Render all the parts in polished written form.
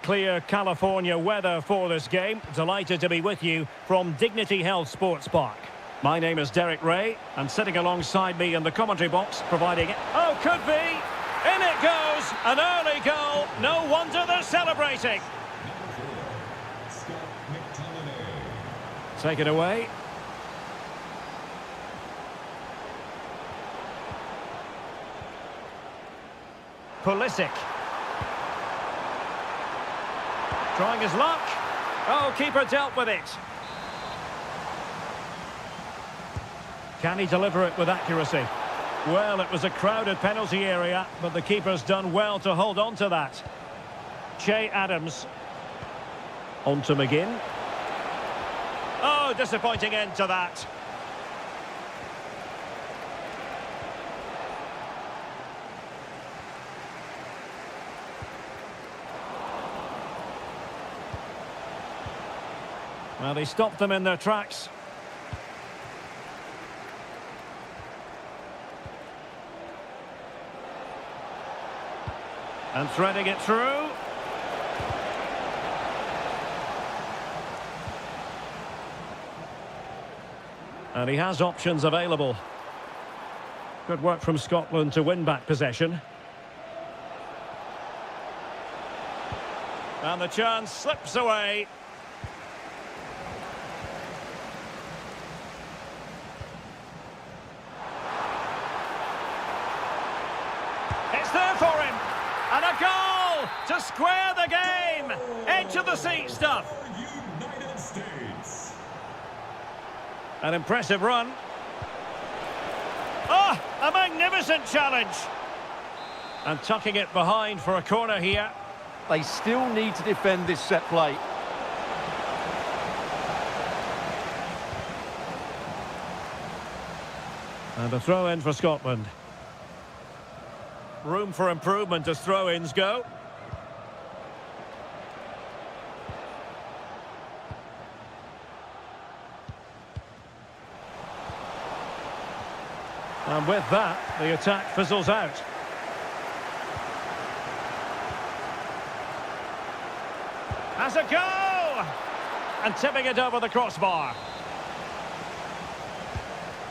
clear California weather for this game. Delighted to be with you from Dignity Health Sports Park. My name is Derek Ray, and sitting alongside me in the commentary box, providing... Oh, could be! In it goes! An early goal! No wonder they're celebrating! Take it away. Pulisic. Trying his luck. Oh, keeper dealt with it. Can he deliver it with accuracy? Well, it was a crowded penalty area, but the keeper's done well to hold on to that. Che Adams. On to McGinn. Oh, disappointing end to that. Well, he stopped them in their tracks. And threading it through. And he has options available. Good work from Scotland to win back possession. And the chance slips away. It's there for him. And a goal to square the game. Edge of the seat stuff. An impressive run. Oh, a magnificent challenge. And tucking it behind for a corner here. They still need to defend this set play. And a throw in for Scotland. Room for improvement as throw-ins go. And with that, the attack fizzles out. Has a go! And tipping it over the crossbar.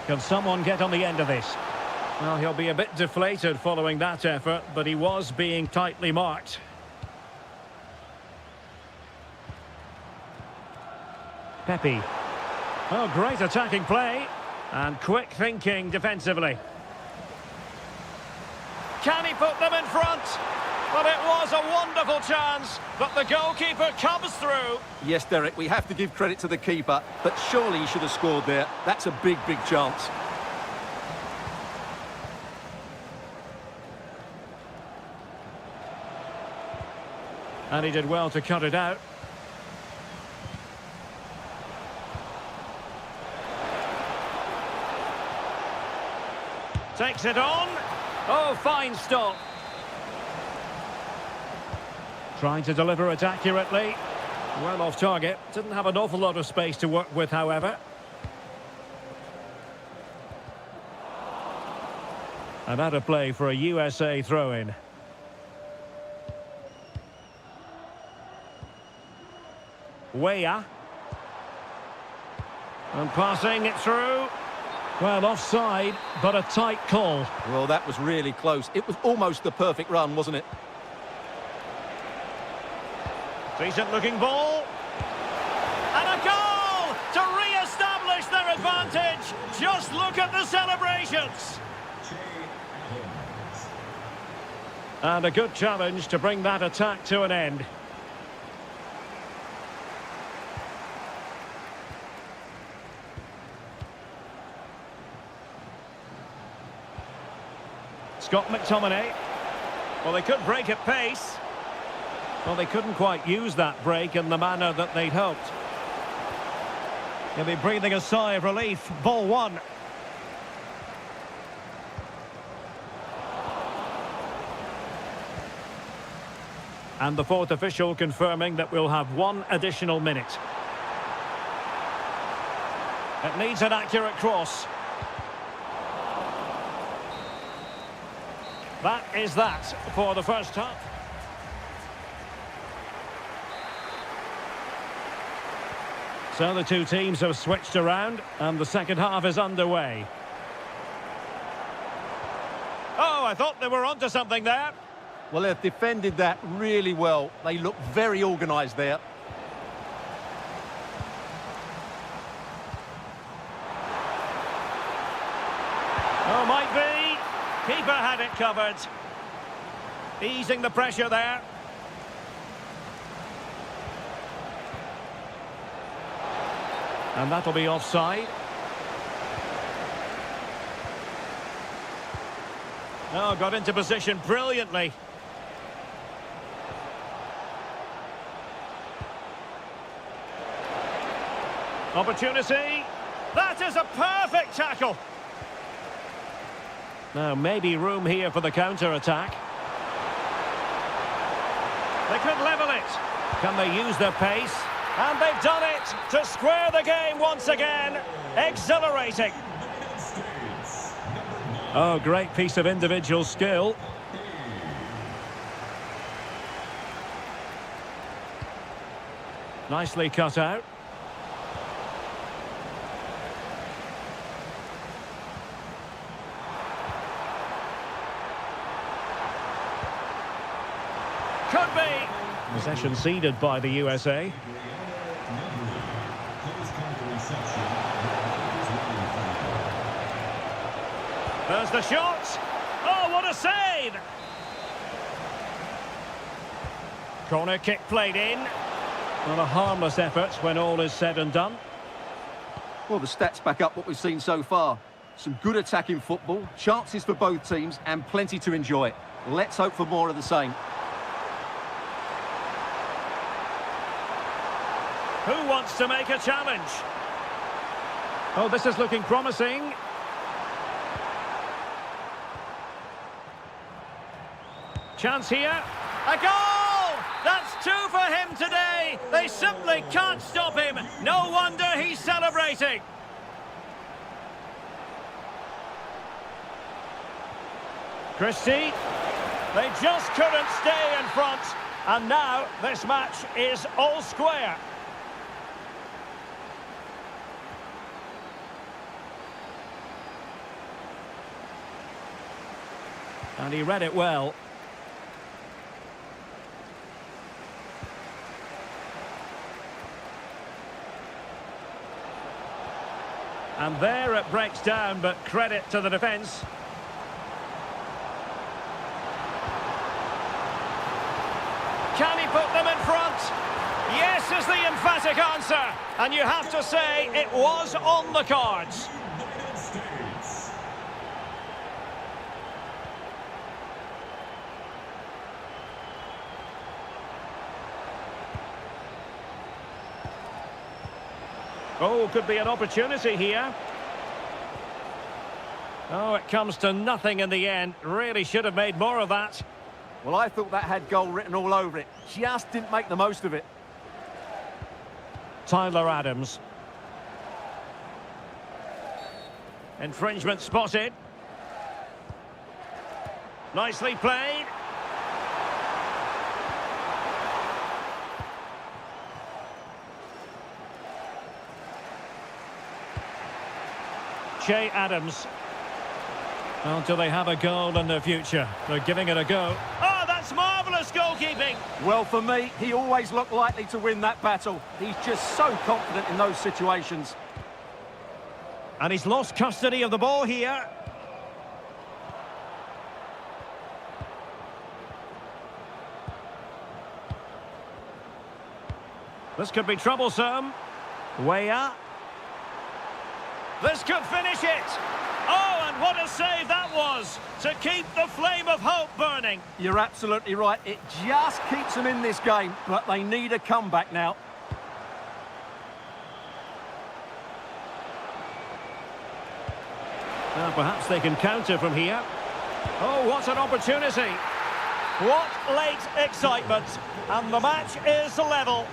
Can someone get on the end of this? Well, he'll be a bit deflated following that effort, but he was being tightly marked. Pepe. Oh, great attacking play. And quick thinking defensively. Can he put them in front? Well, it was a wonderful chance, but the goalkeeper comes through. Yes, Derek, we have to give credit to the keeper, but surely he should have scored there. That's a big, big chance. And he did well to cut it out. Takes it on. Oh, fine stop. Trying to deliver it accurately. Well off target. Didn't have an awful lot of space to work with, however. And out of play for a USA throw-in. Weah. And passing it through. Well, offside, but a tight call. Well, that was really close. It was almost the perfect run, wasn't it? Decent-looking ball. And a goal to re-establish their advantage. Just look at the celebrations. And a good challenge to bring that attack to an end. Scott McTominay. Well, they could break at pace. Well, they couldn't quite use that break in the manner that they'd hoped. He'll be breathing a sigh of relief. Ball one. And the fourth official confirming that we'll have one additional minute. It needs an accurate cross. That is that for the first half. So the two teams have switched around, and the second half is underway. Oh, I thought they were onto something there. Well, they've defended that really well. They look very organised there. Oh, might be. Keeper had it covered. Easing the pressure there. And that'll be offside. Oh, got into position brilliantly. Opportunity. That is a perfect tackle. Now, maybe room here for the counter-attack. They could level it. Can they use their pace? And they've done it to square the game once again. Exhilarating. Oh, great piece of individual skill. Nicely cut out. Could be. Possession ceded by the USA. There's the shot. Oh, what a save! Corner kick played in. Not a harmless effort when all is said and done. Well, the stats back up what we've seen so far. Some good attacking football, chances for both teams, and plenty to enjoy. Let's hope for more of the same. Who wants to make a challenge? Oh, this is looking promising. Chance here. A goal! That's two for him today. They simply can't stop him. No wonder he's celebrating. Christie. They just couldn't stay in front. And now this match is all square. And he read it well. And there it breaks down, but credit to the defence. Can he put them in front? Yes is the emphatic answer. And you have to say it was on the cards. Oh, could be an opportunity here. Oh, it comes to nothing in the end. Really should have made more of that. Well, I thought that had goal written all over it. Just didn't make the most of it. Tyler Adams. Infringement spotted. Nicely played. Adams. Well, do they have a goal in the future? They're giving it a go. Oh, that's marvellous goalkeeping! Well, for me, he always looked likely to win that battle. He's just so confident in those situations. And he's lost custody of the ball here. This could be troublesome. Way up. This could finish it. Oh, and what a save that was to keep the flame of hope burning. You're absolutely right. It just keeps them in this game, but they need a comeback now. Perhaps they can counter from here. Oh, what an opportunity. What late excitement. And the match is level.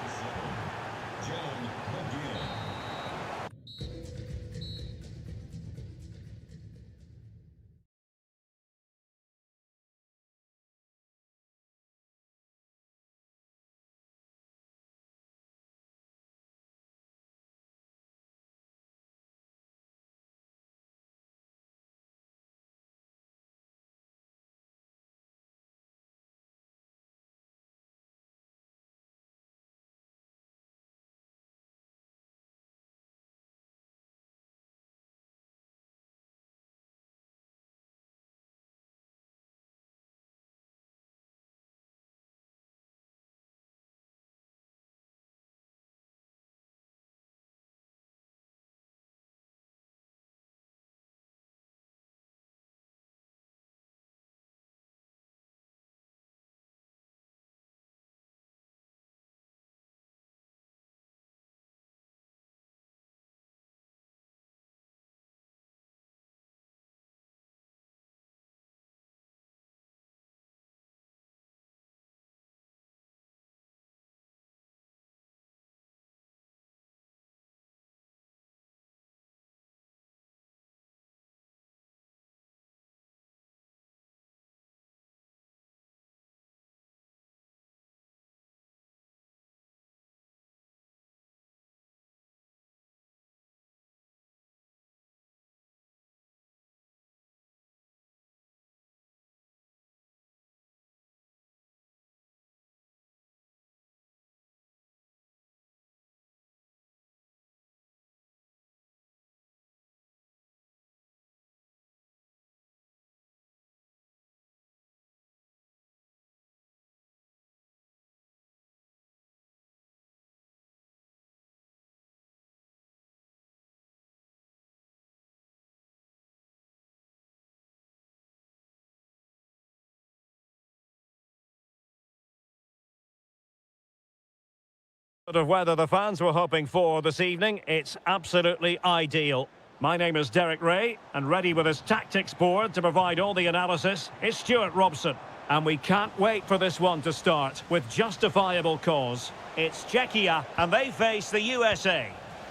Of whether the fans were hoping for this evening, it's absolutely ideal. My name is Derek Ray, and ready with his tactics board to provide all the analysis is Stuart Robson. And we can't wait for this one to start with justifiable cause. It's Czechia, and they face the USA.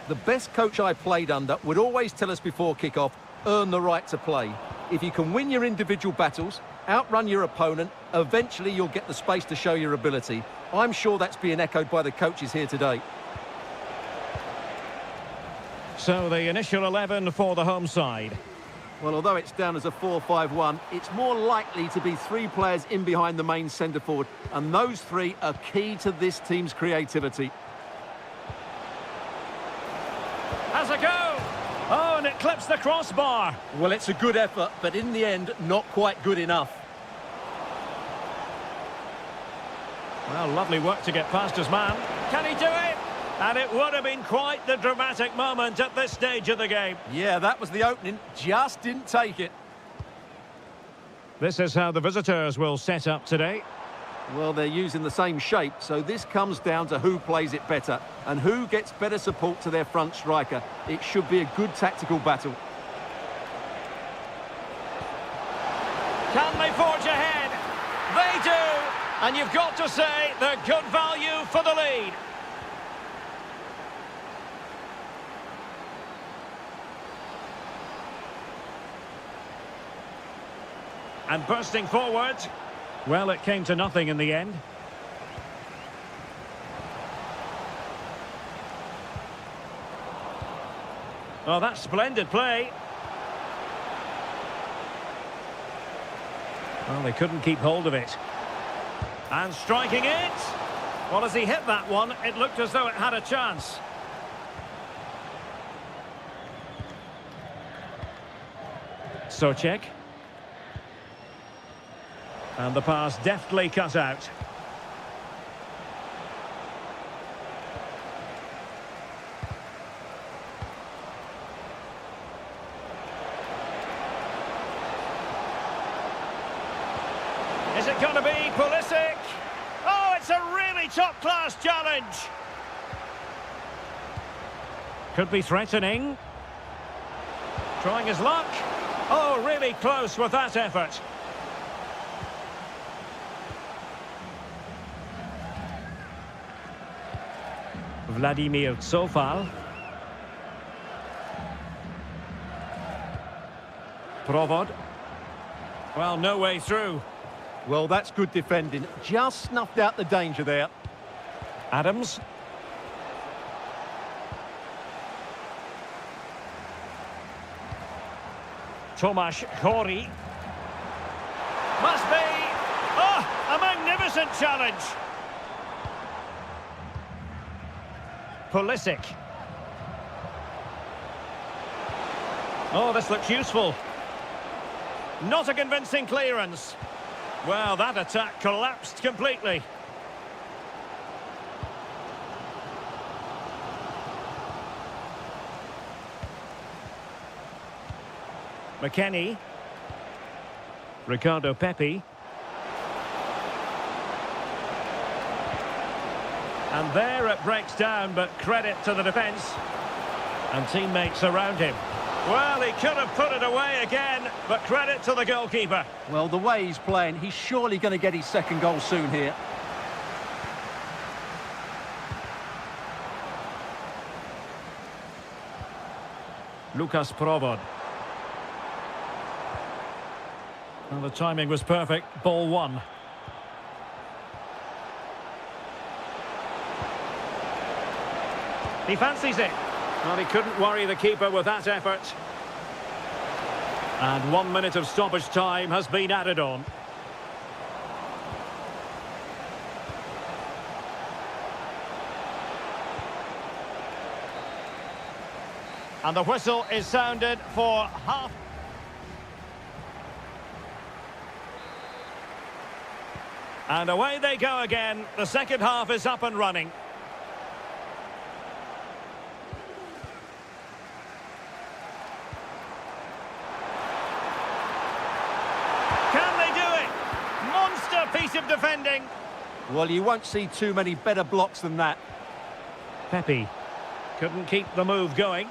The best coach I played under would always tell us before kick-off, earn the right to play. If you can win your individual battles, outrun your opponent, eventually you'll get the space to show your ability. I'm sure that's being echoed by the coaches here today. So the initial 11 for the home side. Well, although it's down as a 4-5-1, it's more likely to be three players in behind the main centre forward, and those three are key to this team's creativity. Has a go! Oh, and it clips the crossbar. Well, it's a good effort, but in the end, not quite good enough. Well, lovely work to get past his man. Can he do it? And it would have been quite the dramatic moment at this stage of the game. Yeah, that was the opening. Just didn't take it. This is how the visitors will set up today. Well, they're using the same shape, so this comes down to who plays it better and who gets better support to their front striker. It should be a good tactical battle. Can they forge ahead? They do! And you've got to say they're good value for the lead. And bursting forward. Well, it came to nothing in the end. Oh, that's splendid play. Well, they couldn't keep hold of it. And striking it. Well, as he hit that one, it looked as though it had a chance. Socek. And the pass deftly cut out. Is it going to be Pulisic? Oh, it's a really top-class challenge. Could be threatening. Trying his luck. Oh, really close with that effort. Vladimir Sofal. Provod. Well, no way through. Well, that's good defending. Just snuffed out the danger there. Adams. Tomasz Chori. Must be. Oh, a magnificent challenge. Pulisic. Oh, this looks useful. Not a convincing clearance. Well, that attack collapsed completely. McKennie. Ricardo Pepi. And there it breaks down, but credit to the defence. And teammates around him. Well, he could have put it away again, but credit to the goalkeeper. Well, the way he's playing, he's surely going to get his second goal soon here. Lukas Provod. Well, the timing was perfect. Ball one. He fancies it. Well, he couldn't worry the keeper with that effort. And 1 minute of stoppage time has been added on. And the whistle is sounded for half. And away they go again. The second half is up and running. Piece of defending. Well, you won't see too many better blocks than that. Pepe couldn't keep the move going.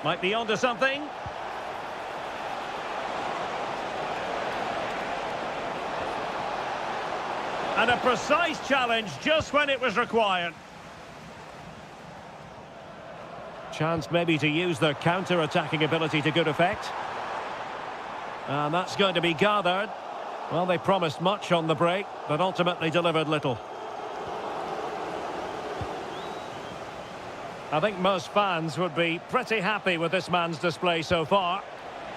Might be onto something. And a precise challenge just when it was required. Chance maybe to use their counter-attacking ability to good effect. And that's going to be gathered. Well, they promised much on the break, but ultimately delivered little. I think most fans would be pretty happy with this man's display so far.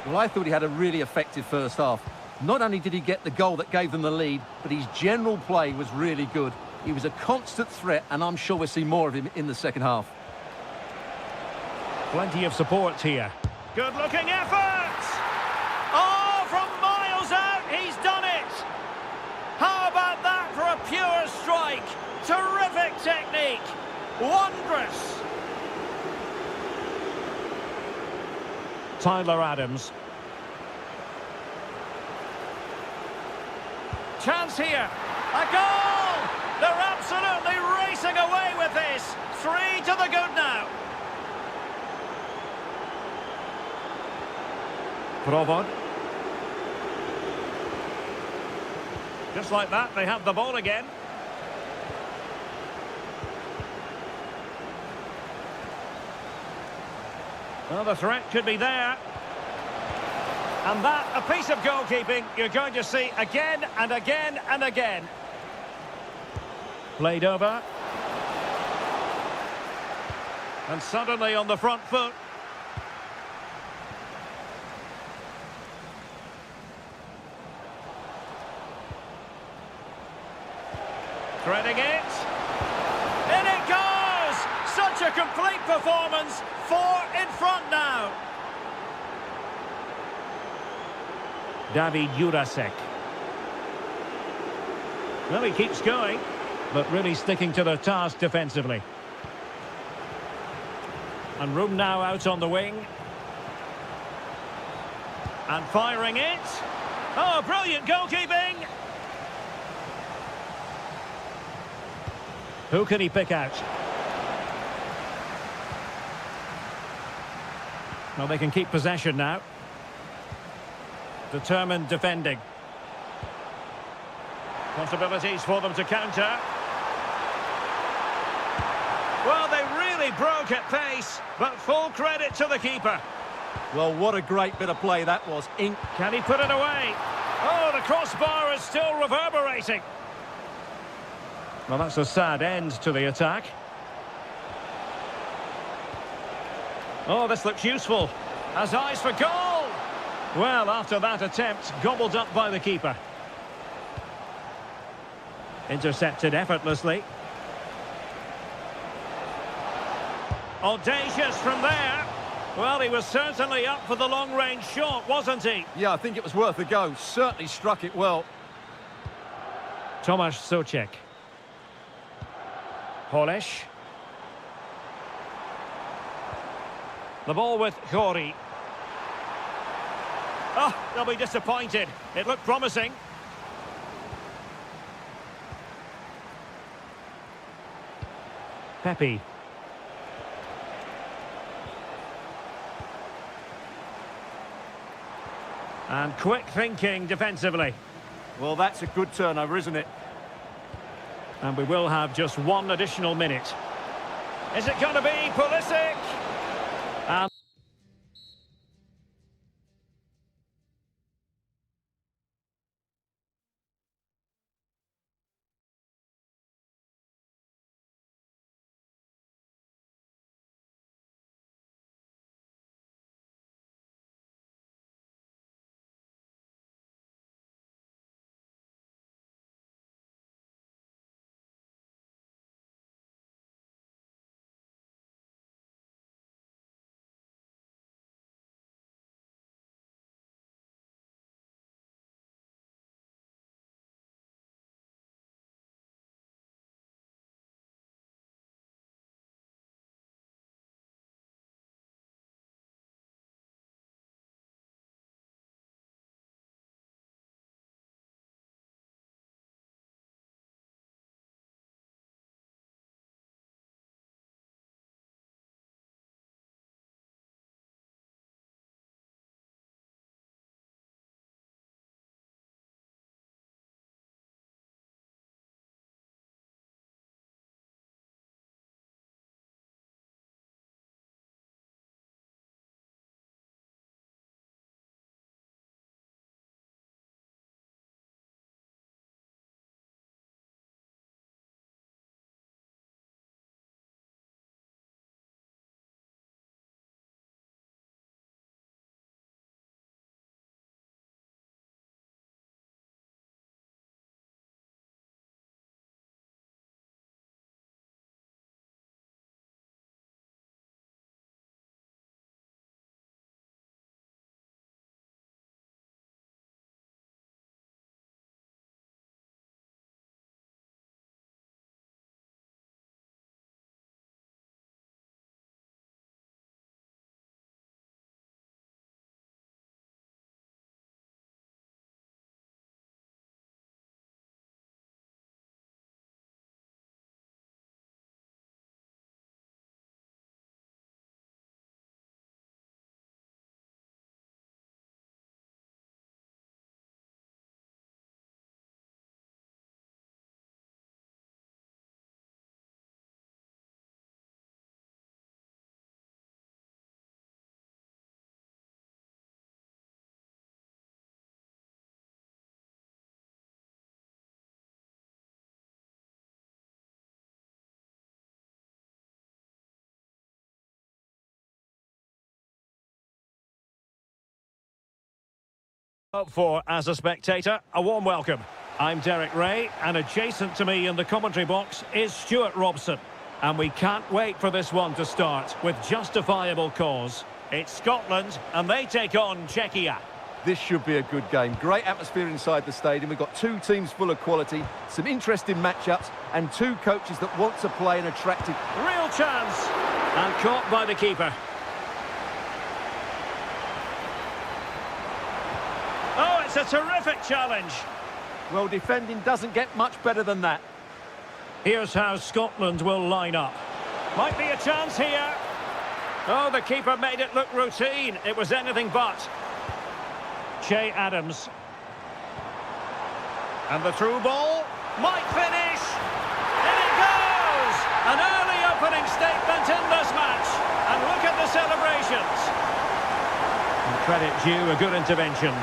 Well, I thought he had a really effective first half. Not only did he get the goal that gave them the lead, but his general play was really good. He was a constant threat, and I'm sure we'll see more of him in the second half. Plenty of support here. Good-looking effort! Oh, from miles out, he's done it! How about that for a pure strike? Terrific technique! Wondrous! Tyler Adams. Chance here. A goal! They're absolutely racing away with this. 3 to the good now. Provod. Just like that, they have the ball again. Well, the threat could be there. And that, a piece of goalkeeping you're going to see again and again and again. Played over. And suddenly on the front foot. Threading it. In it goes! Such a complete performance. 4 in front now. David Jurasek. Well, he keeps going, but really sticking to their task defensively. And room now out on the wing. And firing it. Oh, brilliant goalkeeping! Who can he pick out? Well, they can keep possession now. Determined defending. Possibilities for them to counter. Well, they really broke at pace, but full credit to the keeper. Well, what a great bit of play that was. Can he put it away? Oh, the crossbar is still reverberating. Well, that's a sad end to the attack. Oh, this looks useful. Has eyes for goal. Well, after that attempt, gobbled up by the keeper. Intercepted effortlessly. Audacious from there. Well, he was certainly up for the long-range shot, wasn't he? Yeah, I think it was worth a go. Certainly struck it well. Tomasz Souček. Polish. The ball with Chori. Oh, they'll be disappointed. It looked promising. Pepe. And quick thinking defensively. Well, that's a good turnover, isn't it? And we will have just 1 additional minute. Is it going to be Pulisic? And Up for as a spectator, a warm welcome. I'm Derek Ray, and adjacent to me in the commentary box is Stuart Robson. And we can't wait for this one to start with justifiable cause. It's Scotland, and they take on Czechia. This should be a good game. Great atmosphere inside the stadium. We've got two teams full of quality, some interesting matchups, and two coaches that want to play an attractive... Real chance! And caught by the keeper. Oh, it's a terrific challenge. Well, defending doesn't get much better than that. Here's how Scotland will line up. Might be a chance here. Oh, the keeper made it look routine. It was anything but. Che Adams. And the through ball might finish. In it goes! An early opening statement in this match. And look at the celebrations. And credit due, a good intervention.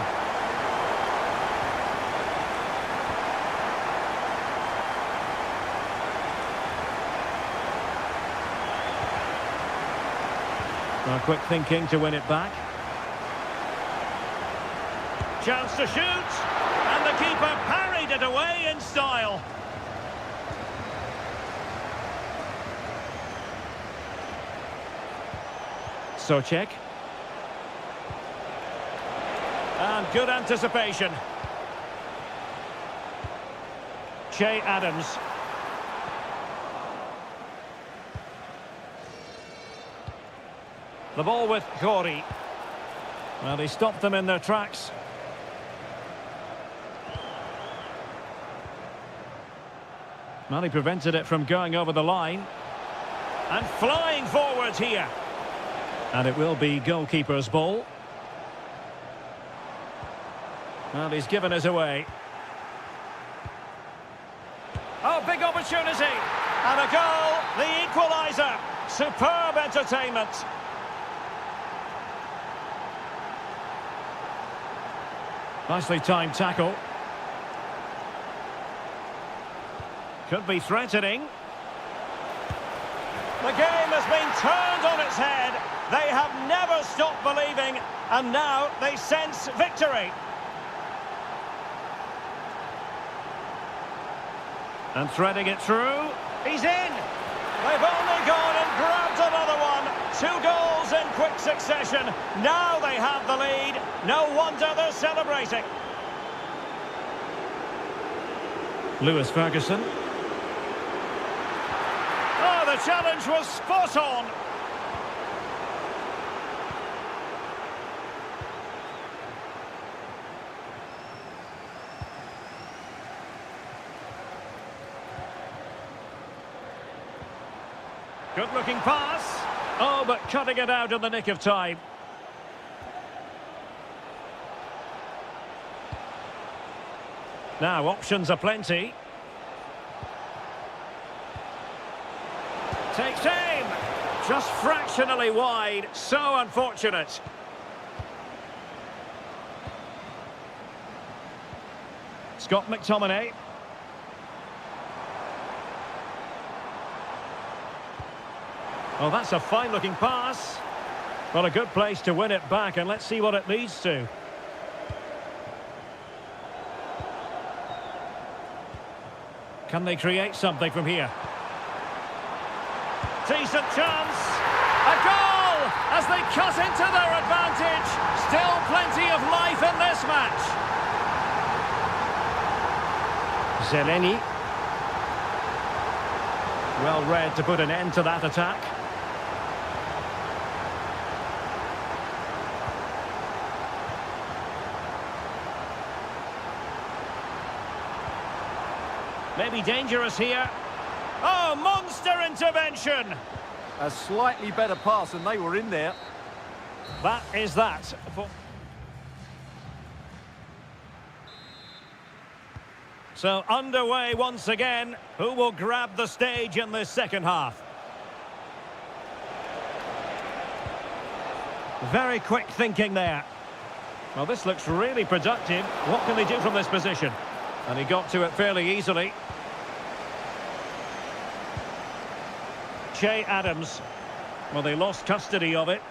Well, quick thinking to win it back. Chance to shoot, and the keeper parried it away in style. Socek. And good anticipation. Che Adams. The ball with Gori. Well, he stopped them in their tracks. Well, he prevented it from going over the line. And flying forwards here. And it will be goalkeeper's ball. Well, he's given us away. Oh, big opportunity. And a goal, the equaliser. Superb entertainment. Nicely timed tackle. Could be threatening. The game has been turned on its head. They have never stopped believing, and now they sense victory. And threading it through. He's in. They've only gone and grabbed another one. 2 goals in quick succession. Now they have the lead. No wonder they're celebrating. Lewis Ferguson. Oh, the challenge was spot on. Good-looking pass. Oh, but cutting it out in the nick of time. Now, options are plenty. Takes aim. Just fractionally wide. So unfortunate. Scott McTominay. Oh, that's a fine-looking pass. Well, a good place to win it back, and let's see what it leads to. Can they create something from here? Decent chance. A goal as they cut into their advantage. Still plenty of life in this match. Zeleny. Well read to put an end to that attack. Maybe dangerous here. Oh, monster intervention! A slightly better pass, and they were in there. That is that. So underway once again. Who will grab the stage in this second half? Very quick thinking there. Well, this looks really productive. What can they do from this position? And he got to it fairly easily. Che Adams. Well, they lost custody of it.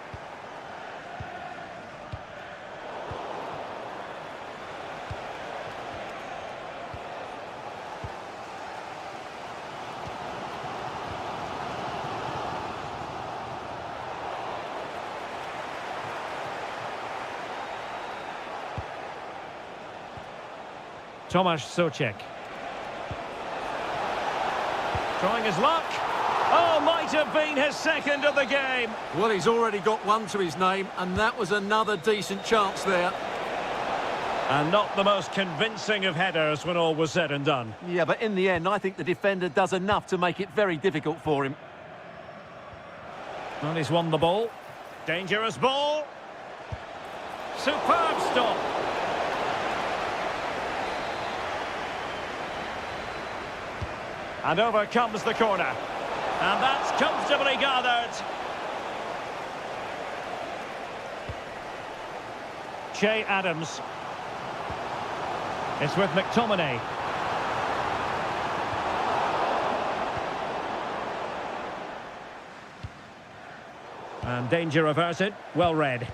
Tomasz Souček. Trying his luck. Oh, might have been his second of the game. Well, he's already got one to his name, and that was another decent chance there. And not the most convincing of headers when all was said and done. Yeah, but in the end, I think the defender does enough to make it very difficult for him. And he's won the ball. Dangerous ball. Superb stop. And over comes the corner. And that's comfortably gathered. Che Adams. It's with McTominay. And danger averted. Well read.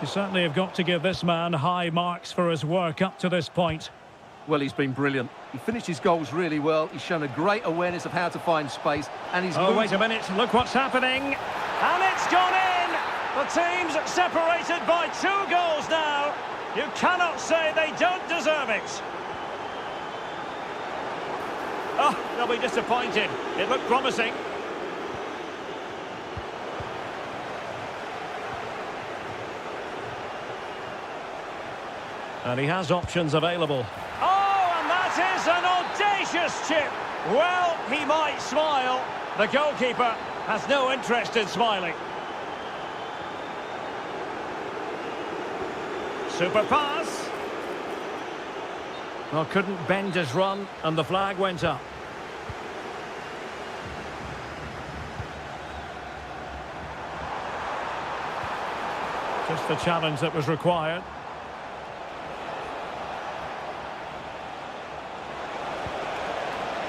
You certainly have got to give this man high marks for his work up to this point. Well, he's been brilliant. He finished his goals really well. He's shown a great awareness of how to find space. And he's Oh, wait a minute. Look what's happening. And it's gone in. The team's separated by 2 goals now. You cannot say they don't deserve it. Oh, they'll be disappointed. It looked promising. And he has options available. Oh, and that is an audacious chip. Well, he might smile. The goalkeeper has no interest in smiling. Super pass. Well, couldn't bend his run, and the flag went up. Just the challenge that was required.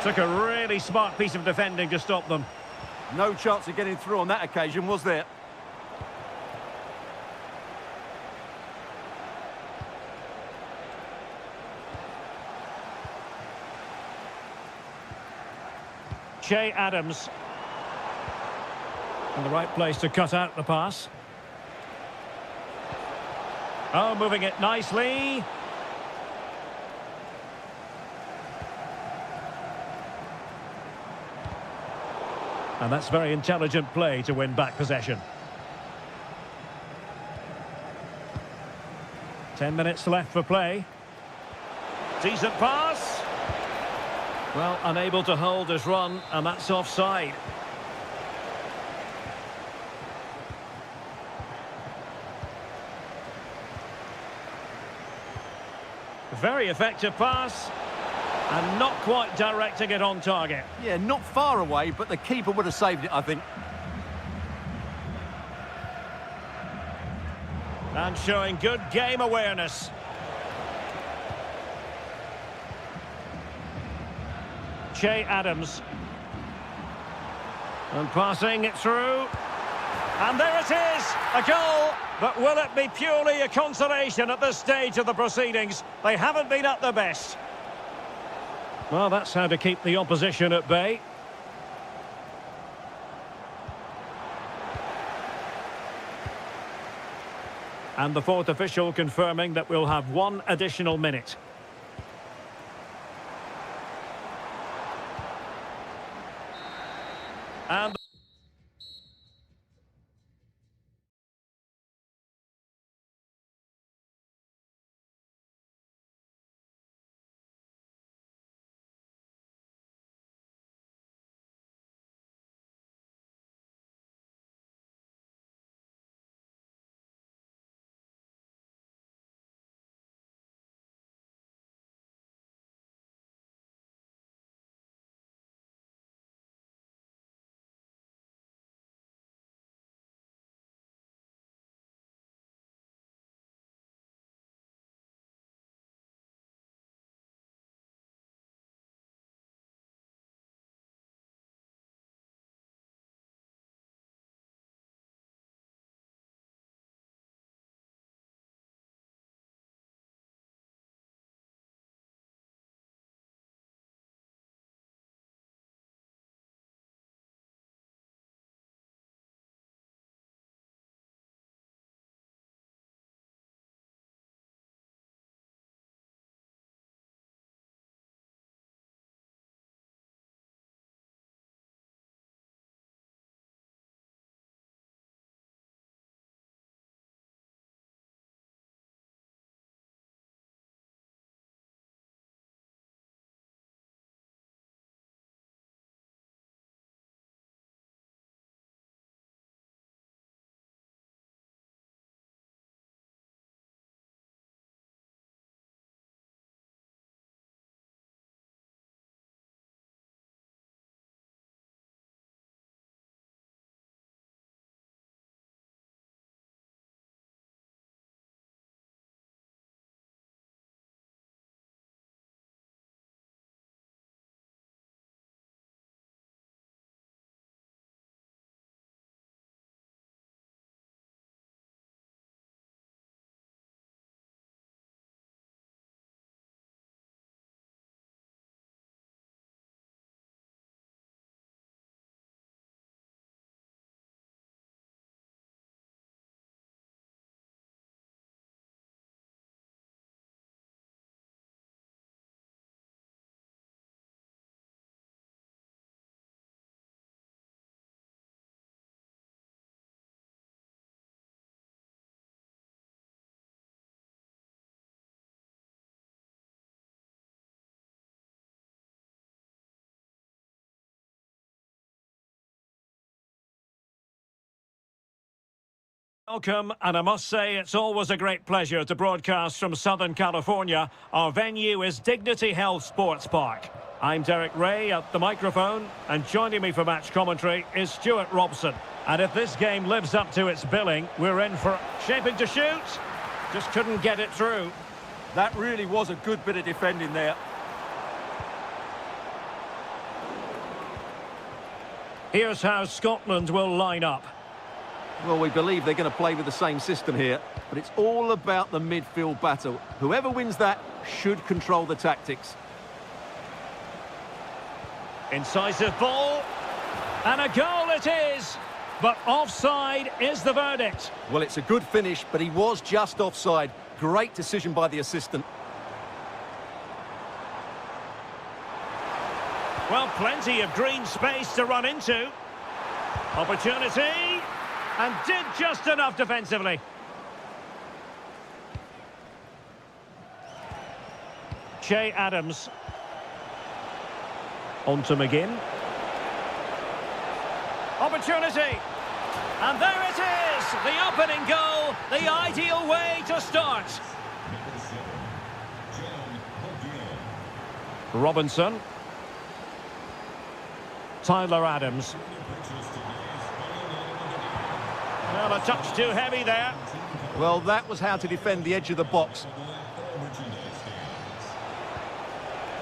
Took a really smart piece of defending to stop them. No chance of getting through on that occasion, was there? Che Adams. In the right place to cut out the pass. Oh, moving it nicely. And that's very intelligent play to win back possession. 10 minutes left for play. Decent pass. Well, unable to hold his run, and that's offside. Very effective pass. And not quite directing it on target. Yeah, not far away, but the keeper would have saved it, I think. And showing good game awareness. Che Adams. And passing it through. And there it is, a goal. But will it be purely a consolation at this stage of the proceedings? They haven't been at their best. Well, that's how to keep the opposition at bay. And the 4th official confirming that we'll have 1 additional minute. And Welcome, and I must say it's always a great pleasure to broadcast from Southern California. Our venue is Dignity Health Sports Park. I'm Derek Ray at the microphone, and joining me for match commentary is Stuart Robson. And if this game lives up to its billing, we're in for shaping to shoot. Just couldn't get it through. That really was a good bit of defending there. Here's how Scotland will line up. Well, we believe they're going to play with the same system here, but it's all about the midfield battle. Whoever wins that should control the tactics. Incisive ball, and a goal it is, but offside is the verdict. Well, it's a good finish, but he was just offside. Great decision by the assistant. Well, plenty of green space to run into. Opportunity, and did just enough defensively. Che Adams. On to McGinn. Opportunity. And there it is, the opening goal, the ideal way to start. Robinson. Tyler Adams. Well, a touch too heavy there. Well, that was how to defend the edge of the box.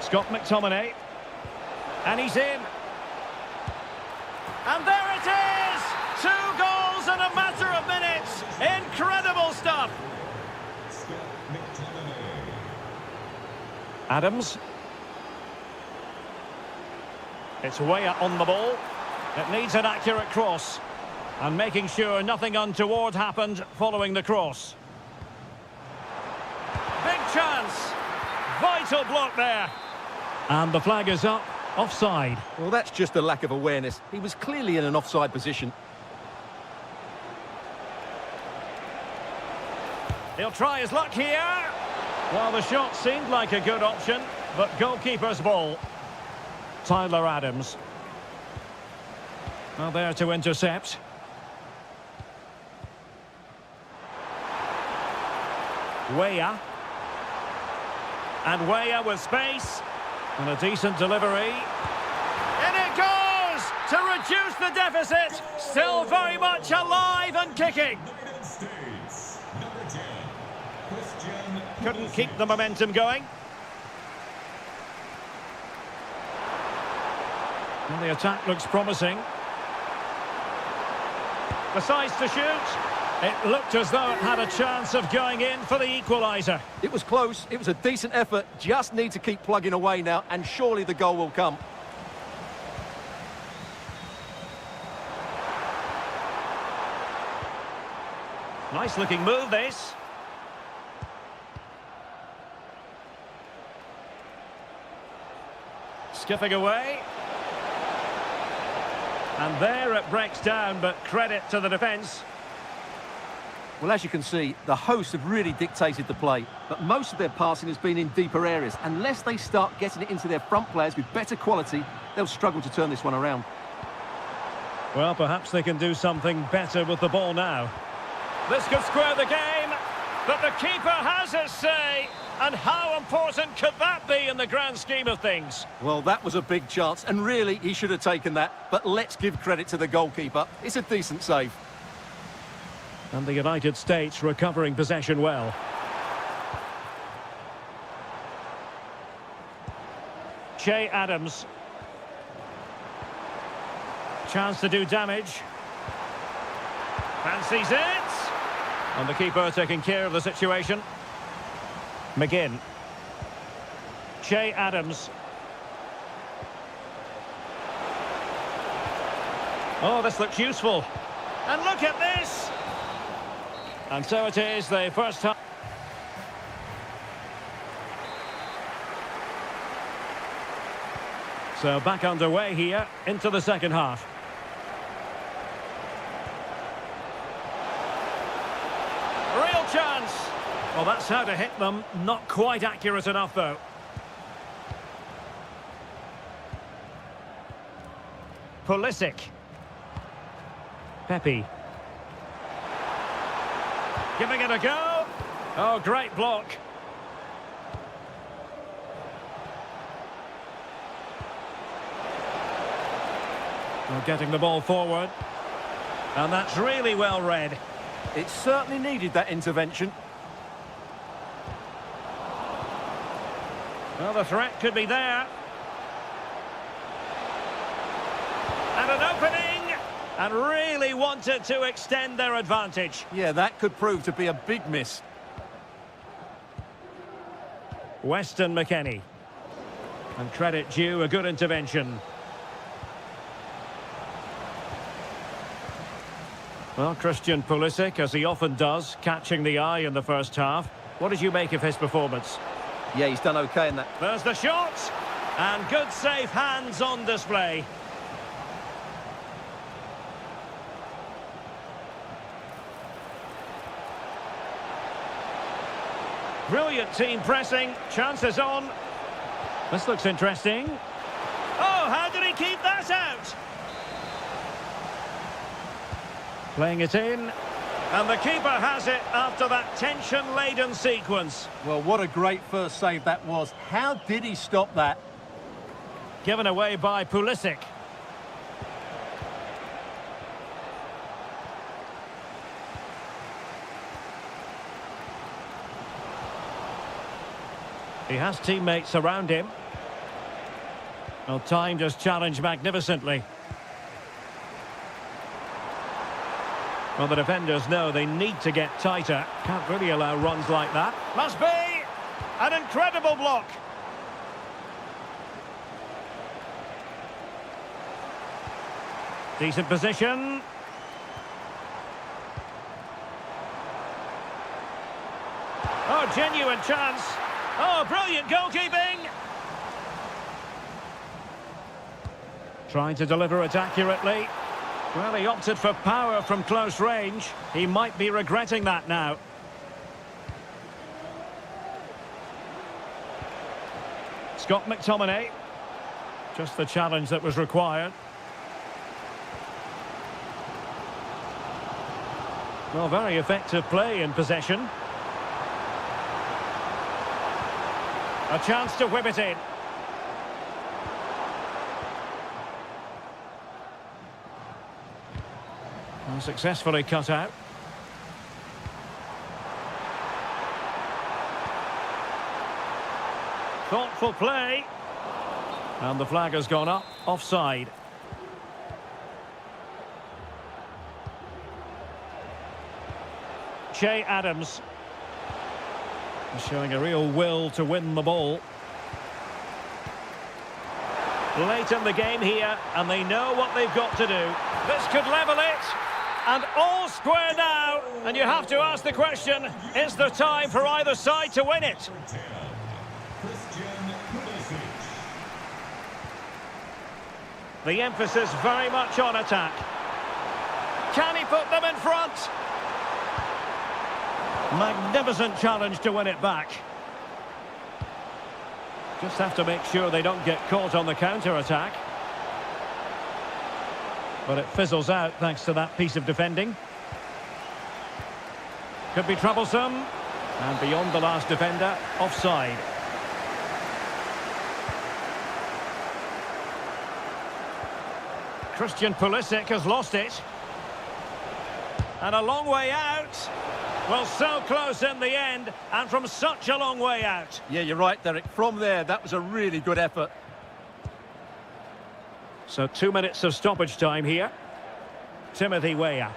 Scott McTominay. And he's in. And there it is! 2 goals in a matter of minutes. Incredible stuff. Adams. It's Weah on the ball. It needs an accurate cross. And making sure nothing untoward happened following the cross. Big chance. Vital block there. And the flag is up. Offside. Well, that's just a lack of awareness. He was clearly in an offside position. He'll try his luck here. Well, the shot seemed like a good option, but goalkeeper's ball. Tyler Adams. Well, there to intercept. Weah. And Weah with space. And a decent delivery. In it goes! To reduce the deficit. Still very much alive and kicking. Couldn't keep the momentum going. And the attack looks promising. Decides to shoot. It looked as though it had a chance of going in for the equaliser. It was close. It was a decent effort. Just need to keep plugging away now, and surely the goal will come. Nice looking move, this. Skipping away. And there it breaks down, but credit to the defence. Well, as you can see, the hosts have really dictated the play, but most of their passing has been in deeper areas. Unless they start getting it into their front players with better quality, they'll struggle to turn this one around. Well, perhaps they can do something better with the ball now. This could square the game, but the keeper has his say. And how important could that be in the grand scheme of things? Well, that was a big chance, and really, he should have taken that. But let's give credit to the goalkeeper. It's a decent save. And the United States recovering possession well. Che Adams. Chance to do damage. Fancies it. And the keeper taking care of the situation. McGinn. Che Adams. Oh, this looks useful. And look at this. And so it is, the first half. So back underway here into the second half. Real chance. Well, that's how to hit them. Not quite accurate enough, though. Pulisic. Pepe. Giving it a go. Oh, great block. Well, getting the ball forward. And that's really well read. It certainly needed that intervention. Well, the threat could be there. And an opening! And really wanted to extend their advantage. Yeah, that could prove to be a big miss. Weston McKennie. And credit due, a good intervention. Well, Christian Pulisic, as he often does, catching the eye in the first half. What did you make of his performance? Yeah, he's done okay in that. There's the shot. And good safe hands on display. Brilliant team pressing. Chances on. This looks interesting. Oh, how did he keep that out? Playing it in. And the keeper has it after that tension-laden sequence. Well, what a great first save that was. How did he stop that? Given away by Pulisic. He has teammates around him. Well, timed his challenge magnificently. Well, the defenders know they need to get tighter. Can't really allow runs like that. Must be an incredible block. Decent position. Oh, genuine chance. Oh, brilliant goalkeeping. Trying to deliver it accurately. Well, he opted for power from close range. He might be regretting that now. Scott McTominay. Just the challenge that was required. Well, very effective play in possession. A chance to whip it in. And successfully cut out. Thoughtful play. And the flag has gone up, offside. Che Adams. Showing a real will to win the ball. Late in the game here, and they know what they've got to do. This could level it. And all square now. And you have to ask the question, is there time for either side to win it? The emphasis very much on attack. Can he put them in front? Magnificent challenge to win it back. Just have to make sure they don't get caught on the counter-attack. But it fizzles out thanks to that piece of defending. Could be troublesome. And beyond the last defender, offside. Christian Pulisic has lost it. And a long way out. Well, so close in the end, and from such a long way out. Yeah, you're right, Derek. From there, that was a really good effort. So 2 minutes of stoppage time here. Timothy Weah.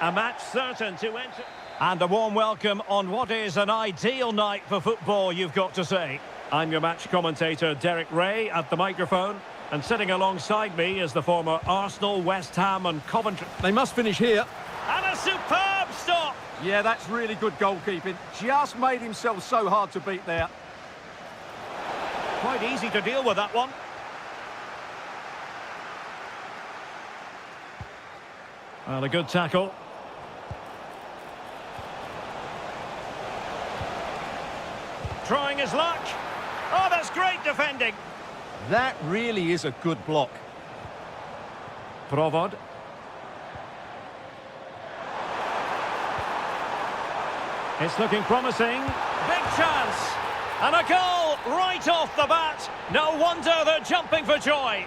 A match certain to enter. And a warm welcome on what is an ideal night for football, you've got to say. I'm your match commentator, Derek Ray, at the microphone. And sitting alongside me is the former Arsenal, West Ham and Coventry. They must finish here. And a superb stop! Yeah, that's really good goalkeeping. Just made himself so hard to beat there. Quite easy to deal with that one. Well, a good tackle. Trying his luck. Oh, that's great defending. That really is a good block. Provod. It's looking promising. Big chance. And a goal right off the bat. No wonder they're jumping for joy.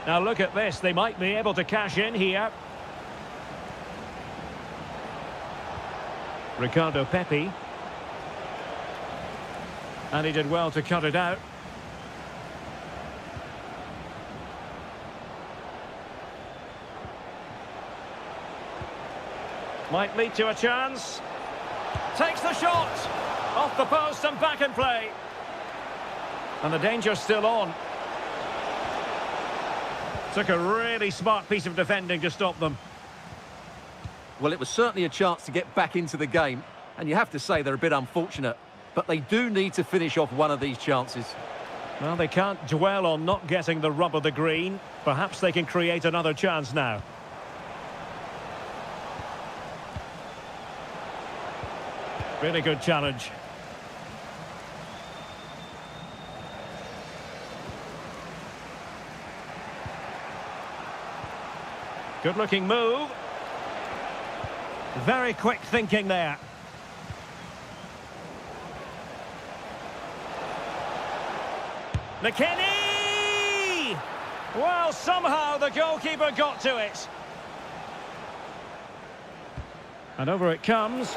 Now look at this. They might be able to cash in here. Ricardo Pepi. And he did well to cut it out. Might lead to a chance. Takes the shot. Off the post and back in play. And the danger's still on. Took a really smart piece of defending to stop them. Well, it was certainly a chance to get back into the game. And you have to say they're a bit unfortunate. But they do need to finish off one of these chances. Well, they can't dwell on not getting the rub of the green. Perhaps they can create another chance now. Really good challenge. Good looking move. Very quick thinking there. McKennie! Well, somehow the goalkeeper got to it. And over it comes.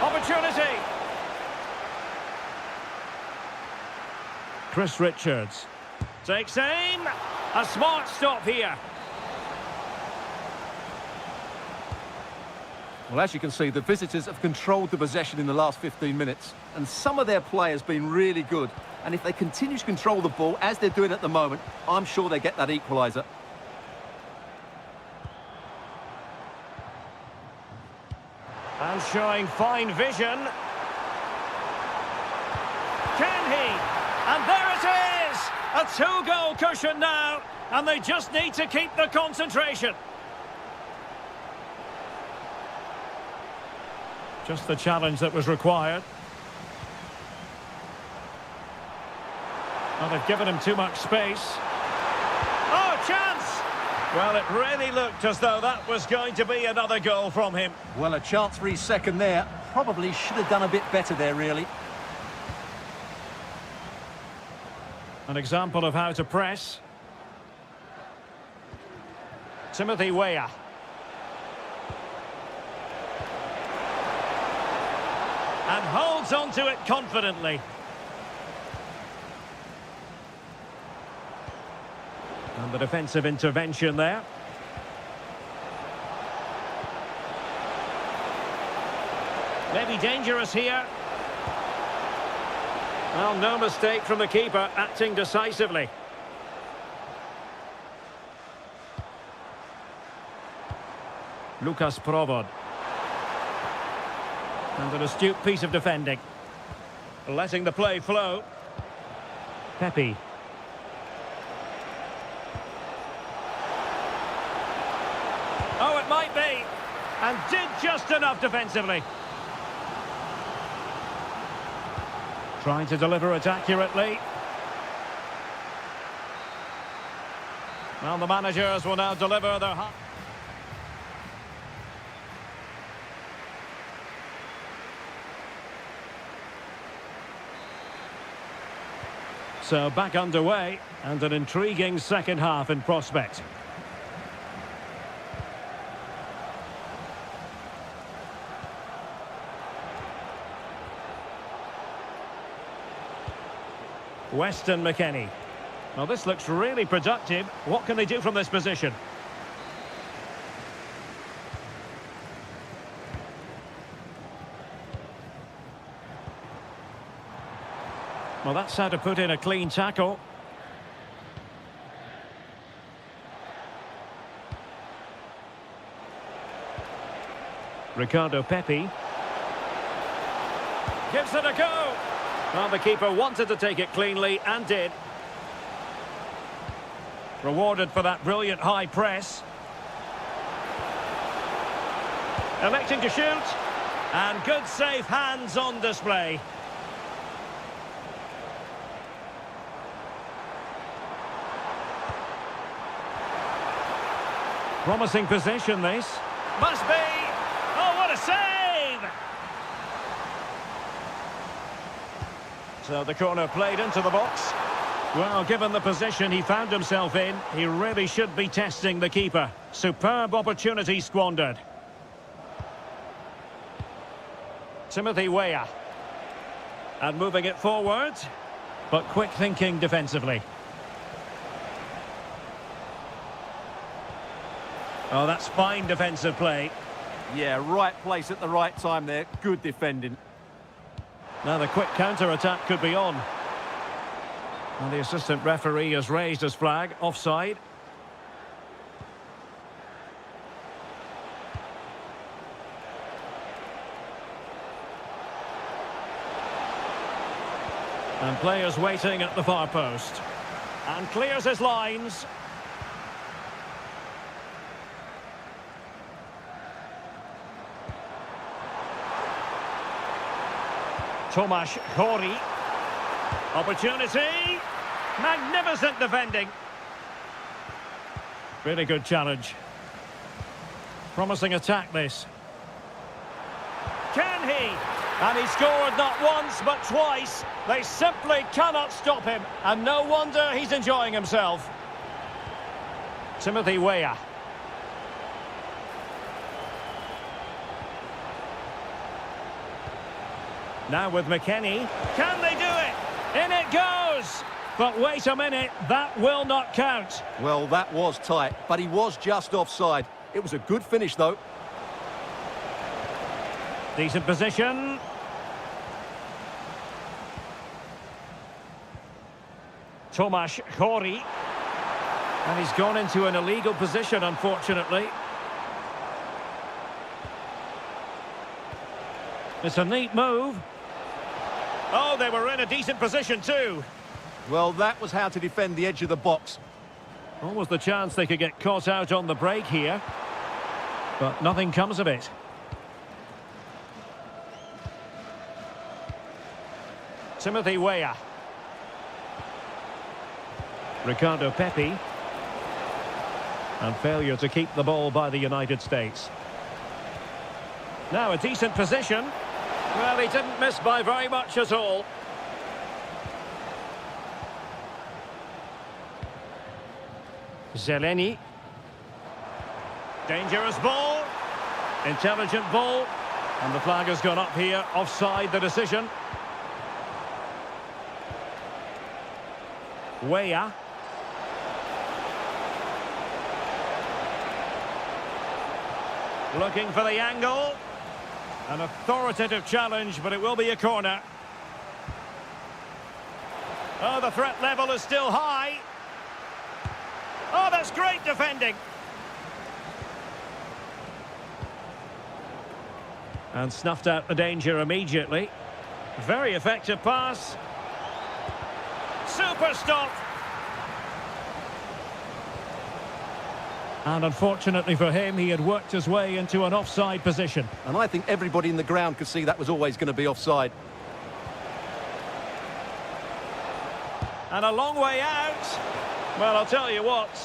Opportunity. Chris Richards takes aim. A smart stop here. Well, as you can see, the visitors have controlled the possession in the last 15 minutes. And some of their players have been really good. And if they continue to control the ball, as they're doing at the moment, I'm sure they get that equaliser. And showing fine vision. Can he? And there it is! A two-goal cushion now. And they just need to keep the concentration. Just the challenge that was required. Well, they've given him too much space. Oh, chance! Well, it really looked as though that was going to be another goal from him. Well, a chance for his second there. Probably should have done a bit better there, really. An example of how to press. Timothy Weah. And holds on to it confidently. And the defensive intervention there. Maybe dangerous here. Well, no mistake from the keeper, acting decisively. Lucas Provod. And an astute piece of defending. Letting the play flow. Pepi. Oh, it might be. And did just enough defensively. Trying to deliver it accurately. Well, the managers will now deliver their... So back underway, and an intriguing second half in prospect. Weston McKennie. Well, this looks really productive. What can they do from this position? Well, that's how to put in a clean tackle. Ricardo Pepi. Gives it a go. Well, the keeper wanted to take it cleanly and did. Rewarded for that brilliant high press. Electing to shoot. And good safe hands on display. Promising position, this. Must be. Oh, what a save! So the corner played into the box. Well, given the position he found himself in, he really should be testing the keeper. Superb opportunity squandered. Timothy Weah. And moving it forward, but quick thinking defensively. Oh, that's fine defensive play. Yeah, right place at the right time there. Good defending. Now the quick counter-attack could be on. And the assistant referee has raised his flag, offside. And players waiting at the far post. And clears his lines. Tomasz Chori. Opportunity. Magnificent defending. Really good challenge. Promising attack, this. Can he? And he scored not once but twice. They simply cannot stop him. And no wonder he's enjoying himself. Timothy Weah. Now with McKennie. Can they do it? In it goes! But wait a minute, that will not count. Well, that was tight, but he was just offside. It was a good finish, though. Decent position. Tomasz Chori. And he's gone into an illegal position, unfortunately. It's a neat move. Oh, they were in a decent position too. Well, that was how to defend the edge of the box. Almost the chance they could get caught out on the break here. But nothing comes of it. Timothy Weah. Ricardo Pepi. And failure to keep the ball by the United States. Now a decent position. Well, he didn't miss by very much at all. Zeleny. Dangerous ball. Intelligent ball. And the flag has gone up here. Offside the decision. Weah. Looking for the angle. An authoritative challenge, but it will be a corner. Oh, the threat level is still high. Oh, that's great defending. And snuffed out the danger immediately. Very effective pass. Super stop. And unfortunately for him, he had worked his way into an offside position. And I think everybody in the ground could see that was always going to be offside. And a long way out. Well, I'll tell you what,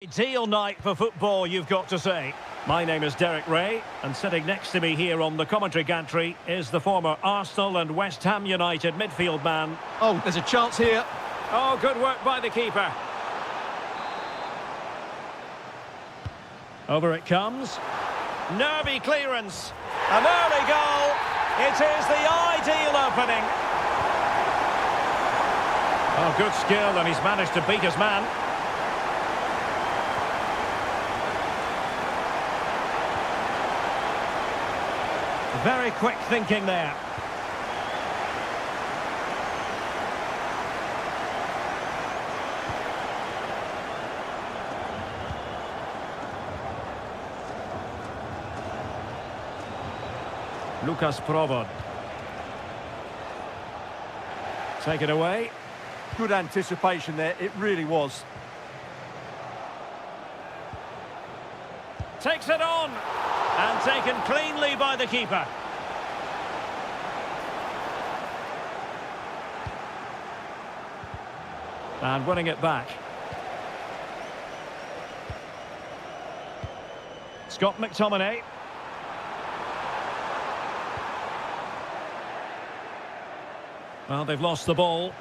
Ideal night for football, you've got to say. My name is Derek Ray, and sitting next to me here on the commentary gantry is the former Arsenal and West Ham United midfield man. Oh, there's a chance here. Oh, good work by the keeper. Over it comes. Nervy clearance. An early goal. It is the ideal opening. Oh, good skill, and he's managed to beat his man. Very quick thinking there. Lucas Provod. Take it away. Good anticipation there, it really was. Takes it on. And taken cleanly by the keeper. And winning it back. Scott McTominay. Well, they've lost the ball.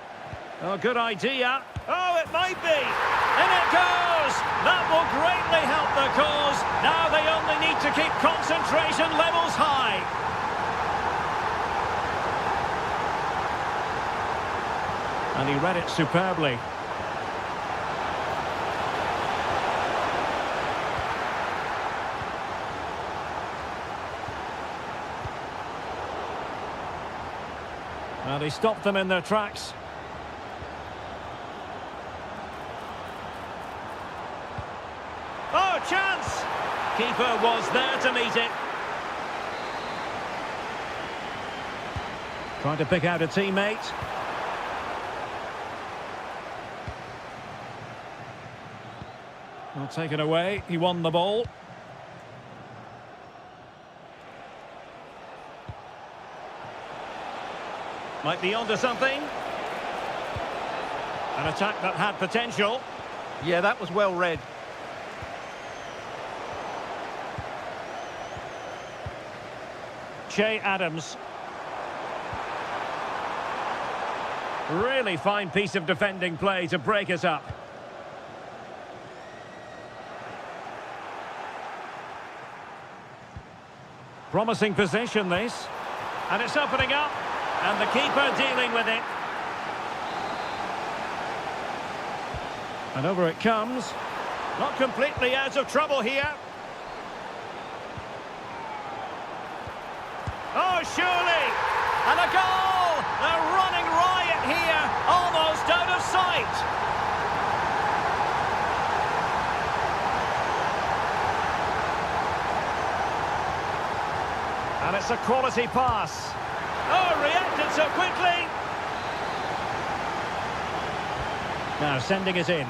Oh, good idea. Oh, it might be. In it goes. That will greatly help the cause. Now they only need to keep concentration levels high. And he read it superbly. And he stopped them in their tracks. Oh, chance! Keeper was there to meet it. Trying to pick out a teammate. Well, taken away. He won the ball. Might be onto something. An attack that had potential. Yeah, that was well read. Che Adams. Really fine piece of defending play to break us up. Promising position, this. And it's opening up. And the keeper dealing with it. And over it comes. Not completely out of trouble here. Oh, surely! And a goal! They're running riot here, almost out of sight. And it's a quality pass. Oh, reacted so quickly. Now sending it in.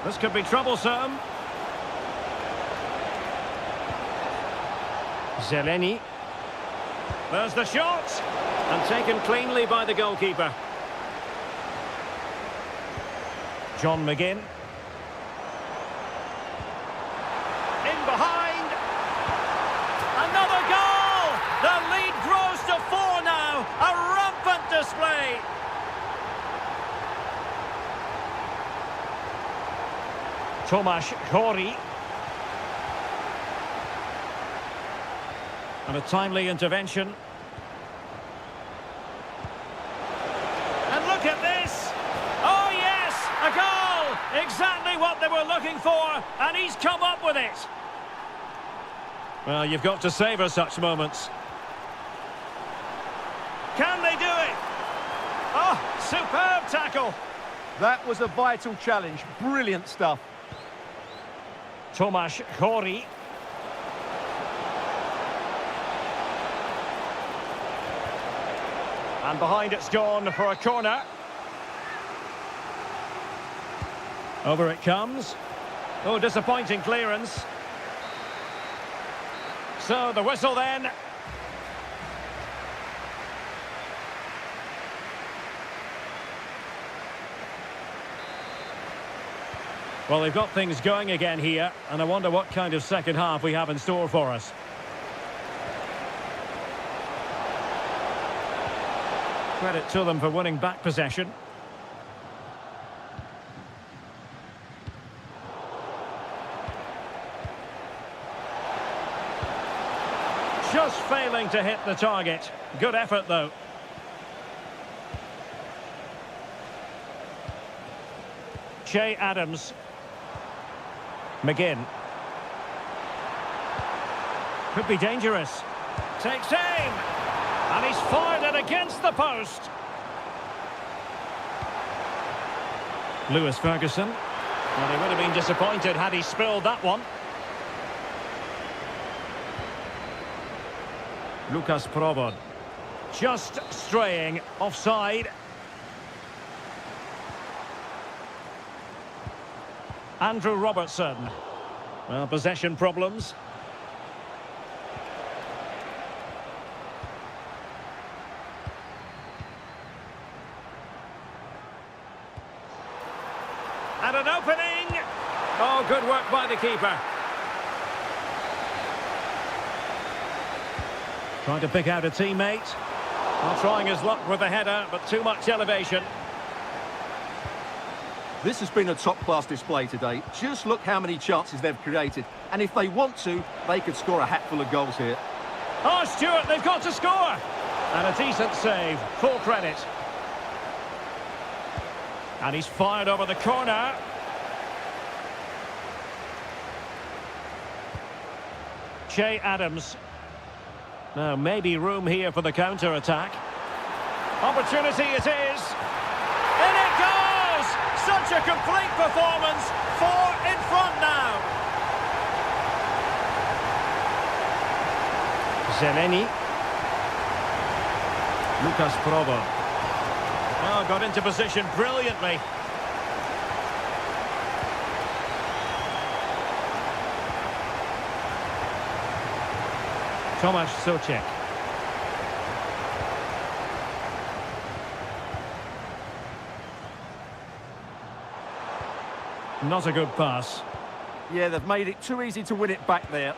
This could be troublesome. Zeleny. There's the shot. And taken cleanly by the goalkeeper. John McGinn. In behind. Another goal! The lead grows to 4 now. A rampant display. Tomasz Chori. And a timely intervention. And look at this! Oh yes! A goal! Exactly what they were looking for, and he's come up with it. Well, you've got to savour such moments. Can they do it? Oh, superb tackle! That was a vital challenge. Brilliant stuff. Tomasz Chori. And behind it's gone for a corner. Over it comes. Oh, disappointing clearance. So the whistle then. Well, they've got things going again here, and I wonder what kind of second half we have in store for us. Credit to them for winning back possession. Just failing to hit the target. Good effort, though. Che Adams. McGinn. Could be dangerous. Takes aim. And he's fired it against the post. Lewis Ferguson. Well, he would have been disappointed had he spilled that one. Lucas Provod. Just straying offside. Andrew Robertson. Well, possession problems. And an opening. Oh, good work by the keeper. Trying to pick out a teammate. Not trying his luck with the header, but too much elevation. This has been a top-class display today. Just look how many chances they've created. And if they want to, they could score a hatful of goals here. Oh, Stuart, they've got to score! And a decent save. Full credit. And he's fired over the corner. Che Adams. Now, maybe room here for the counter-attack. Opportunity it is. In it goes! Such a complete performance. 4 in front now. Zeleny. Lucas Provo. Oh, got into position brilliantly. Tomasz Souček. Not a good pass. Yeah, they've made it too easy to win it back there.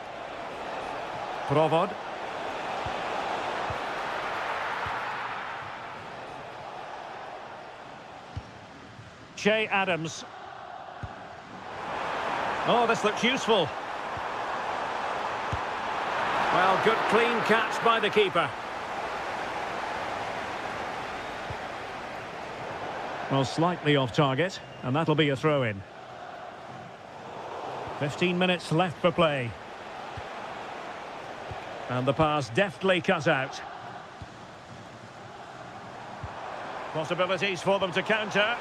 Provod. Che Adams. Oh, this looks useful. Well, good clean catch by the keeper. Well, slightly off target, and that'll be a throw-in. 15 minutes left for play. And the pass deftly cut out. Possibilities for them to counter.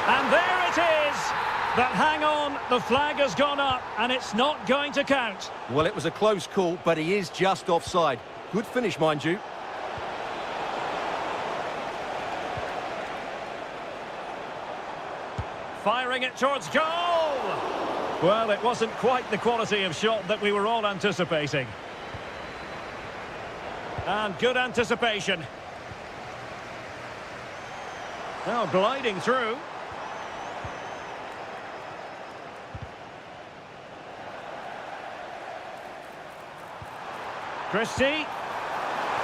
And there it is! But hang on, the flag has gone up, and it's not going to count. Well, it was a close call, but he is just offside. Good finish, mind you. Firing it towards goal! Well, it wasn't quite the quality of shot that we were all anticipating. And good anticipation. Now gliding through. Christie.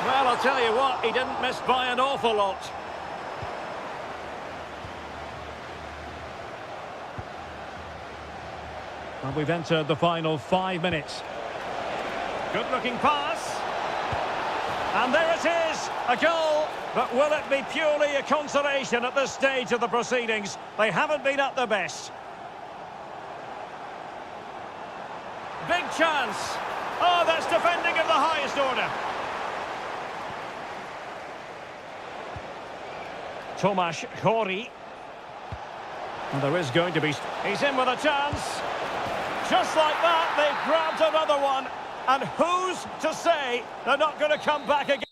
Well, I'll tell you what, he didn't miss by an awful lot. And we've entered the final 5 minutes. Good-looking pass. And there it is, a goal. But will it be purely a consolation at this stage of the proceedings? They haven't been at their best. Big chance. Oh, that's defending of the highest order. Tomasz Chori. And there is going to be... He's in with a chance. Just like that, they've grabbed another one. And who's to say they're not going to come back again?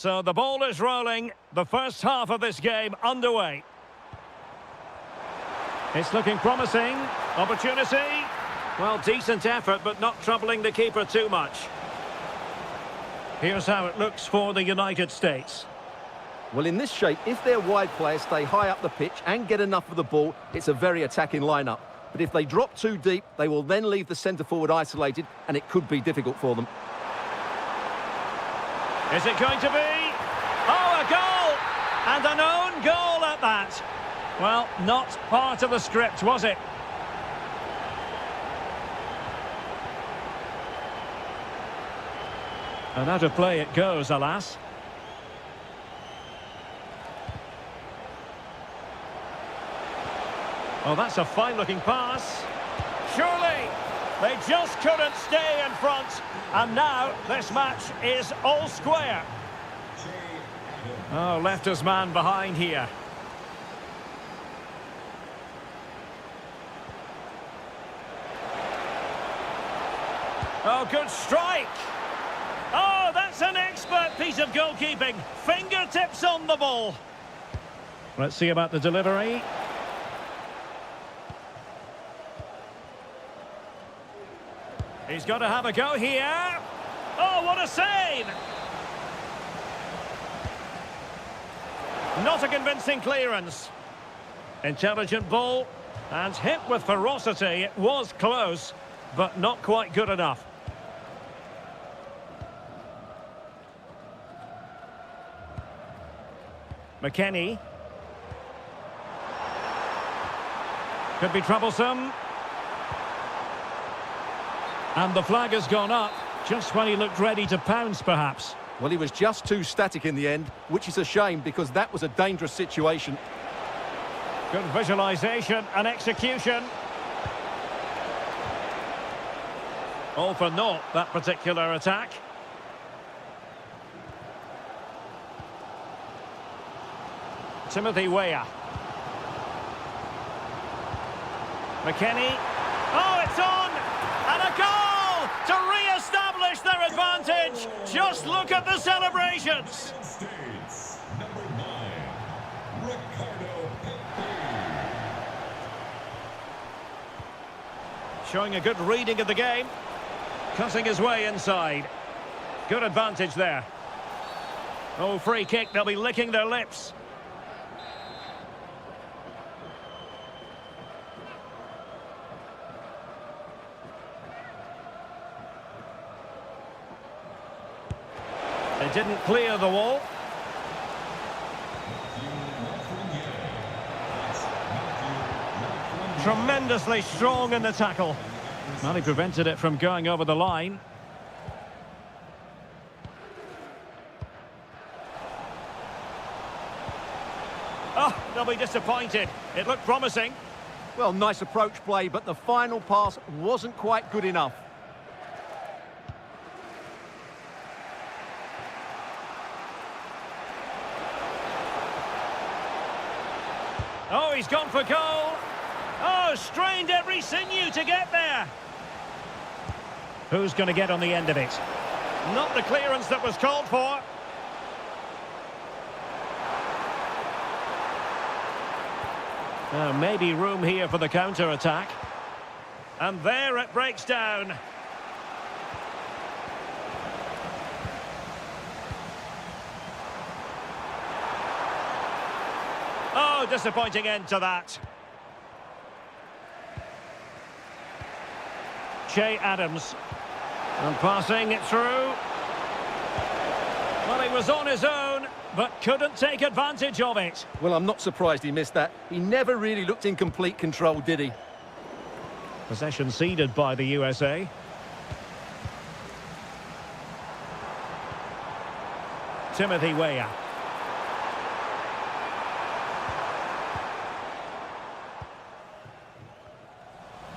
So the ball is rolling. The first half of this game underway. It's looking promising. Opportunity. Well, decent effort, but not troubling the keeper too much. Here's how it looks for the United States. Well, in this shape, if their wide players stay high up the pitch and get enough of the ball, it's a very attacking lineup. But if they drop too deep, they will then leave the centre-forward isolated, and it could be difficult for them. Is it going to be? Oh, a goal! And an own goal at that. Well, not part of the script, was it? And out of play it goes, alas. Oh, that's a fine-looking pass. Surely, they just couldn't stay in front. And now, this match is all square. Oh, left his man behind here. Oh, good strike. Oh, that's an expert piece of goalkeeping. Fingertips on the ball. Let's see about the delivery. He's got to have a go here. Oh, what a save! Not a convincing clearance. Intelligent ball. And hit with ferocity. It was close, but not quite good enough. McKennie. Could be troublesome. And the flag has gone up, just when he looked ready to pounce, perhaps. Well, he was just too static in the end, which is a shame because that was a dangerous situation. Good visualisation and execution. All for naught, that particular attack. Timothy Weah. McKennie. Oh, it's on! And a goal to re-establish their advantage. Just look at the celebrations. States, number 9, Ricardo. Showing a good reading of the game. Cutting his way inside. Good advantage there. Oh, free kick. They'll be licking their lips. They didn't clear the wall. Tremendously strong in the tackle. Well, he prevented it from going over the line. Oh, they'll be disappointed. It looked promising. Well, nice approach play, but the final pass wasn't quite good enough. Oh, he's gone for goal. Oh, strained every sinew to get there. Who's going to get on the end of it? Not the clearance that was called for. Maybe room here for the counter-attack. And there it breaks down. Oh, disappointing end to that. Che Adams. And passing it through. Well, he was on his own, but couldn't take advantage of it. Well, I'm not surprised he missed that. He never really looked in complete control, did he? Possession ceded by the USA. Timothy Weah.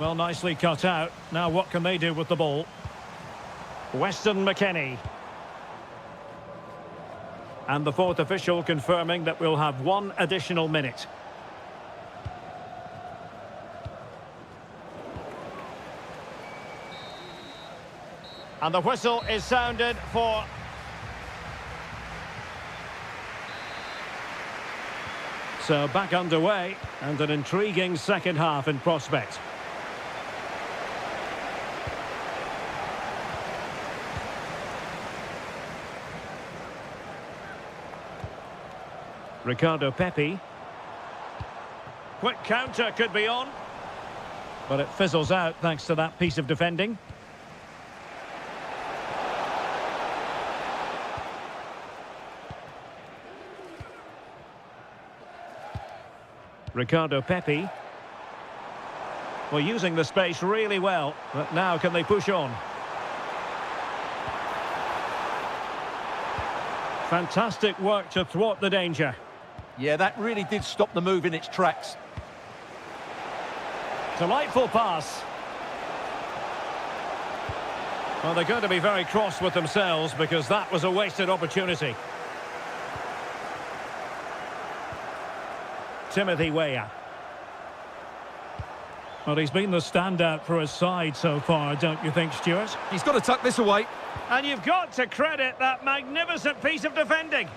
Well, nicely cut out. Now what can they do with the ball? Weston McKennie. And the fourth official confirming that we'll have one additional minute. And the whistle is sounded for So back underway, and an intriguing second half in prospect. Ricardo Pepi. Quick counter could be on, but it fizzles out thanks to that piece of defending. Ricardo Pepi. Well, using the space really well, but now can they push on? Fantastic work to thwart the danger. Yeah, that really did stop the move in its tracks. Delightful pass. Well, they're going to be very cross with themselves because that was a wasted opportunity. Timothy Weah. Well, he's been the standout for his side so far, don't you think, Stuart? He's got to tuck this away. And you've got to credit that magnificent piece of defending.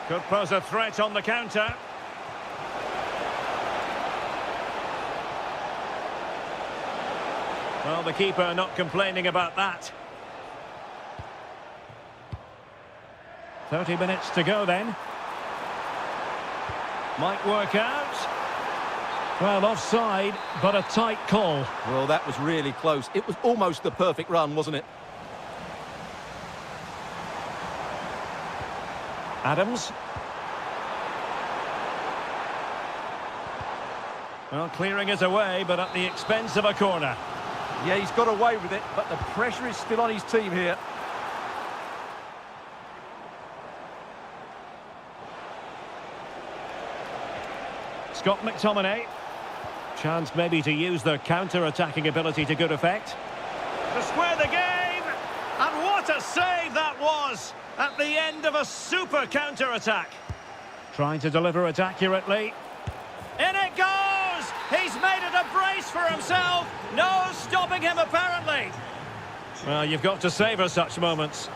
Could pose a threat on the counter. Well, the keeper not complaining about that. 30 minutes to go then. Might work out. Well, offside, but a tight call. Well, that was really close. It was almost the perfect run, wasn't it? Adams. Well, clearing it away, but at the expense of a corner. Yeah, he's got away with it, but the pressure is still on his team here. Scott McTominay. Chance maybe to use their counter-attacking ability to good effect. To square the game! And what a save that was at the end of a super counter-attack. Trying to deliver it accurately. In it goes! He's made it a brace for himself. No stopping him, apparently. Well, you've got to savour such moments.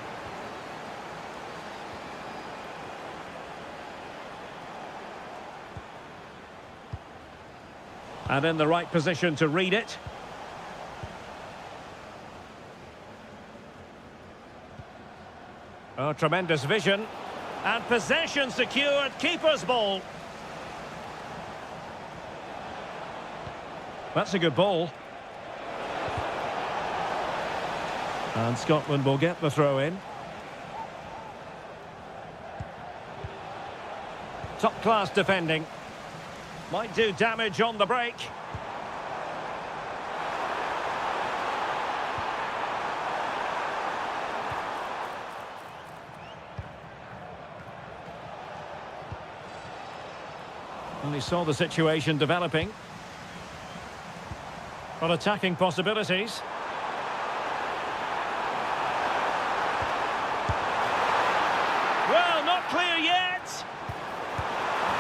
And in the right position to read it. Oh, tremendous vision. And possession secured, keeper's ball. That's a good ball. And Scotland will get the throw in. Top class defending. Might do damage on the break. And he saw the situation developing. Got attacking possibilities. Well, not clear yet.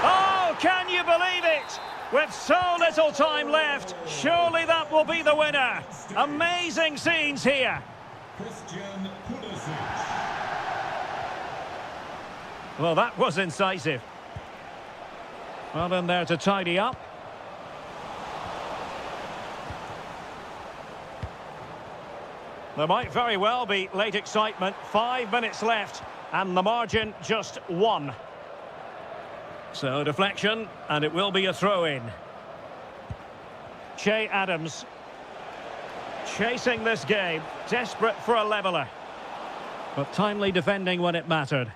Oh, can you believe it? With so little time left, surely that will be the winner. Amazing scenes here. Well, that was incisive. Well, in there to tidy up. There might very well be late excitement. 5 minutes left, and the margin just 1. So deflection, and it will be a throw-in. Che Adams. Chasing this game, desperate for a leveller. But timely defending when it mattered.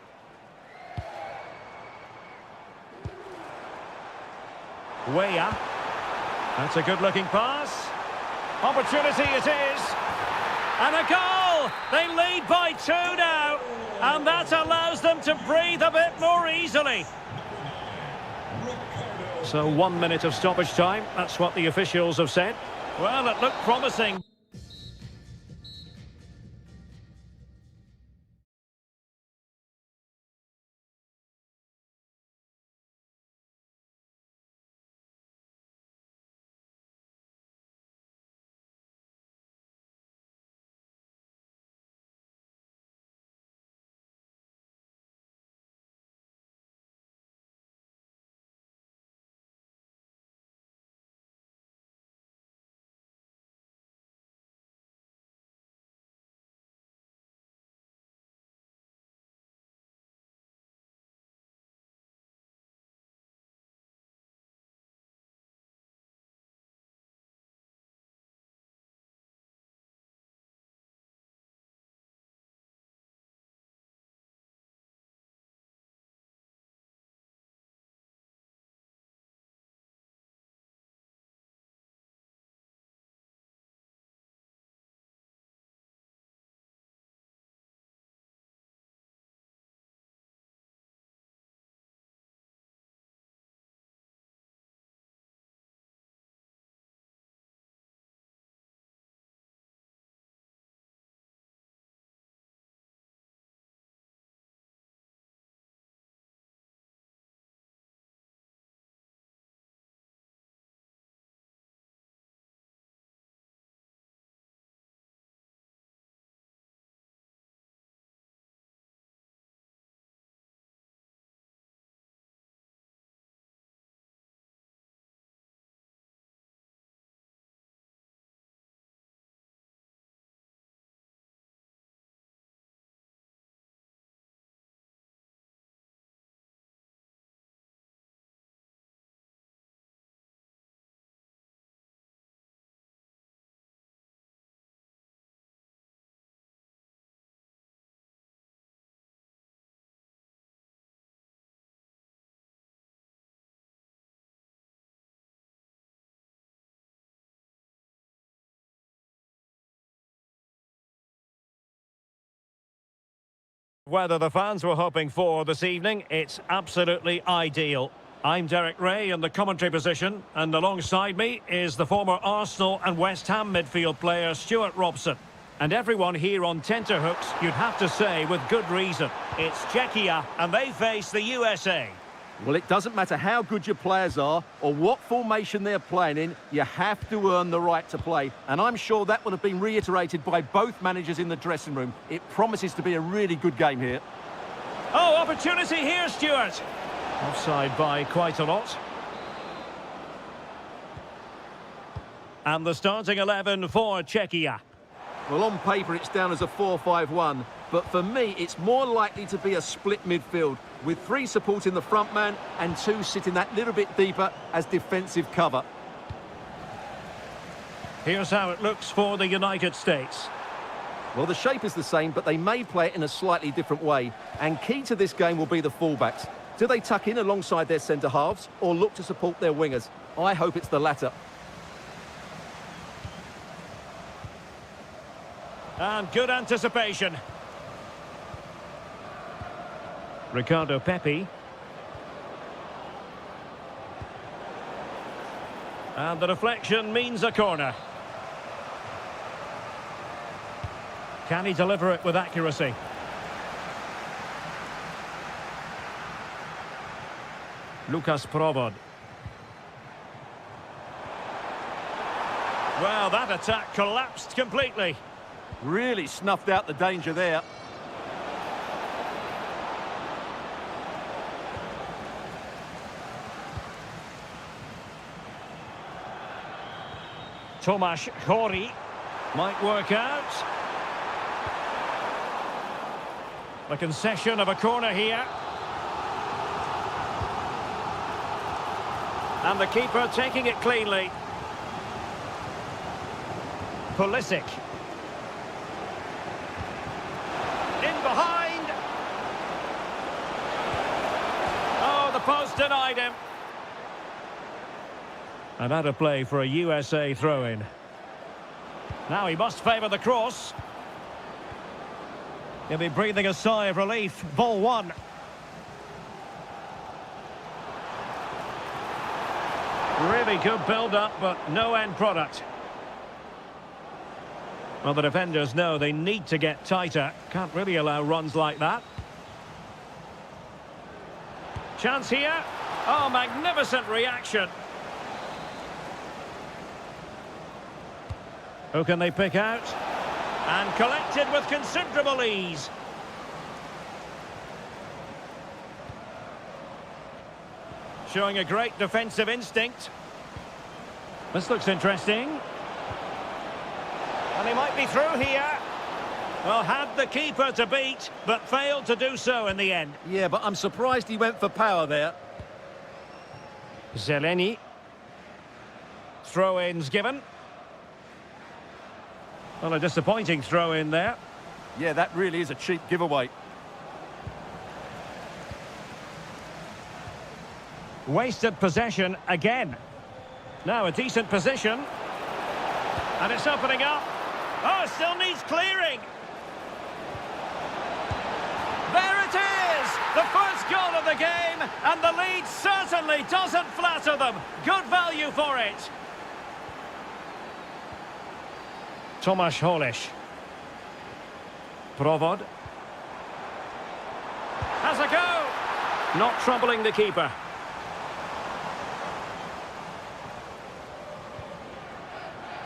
Weah. That's a good-looking pass. Opportunity it is. And a goal! They lead by 2 now. And that allows them to breathe a bit more easily. So 1 minute of stoppage time. That's what the officials have said. Well, it looked promising. weather the fans were hoping for this evening. It's absolutely ideal. I'm Derek Ray in the commentary position, and alongside me is the former Arsenal and West Ham midfield player Stuart Robson. And everyone here on tenterhooks, you'd have to say with good reason. It's Czechia, and they face the USA. Well, it doesn't matter how good your players are or what formation they're playing in, you have to earn the right to play. And I'm sure that would have been reiterated by both managers in the dressing room. It promises to be a really good game here. Oh, opportunity here, Stuart. Offside by quite a lot. And the starting 11 for Czechia. Well, on paper, it's down as a 4-5-1. But for me, it's more likely to be a split midfield, with 3 supporting the front man and 2 sitting that little bit deeper as defensive cover. Here's how it looks for the United States. Well, the shape is the same, but they may play it in a slightly different way. And key to this game will be the fullbacks. Do they tuck in alongside their centre-halves or look to support their wingers? I hope it's the latter. And good anticipation. Ricardo Pepi. And the deflection means a corner. Can he deliver it with accuracy? Lukas Provod. Well, that attack collapsed completely. Really snuffed out the danger there. Tomasz Hori might work out. The concession of a corner here. And the keeper taking it cleanly. Pulisic. In behind. Oh, the post denied him. And out of play for a USA throw-in. Now he must favour the cross. He'll be breathing a sigh of relief. Ball 1. Really good build-up, but no end product. Well, the defenders know they need to get tighter. Can't really allow runs like that. Chance here. Oh, magnificent reaction. Who can they pick out? And collected with considerable ease. Showing a great defensive instinct. This looks interesting. And he might be through here. Well, had the keeper to beat, but failed to do so in the end. Yeah, but I'm surprised he went for power there. Zeleny. Throw-ins given. Well, a disappointing throw-in there. Yeah, that really is a cheap giveaway. Wasted possession again. Now a decent position. And it's opening up. Oh, still needs clearing. There it is! The first goal of the game, and the lead certainly doesn't flatter them. Good value for it. Tomasz Holisz. Provod. Has a go. Not troubling the keeper.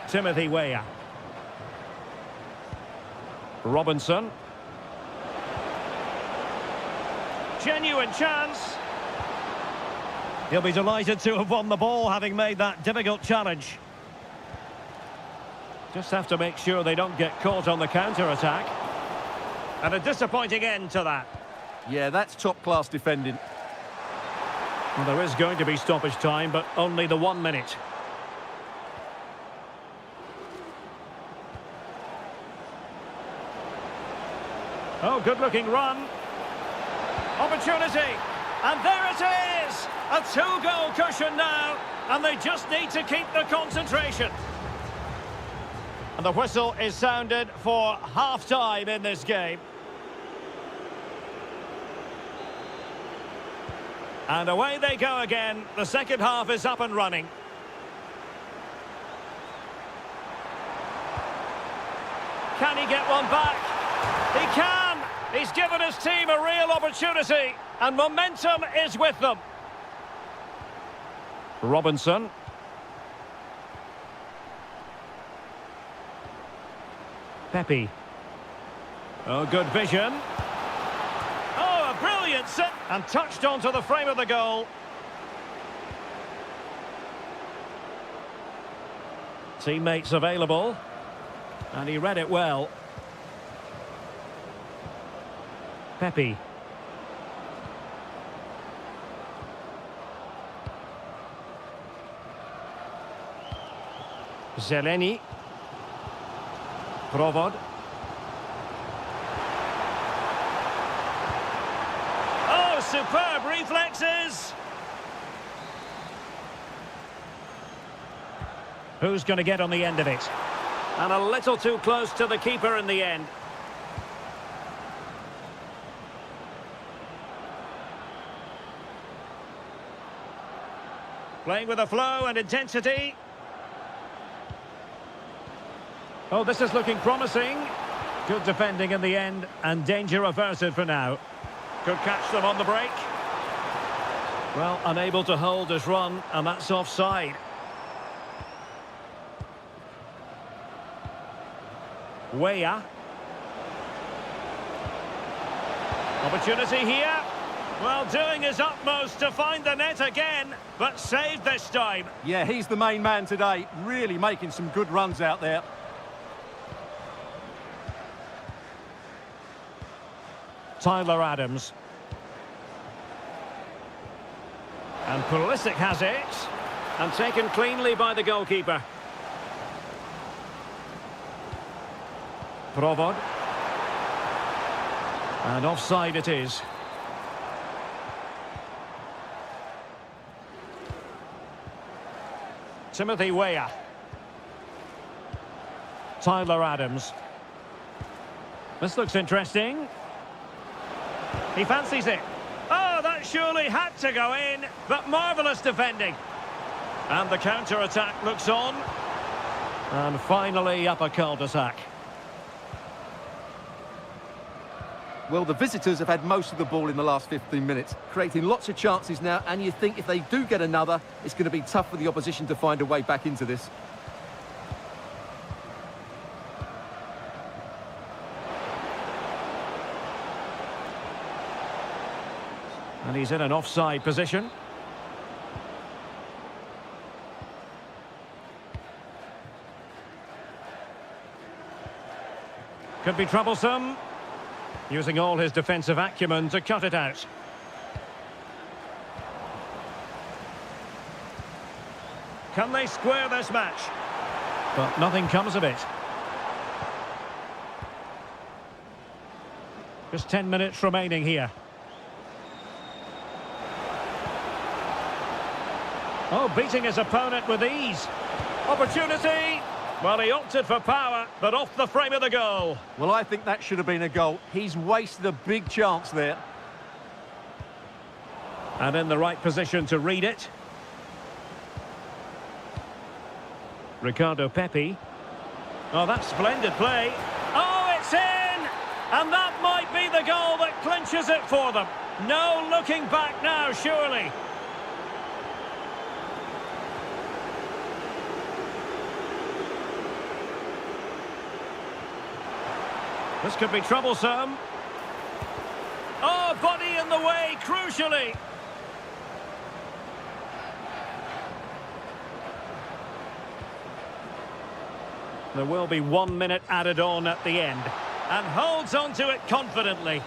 Timothy Weah. Robinson. Genuine chance. He'll be delighted to have won the ball, having made that difficult challenge. Just have to make sure they don't get caught on the counter-attack. And a disappointing end to that. Yeah, that's top-class defending. Well, there is going to be stoppage time, but only the 1 minute. Oh, good-looking run. Opportunity. And there it is! A 2-goal cushion now, and they just need to keep the concentration. And the whistle is sounded for half-time in this game. And away they go again. The second half is up and running. Can he get one back? He can! He's given his team a real opportunity, and momentum is with them. Robinson. Pepe. Oh, good vision. Oh, a brilliant set, and touched onto the frame of the goal. Teammates available. And he read it well. Pepe. Zeleny. Provod. Oh, superb reflexes! Who's going to get on the end of it? And a little too close to the keeper in the end. Playing with a flow and intensity. Oh, this is looking promising. Good defending in the end, and danger averted for now. Could catch them on the break. Well, unable to hold his run, and that's offside. Weah. Opportunity here. Well, doing his utmost to find the net again, but saved this time. Yeah, he's the main man today, really making some good runs out there. Tyler Adams. And Pulisic has it. And taken cleanly by the goalkeeper. Provod. And offside it is. Timothy Weah. Tyler Adams. This looks interesting. He fancies it. Oh, that surely had to go in, but marvellous defending. And the counter-attack looks on. And finally up a cul-de-sac. Well, the visitors have had most of the ball in the last 15 minutes, creating lots of chances now, and you think if they do get another, it's going to be tough for the opposition to find a way back into this. And he's in an offside position. Could be troublesome. Using all his defensive acumen to cut it out. Can they square this match? But nothing comes of it. Just 10 minutes remaining here. Oh, beating his opponent with ease. Opportunity! Well, he opted for power, but off the frame of the goal. Well, I think that should have been a goal. He's wasted a big chance there. And in the right position to read it. Ricardo Pepi. Oh, that's splendid play. Oh, it's in! And that might be the goal that clinches it for them. No looking back now, surely. This could be troublesome. Oh, body in the way, crucially. There will be 1 minute added on at the end. And holds on to it confidently.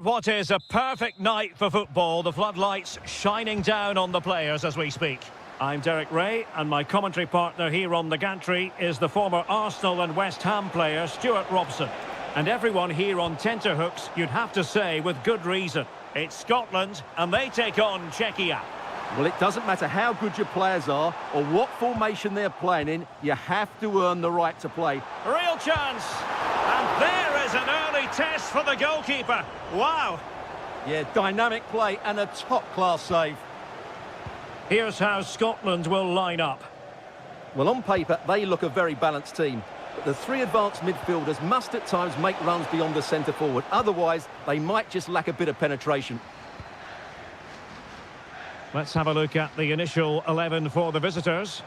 what is a perfect night for football. The floodlights shining down on the players as we speak. I'm Derek Ray, and my commentary partner here on the gantry is the former Arsenal and West Ham player Stuart Robson. And everyone here on tenterhooks, you'd have to say with good reason. It's Scotland, and they take on Czechia. Well, it doesn't matter how good your players are or what formation they're playing in, you have to earn the right to play. Real chance. And there is an early test for the goalkeeper. Wow. Yeah, dynamic play and a top-class save. Here's how Scotland will line up. Well, on paper, they look a very balanced team. But the three advanced midfielders must at times make runs beyond the centre-forward. Otherwise, they might just lack a bit of penetration. Let's have a look at the initial 11 for the visitors.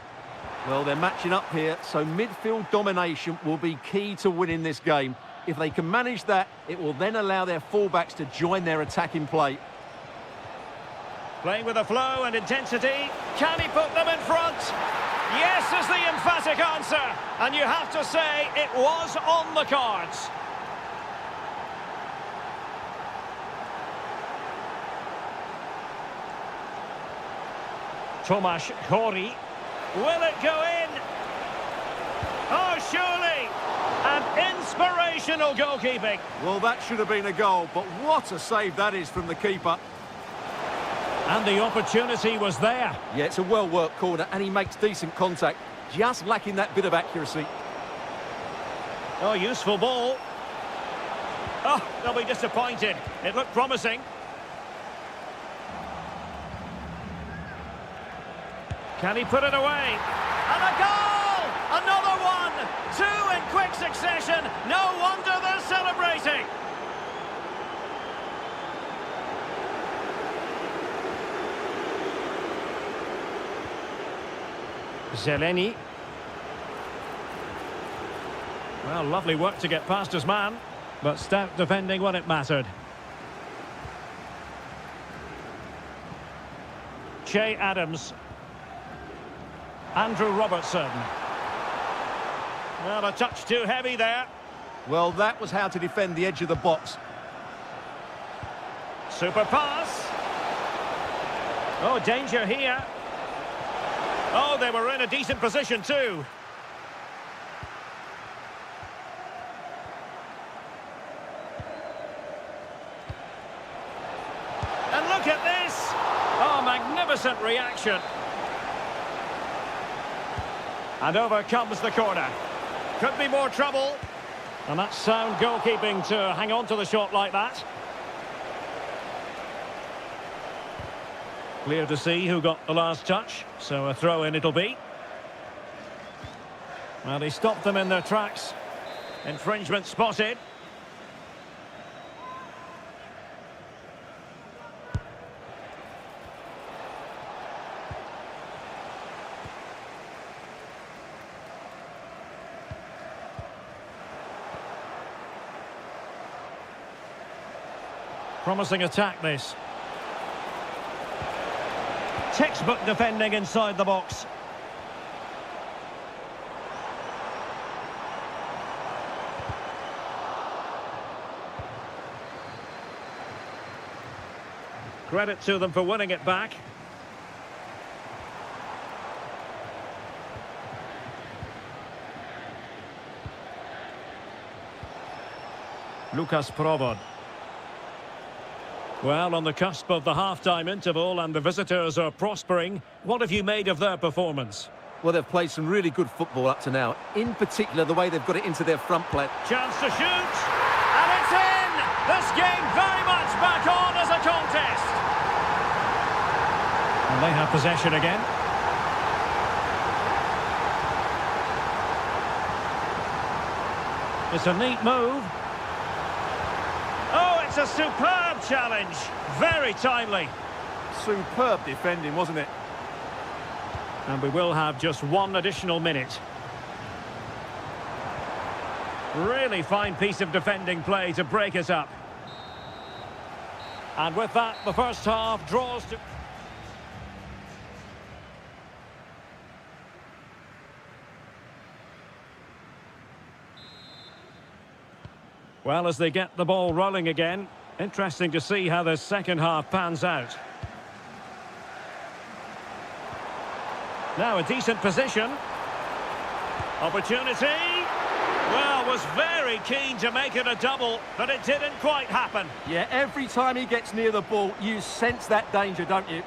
Well, they're matching up here, so midfield domination will be key to winning this game. If they can manage that, it will then allow their fullbacks to join their attacking play. Playing with a flow and intensity. Can he put them in front? Yes is the emphatic answer. And you have to say it was on the cards. Tomasz Chori. Will it go in? Oh, surely. And inspirational goalkeeping. Well, that should have been a goal, but what a save that is from the keeper. And the opportunity was there. Yeah, it's a well-worked corner, and he makes decent contact, just lacking that bit of accuracy. Oh, useful ball. Oh, they'll be disappointed. It looked promising. Can he put it away? And a goal! Another one! Two in quick succession. No wonder they're celebrating. Zeleny. Well, lovely work to get past his man, but stout defending when it mattered. Che Adams. Andrew Robertson. Well, a touch too heavy there. Well, that was how to defend the edge of the box. Super pass. Oh, danger here. Oh, they were in a decent position too. And look at this. Oh, magnificent reaction. And over comes the corner. Could be more trouble. And that's sound goalkeeping to hang on to the shot like that. Clear to see who got the last touch, so a throw-in it'll be. Well, he stopped them in their tracks. Infringement spotted. Promising attack, this. Textbook defending inside the box. Credit to them for winning it back. Lukas Provod. Well, on the cusp of the half-time interval and the visitors are prospering, what have you made of their performance? Well, they've played some really good football up to now. In particular, the way they've got it into their front play. Chance to shoot, and it's in! This game very much back on as a contest. And they have possession again. It's a neat move. Oh, it's a superb challenge. Very timely. Superb defending, wasn't it? And we will have just one additional minute. Really fine piece of defending play to break us up. And with that, the first half draws to... Well, as they get the ball rolling again, Interesting to see how this second half pans out. Now a decent position. Opportunity. Well, was very keen to make it a double, but it didn't quite happen. Yeah, every time he gets near the ball, you sense that danger, don't you?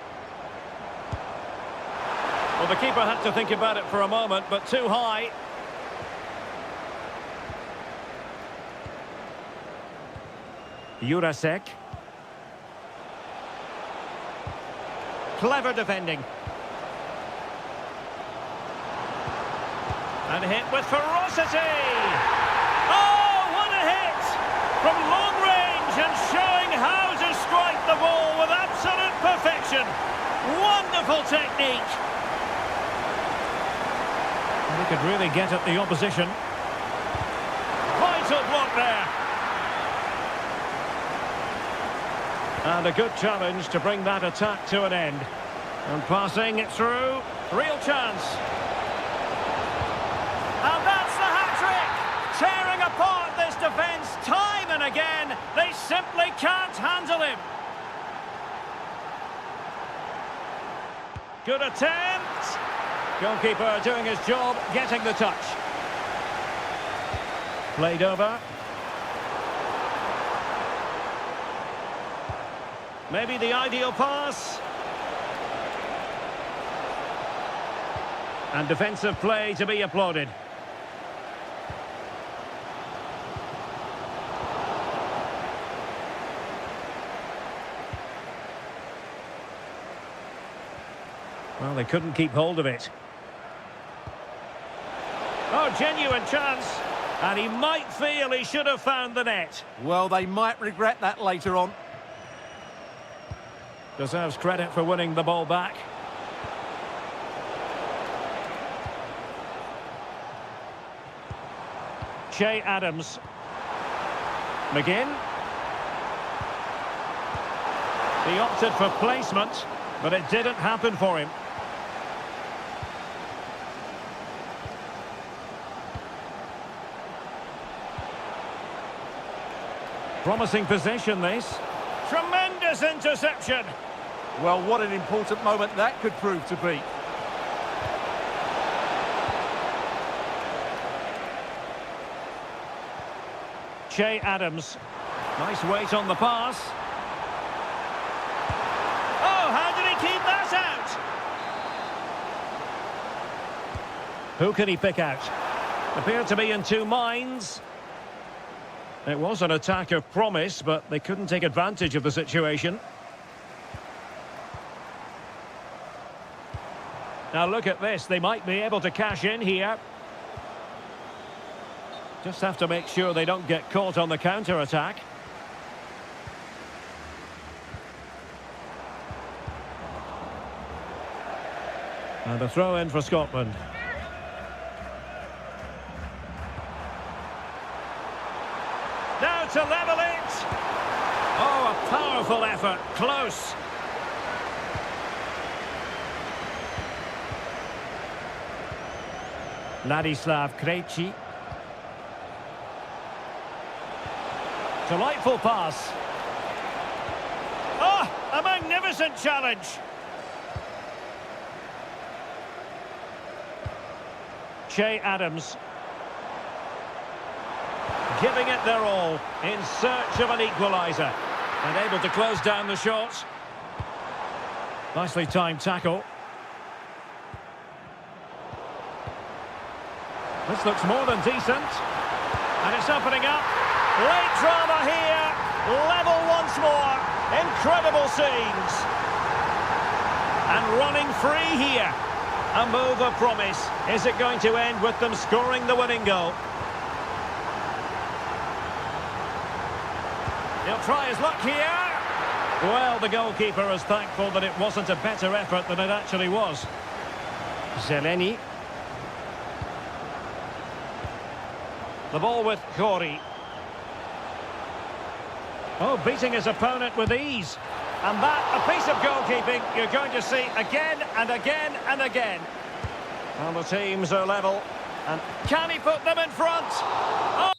Well, the keeper had to think about it for a moment, but too high. Jurasek. Clever defending. And hit with ferocity. Oh, what a hit! From long range and showing how to strike the ball with absolute perfection. Wonderful technique. And he could really get at the opposition. Vital block there. And a good challenge to bring that attack to an end. And passing it through. Real chance. And that's the hat-trick! Tearing apart this defence time and again. They simply can't handle him. Good attempt. Goalkeeper doing his job, getting the touch. Played over. Maybe the ideal pass. And defensive play to be applauded. Well, they couldn't keep hold of it. Oh, genuine chance. And he might feel he should have found the net. Well, they might regret that later on. Deserves credit for winning the ball back. Che Adams. McGinn. He opted for placement, but it didn't happen for him. Promising possession, this. Tremendous interception. Well, what an important moment that could prove to be. Che Adams. Nice weight on the pass. Oh, how did he keep that out? Who can he pick out? Appeared to be in two minds. It was an attack of promise, but they couldn't take advantage of the situation. Now look at this, they might be able to cash in here. Just have to make sure they don't get caught on the counter-attack. And a throw in for Scotland. Now to level it. Oh, a powerful effort. Close. Ladislav Krejci. Delightful pass. Oh, a magnificent challenge. Che Adams. Giving it their all in search of an equaliser. And able to close down the shots. Nicely timed tackle. This looks more than decent. And it's opening up. Late drama here. Level once more. Incredible scenes. And running free here. A move of promise. Is it going to end with them scoring the winning goal? He'll try his luck here. Well, the goalkeeper is thankful that it wasn't a better effort than it actually was. Zeleny. The ball with Corey. Oh, beating his opponent with ease. And that, a piece of goalkeeping you're going to see again and again and again. Well, the teams are level. And can he put them in front? Oh!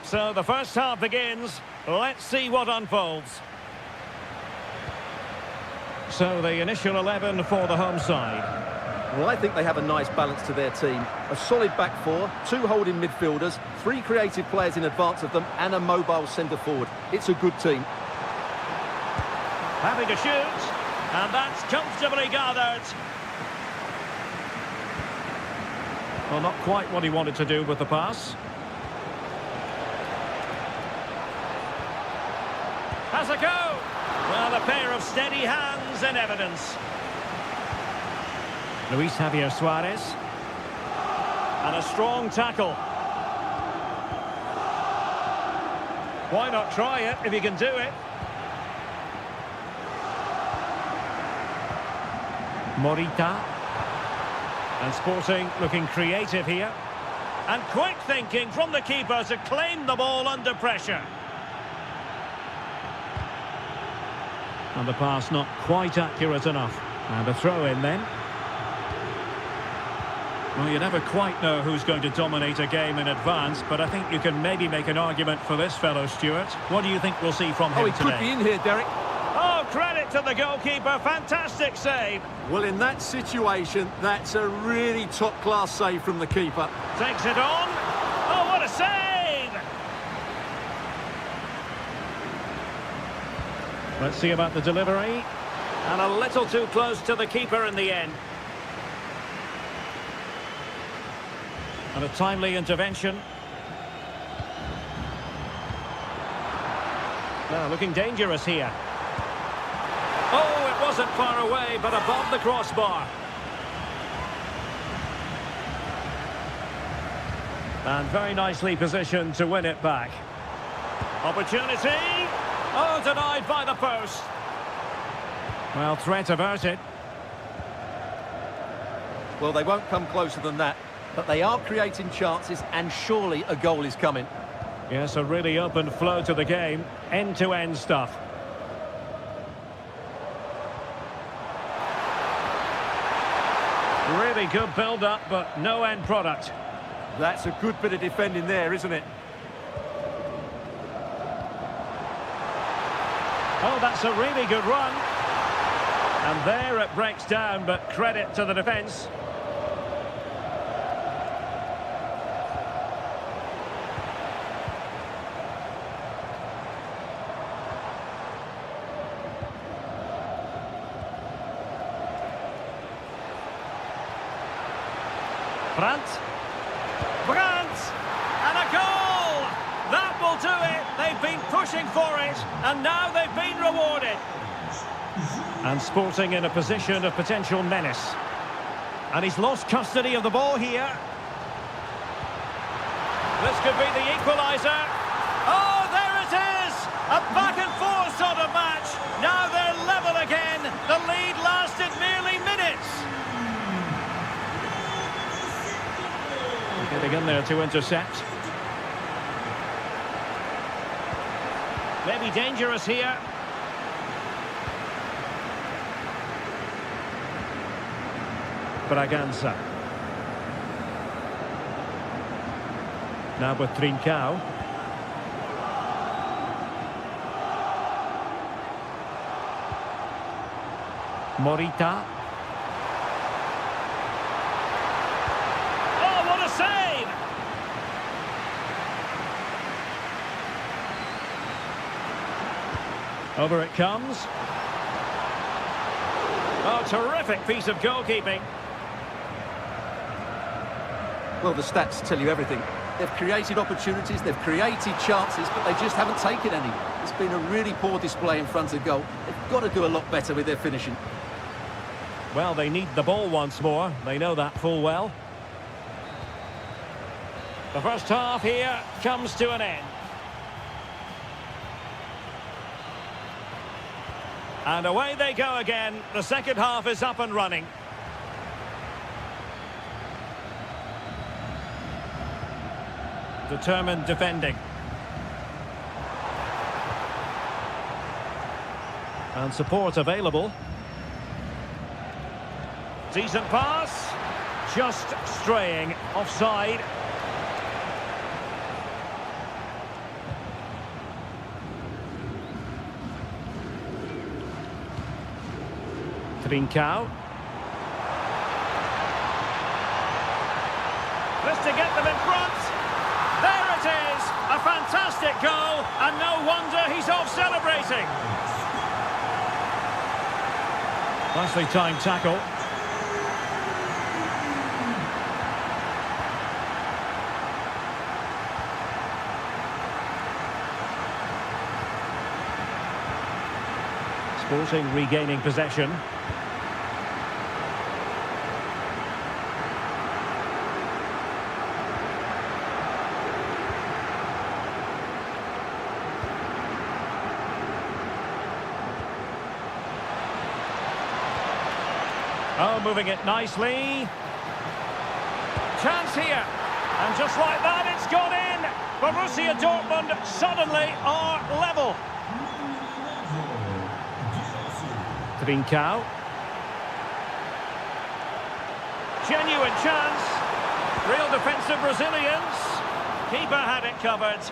So the first half begins. Let's see what unfolds. So the initial 11 for the home side. Well, I think they have a nice balance to their team. A solid back four, 2 holding midfielders, 3 creative players in advance of them, and a mobile centre-forward. It's a good team. Having a shoot, and that's comfortably gathered. Well, not quite what he wanted to do with the pass. Has a go. Well, a pair of steady hands in evidence. Luis Javier Suarez. And a strong tackle. Why not try it if you can do it? Morita. And Sporting looking creative here. And quick thinking from the keeper to claim the ball under pressure. And the pass not quite accurate enough. And a throw in then. Well, you never quite know who's going to dominate a game in advance, but I think you can maybe make an argument for this fellow, Stuart. What do you think we'll see from him He today? could be in here, Derek. Oh, credit to the goalkeeper. Fantastic save. Well, in that situation, that's a really top-class save from the keeper. Takes it on. Oh, what a save! Let's see about the delivery. And a little too close to the keeper in the end. And a timely intervention. Now, looking dangerous here. Oh, it wasn't far away, but above the crossbar. And very nicely positioned to win it back. Opportunity. Oh, denied by the post. Well, threat averted. Well, they won't come closer than that, but they are creating chances, and surely a goal is coming. Yes, a really open flow to the game. End-to-end stuff. Really good build-up, but no end product. That's a good bit of defending there, isn't it? Oh, that's a really good run. And there it breaks down, but credit to the defence. Brandt! And a goal! That will do it! They've been pushing for it, and now they've been rewarded. And Sporting in a position of potential menace. And he's lost custody of the ball here. This could be the equaliser. Oh, there it is! A back-and-forth sort of match. Now they're level again. The lead lasted merely minutes. Getting in there to intercept. Maybe dangerous here. Braganza. Now with Trincao. Morita. Oh, what a save! Over it comes. Oh, terrific piece of goalkeeping. Well, the stats tell you everything. They've created opportunities, they've created chances, but they just haven't taken any. It's been a really poor display in front of goal. They've got to do a lot better with their finishing. Well, they need the ball once more. They know that full well. The first half here comes to an end. And away they go again. The second half is up and running. Determined defending. And support available. Decent pass. Just straying offside. Trincao. This to get them in front. There it is! A fantastic goal, and no wonder he's off celebrating. Nicely timed tackle. Sporting regaining possession. Oh, moving it nicely. Chance here. And just like that, it's gone in. Borussia Dortmund suddenly are level. Trincao. Genuine chance. Real defensive resilience. Keeper had it covered.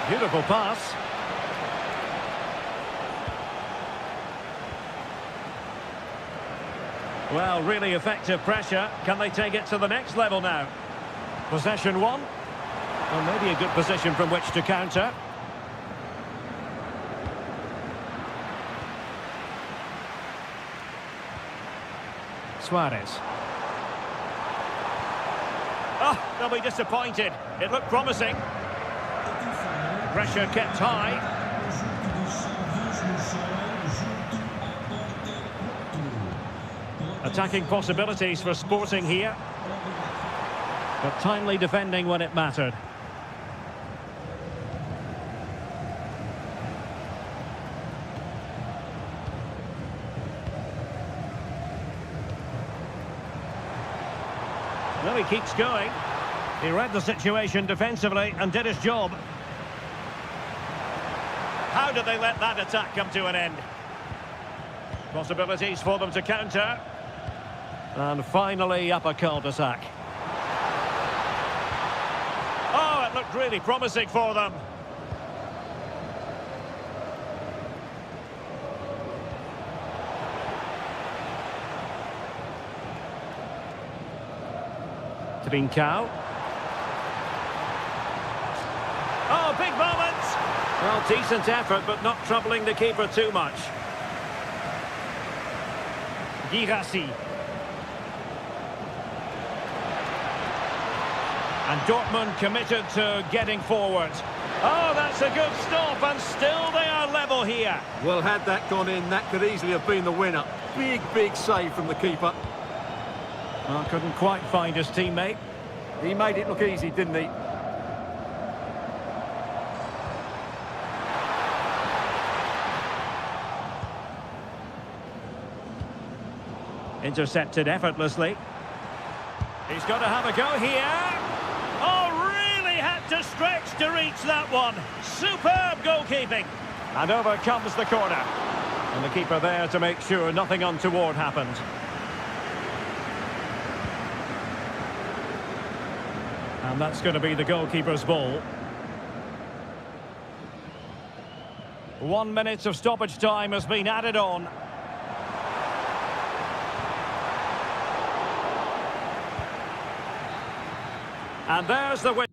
Beautiful pass. Well, really effective pressure. Can they take it to the next level now? Possession one. Well, maybe a good position from which to counter. Suarez. Oh, they'll be disappointed. It looked promising. Pressure kept high. Attacking possibilities for Sporting here. But timely defending when it mattered. Well, he keeps going. He read the situation defensively and did his job. How did they let that attack come to an end? Possibilities for them to counter. And finally, up a cul-de-sac. Oh, it looked really promising for them. Trincao. Oh, big moment! Well, decent effort, but not troubling the keeper too much. Girassi. And Dortmund committed to getting forward. Oh, that's a good stop, and still they are level here. Well, had that gone in, that could easily have been the winner. Big, big save from the keeper. Well, couldn't quite find his teammate. He made it look easy, didn't he? Intercepted effortlessly. He's got to have a go here. Oh, really had to stretch to reach that one. Superb goalkeeping. And over comes the corner. And the keeper there to make sure nothing untoward happened. And that's going to be the goalkeeper's ball. 1 minute of stoppage time has been added on. And there's the win.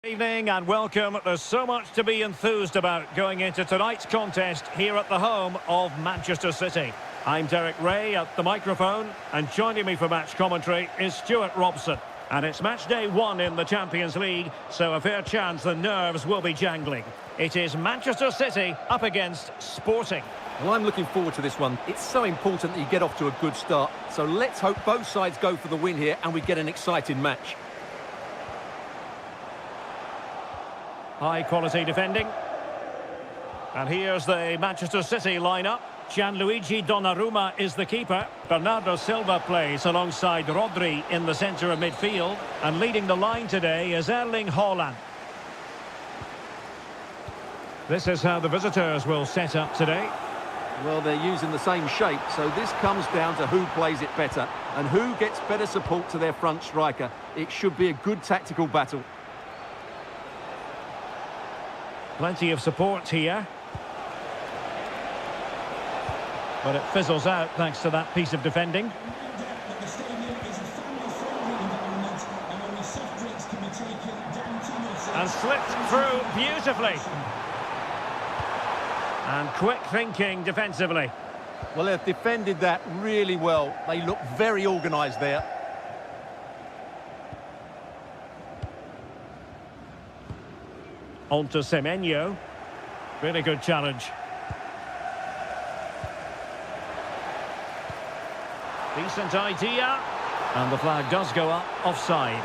Evening and welcome. There's so much to be enthused about going into tonight's contest here at the home of Manchester City. I'm Derek Ray at the microphone, and joining me for match commentary is Stuart Robson. And it's match day 1 in the Champions League, so a fair chance the nerves will be jangling. It is Manchester City up against Sporting. Well, I'm looking forward to this one. It's so important that you get off to a good start. So let's hope both sides go for the win here and we get an exciting match. High quality defending. And here's the Manchester City lineup. Gianluigi Donnarumma is the keeper. Bernardo Silva plays alongside Rodri in the centre of midfield. And leading the line today is Erling Haaland. This is how the visitors will set up today. Well, they're using the same shape, so this comes down to who plays it better and who gets better support to their front striker. It should be a good tactical battle. Plenty of support here. But it fizzles out thanks to that piece of defending. And slipped through beautifully. And quick thinking defensively. Well, they've defended that really well. They look very organised there. On to Semenyo. Really good challenge. Decent idea. And the flag does go up, offside.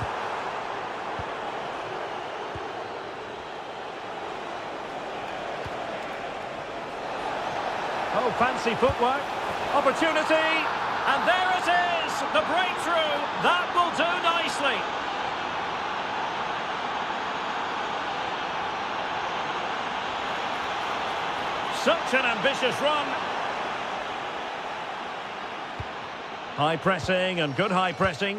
Oh, fancy footwork. Opportunity. And there it is. The breakthrough. That will do nicely. Such an ambitious run. High pressing and good high pressing.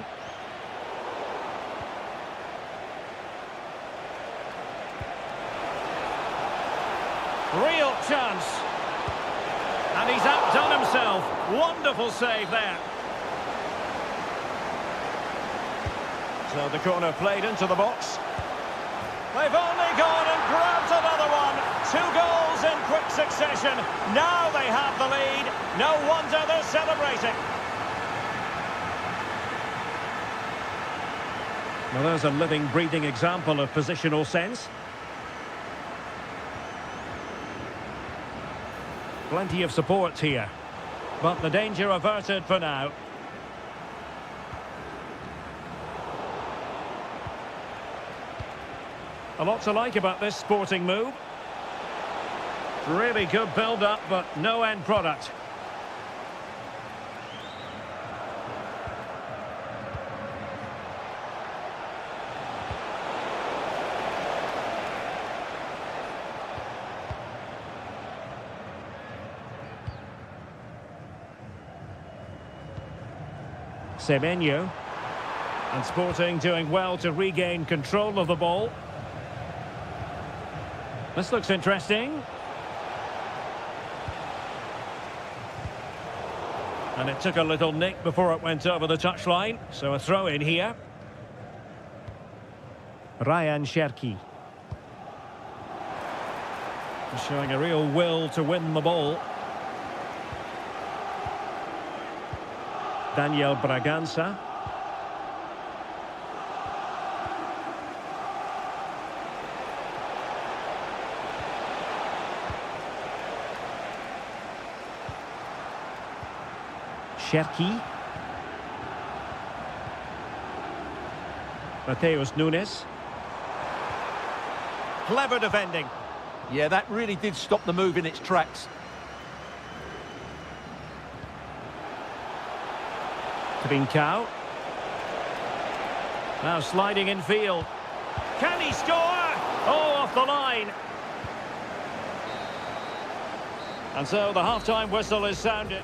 Real chance. And he's outdone himself. Wonderful save there. So the corner played into the box. They've only gone and grabbed another one. 2 goals in quick succession. Now they have the lead. No wonder they're celebrating. Well, there's a living, breathing example of positional sense. Plenty of support here. But the danger averted for now. A lot to like about this Sporting move. Really good build-up, but no end product. Semenyo. And Sporting doing well to regain control of the ball. This looks interesting. And it took a little nick before it went over the touchline. So a throw in here. Ryan Cherki. Showing a real will to win the ball. Daniel Bragança. Cherki. Mateus Nunes. Clever defending. Yeah, that really did stop the move in its tracks. Trincao. Now sliding in field. Can he score? Oh, off the line. And so the half-time whistle is sounded.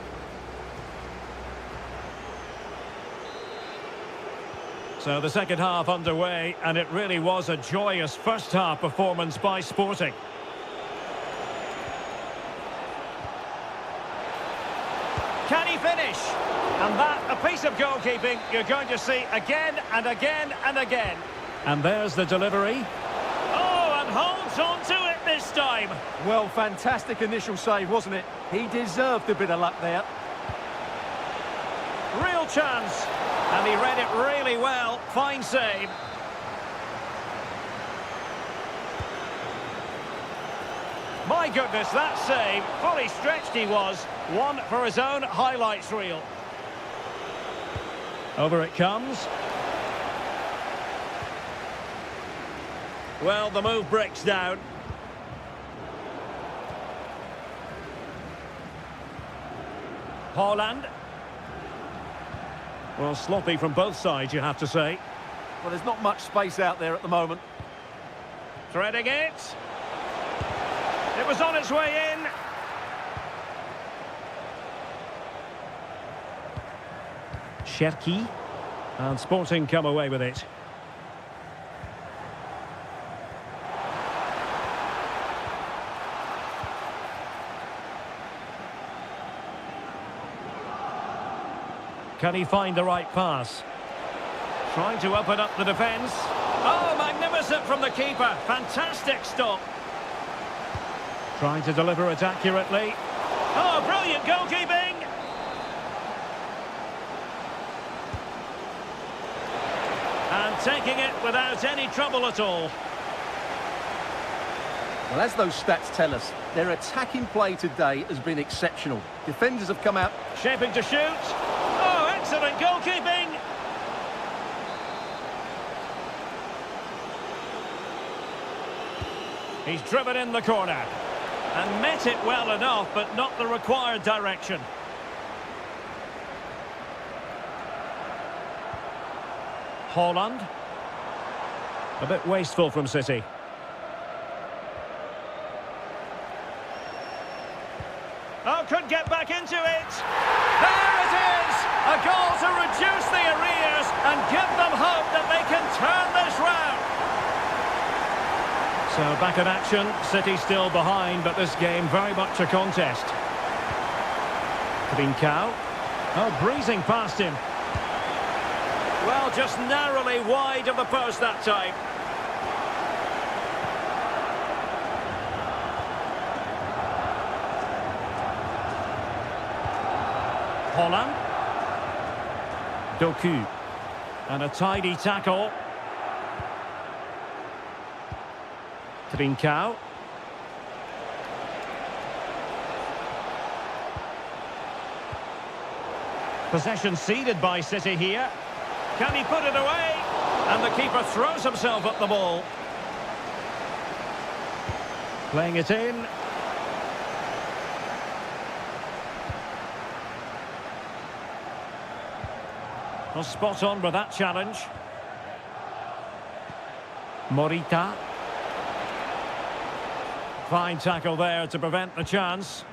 So the second half underway, and it really was a joyous first half performance by Sporting. Can he finish? And that, a piece of goalkeeping you're going to see again and again and again. And there's the delivery. holds on to it this time. Well, fantastic initial save, wasn't it? He deserved a bit of luck there. Real chance. And he read it really well. Fine save. My goodness, that save. Fully stretched he was. One for his own highlights reel. Over it comes. Well, the move breaks down. Haaland. Well, sloppy from both sides, you have to say. Well, there's not much space out there at the moment. Threading it. It was on its way in. Cherki. And Sporting come away with it. Can he find the right pass? Trying to open up the defence. Oh, magnificent from the keeper. Fantastic stop. Trying to deliver it accurately. Oh, brilliant goalkeeping. And taking it without any trouble at all. Well, as those stats tell us, their attacking play today has been exceptional. Defenders have come out. Shaping to shoot. Oh, excellent goalkeeping. He's driven in the corner. And met it well enough, but not the required direction. Haaland. A bit wasteful from City. Oh, could get back into it. There it is! A goal to reduce the arrears and give them hope that they can turn this round. So back in action, City still behind, but this game very much a contest. Trincao. Oh, breezing past him. Well, just narrowly wide of the post that time. Haaland. Doku. And a tidy tackle. Trincao. Possession ceded by City here. Can he put it away? And the keeper throws himself at the ball. Playing it in. Well, spot on with that challenge. Morita. Fine tackle there to prevent the chance.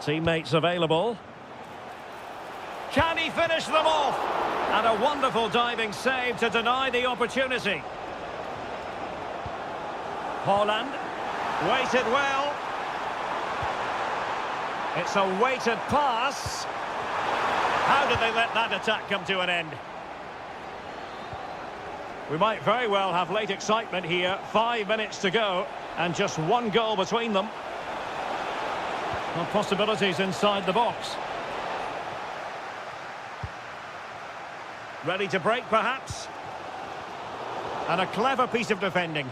Teammates available. Can he finish them off? And a wonderful diving save to deny the opportunity. Haaland. Waited well. It's a weighted pass. How did they let that attack come to an end? We might very well have late excitement here. 5 minutes to go and just one goal between them. Well, possibilities inside the box. Ready to break, perhaps? And a clever piece of defending.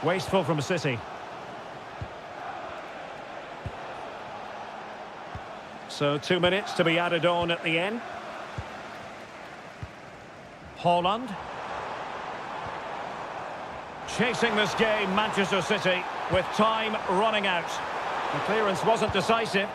Wasteful from City. So 2 minutes to be added on at the end. Haaland. Chasing this game, Manchester City, with time running out. The clearance wasn't decisive.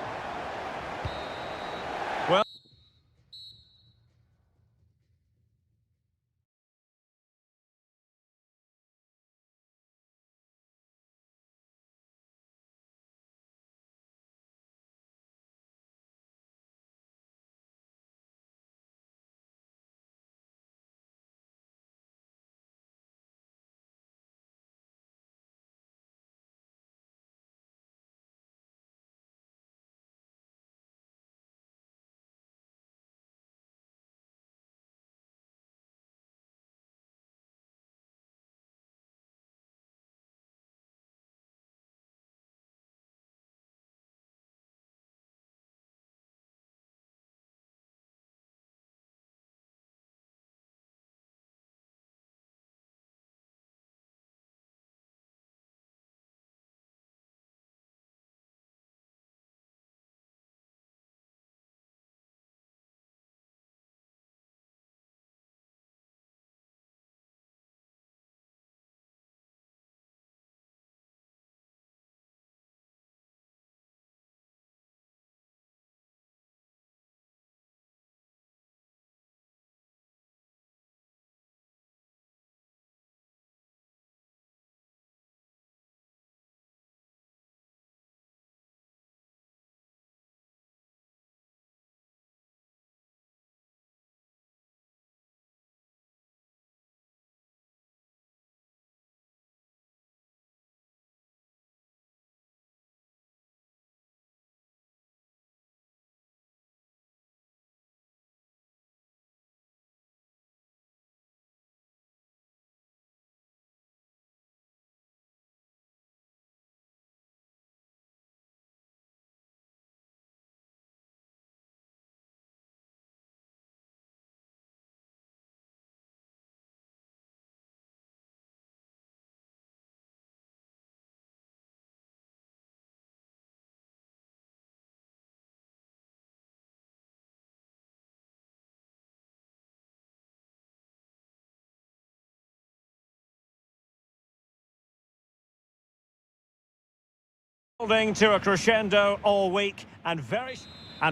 Building to a crescendo all week and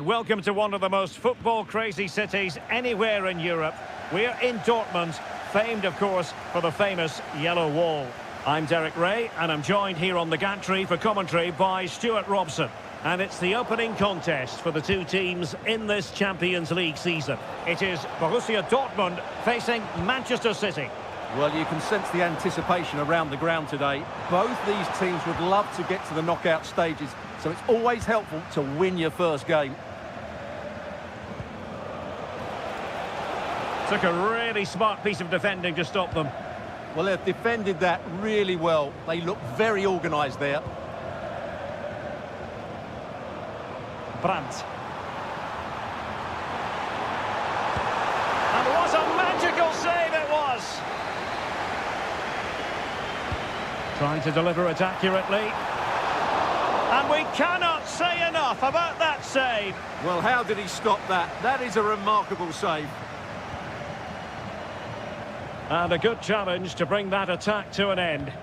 welcome to one of the most football crazy cities anywhere in Europe. We're in Dortmund, famed of course for the famous yellow wall. I'm Derek Ray and I'm joined here on the gantry for commentary by Stuart Robson. And it's the opening contest for the two teams in this Champions League season. It is Borussia Dortmund facing Manchester City. Well, you can sense the anticipation around the ground today. Both these teams would love to get to the knockout stages, so it's always helpful to win your first game. Took a really smart piece of defending to stop them. Well, they've defended that really well. They look very organised there. Brandt. And what a magical save it was! Trying to deliver it accurately. And we cannot say enough about that save. Well, how did he stop that? That is a remarkable save. And a good challenge to bring that attack to an end.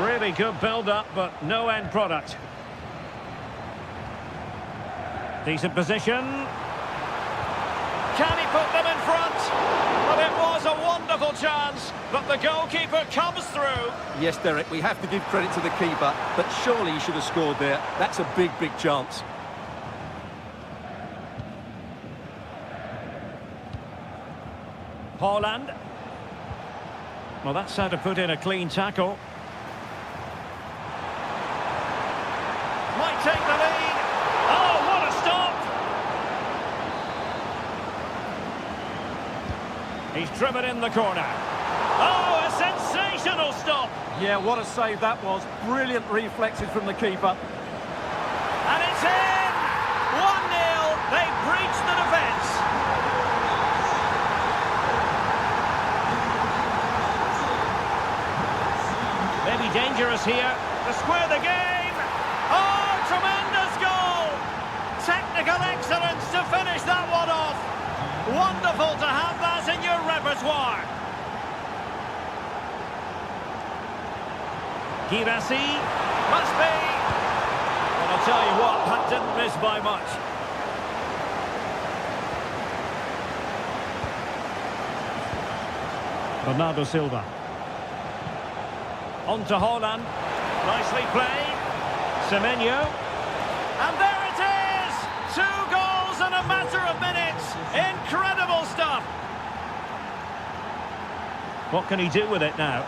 Really good build-up, but no end product. Decent position. Can he put them in front? Well, it was a wonderful chance, but the goalkeeper comes through. Yes, Derek, we have to give credit to the keeper, but surely he should have scored there. That's a big, big chance. Haaland. Well, that's how to put in a clean tackle. Might take the lead. Oh, what a stop! He's driven in the corner. Oh, a sensational stop! Yeah, what a save that was. Brilliant reflexes from the keeper. And it's in! 1-0. They breached the defence. Maybe dangerous here to square the game. Oh, tremendous goal! Technical excellence to finish that one off. Wonderful to have that in your repertoire. Girassi, must be. Well, I'll tell you what, that didn't miss by much. Bernardo Silva. On to Haaland. Nicely played. Semenyo. And there it is! 2 goals in a matter of minutes. Incredible stuff. What can he do with it now?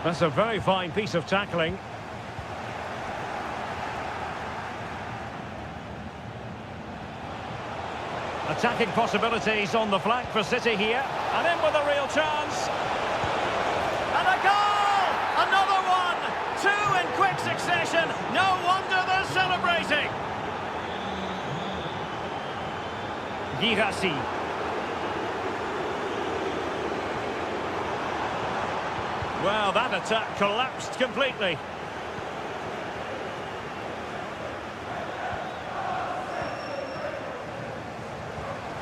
That's a very fine piece of tackling. Attacking possibilities on the flank for City here. And in with a real chance. And a goal! Another one! 2 in quick succession. No wonder they're celebrating. Girassi. Well, that attack collapsed completely.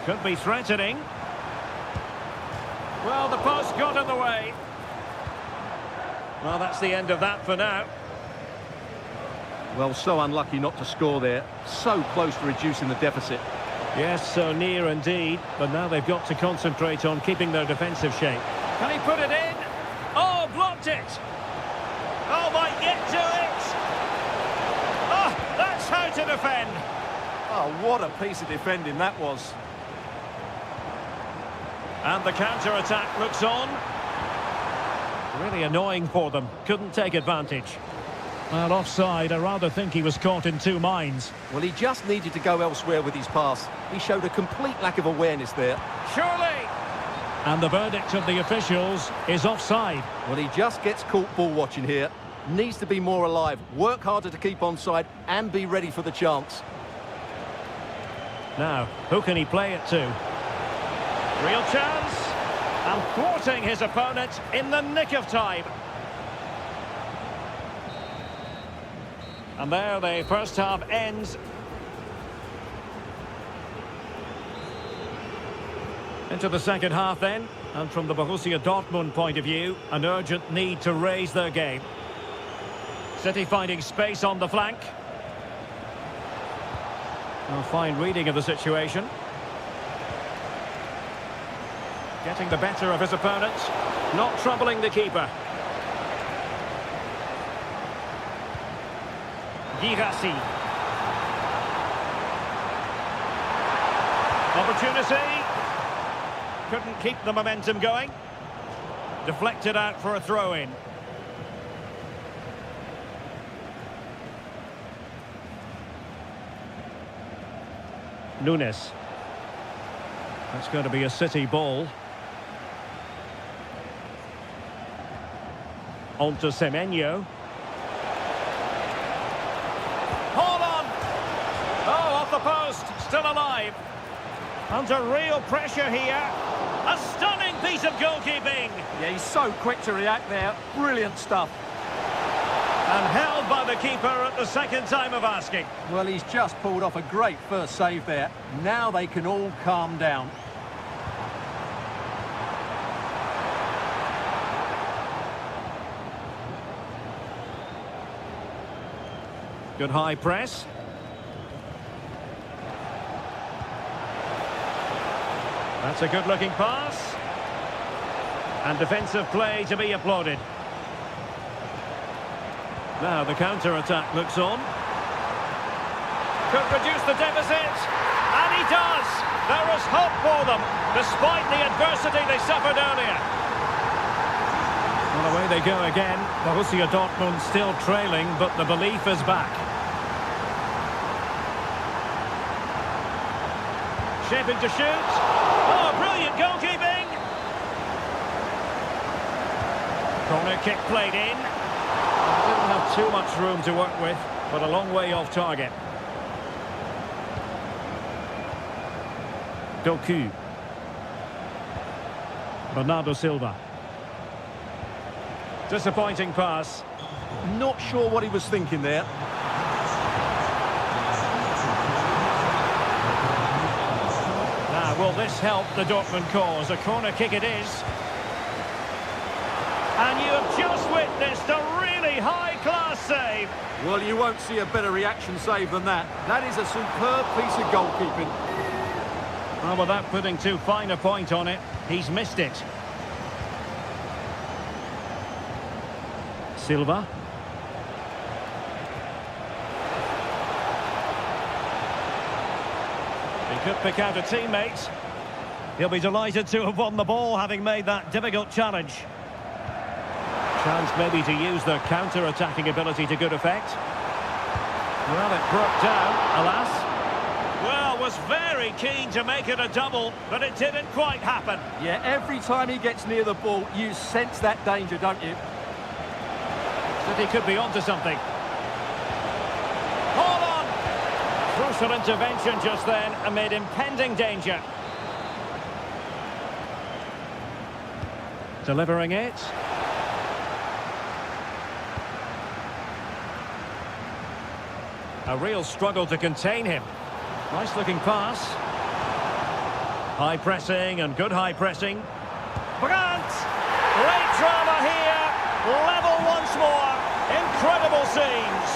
Could be threatening. Well, the post got in the way. Well, that's the end of that for now. Well, so unlucky not to score there. So close to reducing the deficit. Yes, so near indeed. But now they've got to concentrate on keeping their defensive shape. Can he put it in? Oh, blocked it. Oh, might get to it. Oh, that's how to defend. Oh, what a piece of defending that was. And the counter-attack looks on. Really annoying for them. Couldn't take advantage. Well, offside. I rather think he was caught in 2 minds. Well, he just needed to go elsewhere with his pass. He showed a complete lack of awareness there. Surely! And the verdict of the officials is offside. Well, he just gets caught ball watching here. Needs to be more alive, work harder to keep onside and be ready for the chance. Now, who can he play it to? Real chance. And thwarting his opponent in the nick of time. And there the first half ends. Into the second half then, and from the Borussia Dortmund point of view, an urgent need to raise their game. City finding space on the flank. A fine reading of the situation. Getting the better of his opponent, not troubling the keeper. Girassi. Opportunity. Couldn't keep the momentum going. Deflected out for a throw-in. Nunes. That's going to be a City ball. On to Semenyo. Hold on! Oh, off the post. Still alive. Under real pressure here. A stunning piece of goalkeeping. Yeah, he's so quick to react there. Brilliant stuff. And held by the keeper at the second time of asking. Well, he's just pulled off a great first save there. Now they can all calm down. Good high press. That's a good-looking pass. And defensive play to be applauded. Now the counter-attack looks on. Could reduce the deficit. And he does. There is hope for them, despite the adversity they suffered earlier. Well, away they go again. Borussia Dortmund still trailing, but the belief is back. Shaping to shoot. Oh, brilliant goalkeeping. Corner kick played in. Didn't have too much room to work with, but a long way off target. Doku. Bernardo Silva. Disappointing pass. Not sure what he was thinking there. Now, will this help the Dortmund cause? A corner kick it is. And you have just witnessed a really high-class save. Well, you won't see a better reaction save than that. That is a superb piece of goalkeeping. Well, without putting too fine a point on it, he's missed it. Silva. He could pick out a teammate. He'll be delighted to have won the ball, having made that difficult challenge. Chance maybe to use their counter-attacking ability to good effect. Well, it broke down, alas. Well, was very keen to make it a double, but it didn't quite happen. Yeah, every time he gets near the ball, you sense that danger, don't you? City could be onto something. Hold on! Crucial intervention just then amid impending danger. Delivering it. A real struggle to contain him. Nice looking pass. High pressing and good high pressing. Brandt! Late drama here. Level once more. Incredible scenes.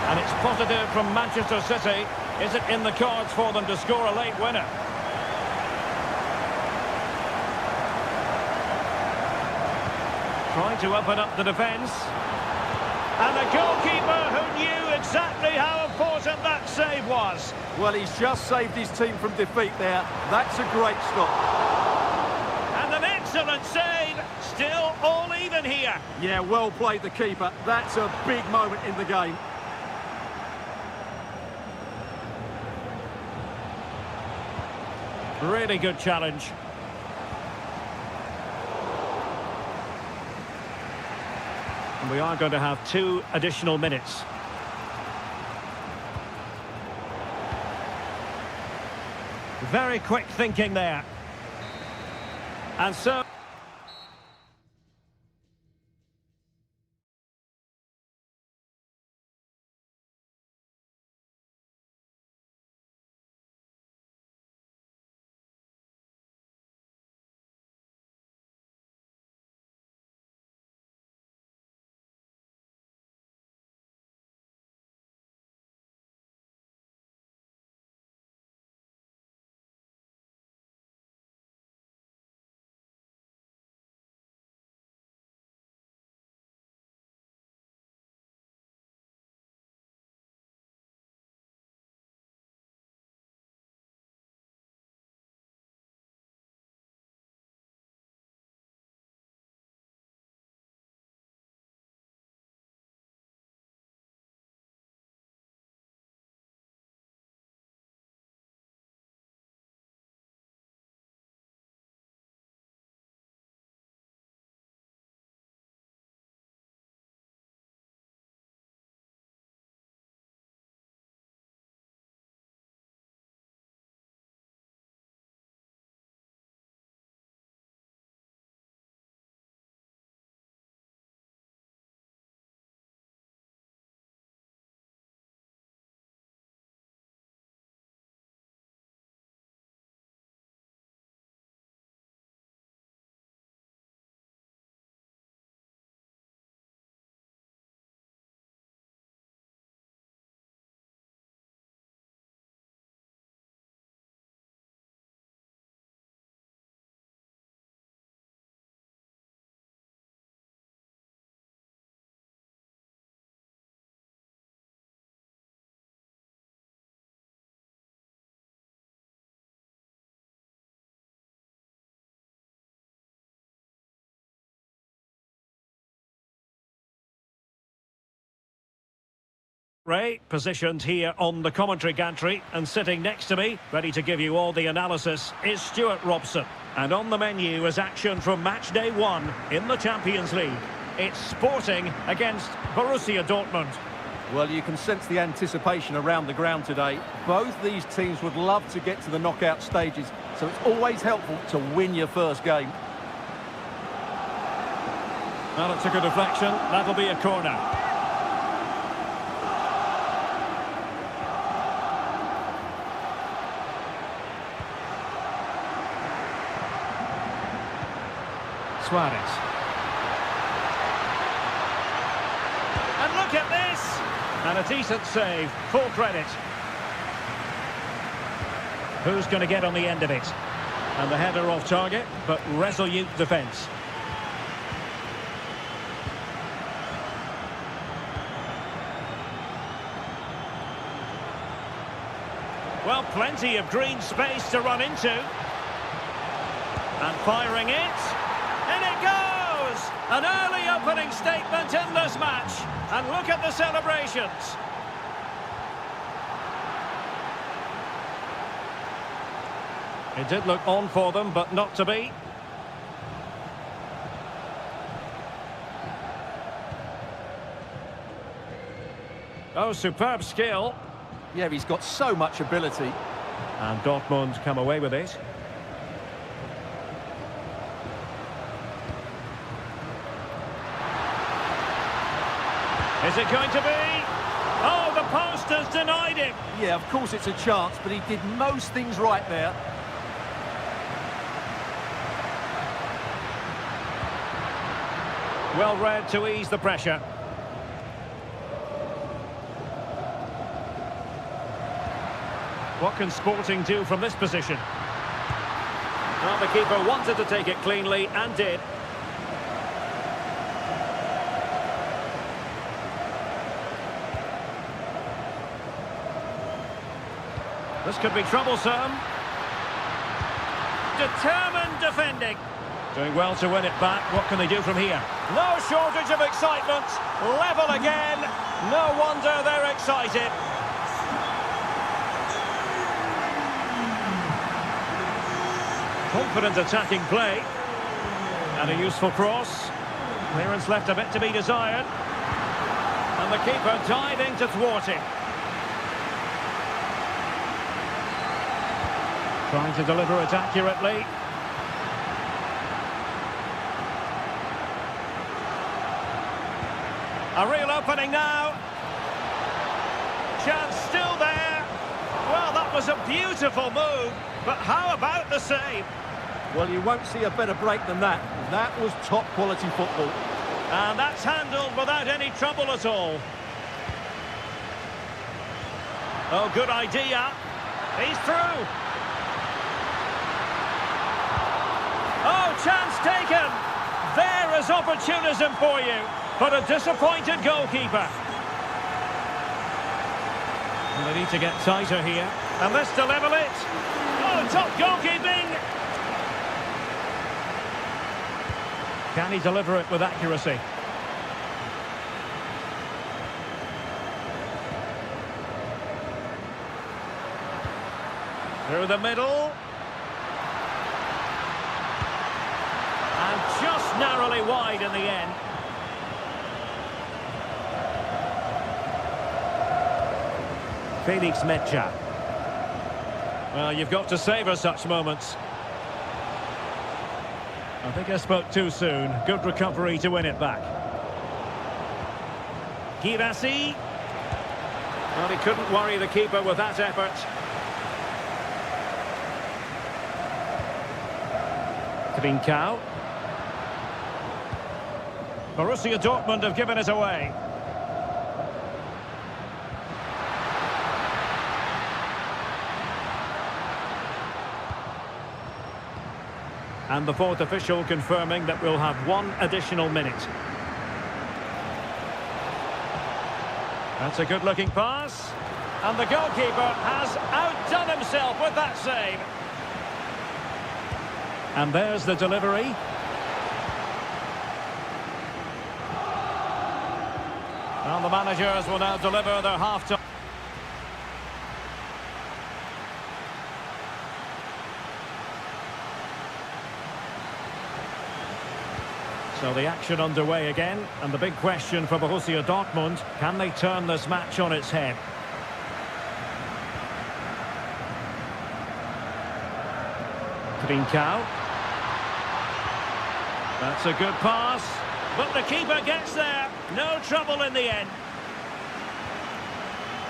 And it's positive from Manchester City. Is it in the cards for them to score a late winner? Trying to open up the defence. And the goalkeeper who knew exactly how important that save was. Well, he's just saved his team from defeat there. That's a great stop. And an excellent save. Still all even here. Yeah, well played, the keeper. That's a big moment in the game. Really good challenge. And we are going to have 2 additional minutes. Very quick thinking there. And so... Ray, positioned here on the commentary gantry, and sitting next to me, ready to give you all the analysis, is Stuart Robson. And on the menu is action from match day 1 in the Champions League. It's Sporting against Borussia Dortmund. Well, you can sense the anticipation around the ground today. Both these teams would love to get to the knockout stages, so it's always helpful to win your first game. Well, it took a deflection. That'll be a corner. Suarez. And look at this! And a decent save, full credit. Who's going to get on the end of it? And the header off target, but resolute defence. Well, plenty of green space to run into. And firing it. And it goes! An early opening statement in this match. And look at the celebrations. It did look on for them, but not to be. Oh, superb skill. Yeah, he's got so much ability. And Dortmund come away with it. Is it going to be? Oh, the post has denied him. Yeah, of course it's a chance, but he did most things right there. Well read to ease the pressure. What can Sporting do from this position? Well, the keeper wanted to take it cleanly and did. This could be troublesome. Determined defending. Doing well to win it back. What can they do from here? No shortage of excitement. Level again. No wonder they're excited. Confident attacking play. And a useful cross. Clearance left a bit to be desired. And the keeper diving to thwart it. Trying to deliver it accurately. A real opening now. Chance still there. Well, that was a beautiful move. But how about the save? Well, you won't see a better break than that. That was top quality football. And that's handled without any trouble at all. Oh, good idea. He's through. Oh, chance taken. There is opportunism for you. But a disappointed goalkeeper. And they need to get tighter here. And this to level it. Oh, top goalkeeping. Can he deliver it with accuracy? Through the middle. And just narrowly wide in the end. Felix Mecha. Well, you've got to savour such moments. I think I spoke too soon. Good recovery to win it back. Girassi. Well, he couldn't worry the keeper with that effort. Trincao. Borussia Dortmund have given it away. And the fourth official confirming that we'll have one additional minute. That's a good-looking pass. And the goalkeeper has outdone himself with that save. And there's the delivery. Well, the managers will now deliver their half-time. So the action underway again, and the big question for Borussia Dortmund, can they turn this match on its head? Trincao. That's a good pass, but the keeper gets there. No trouble in the end.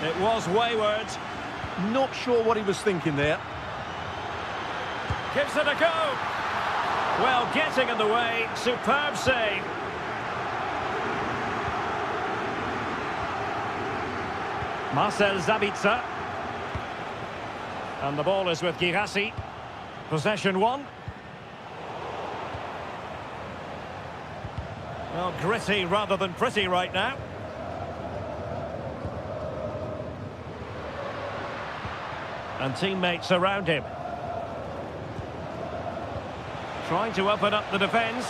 It was wayward. Not sure what he was thinking there. Gives it a go. Well, getting in the way. Superb save. Marcel Zabitzer. And the ball is with Girassi. Possession one. Well, gritty rather than pretty right now. And teammates around him. Trying to open up the defence.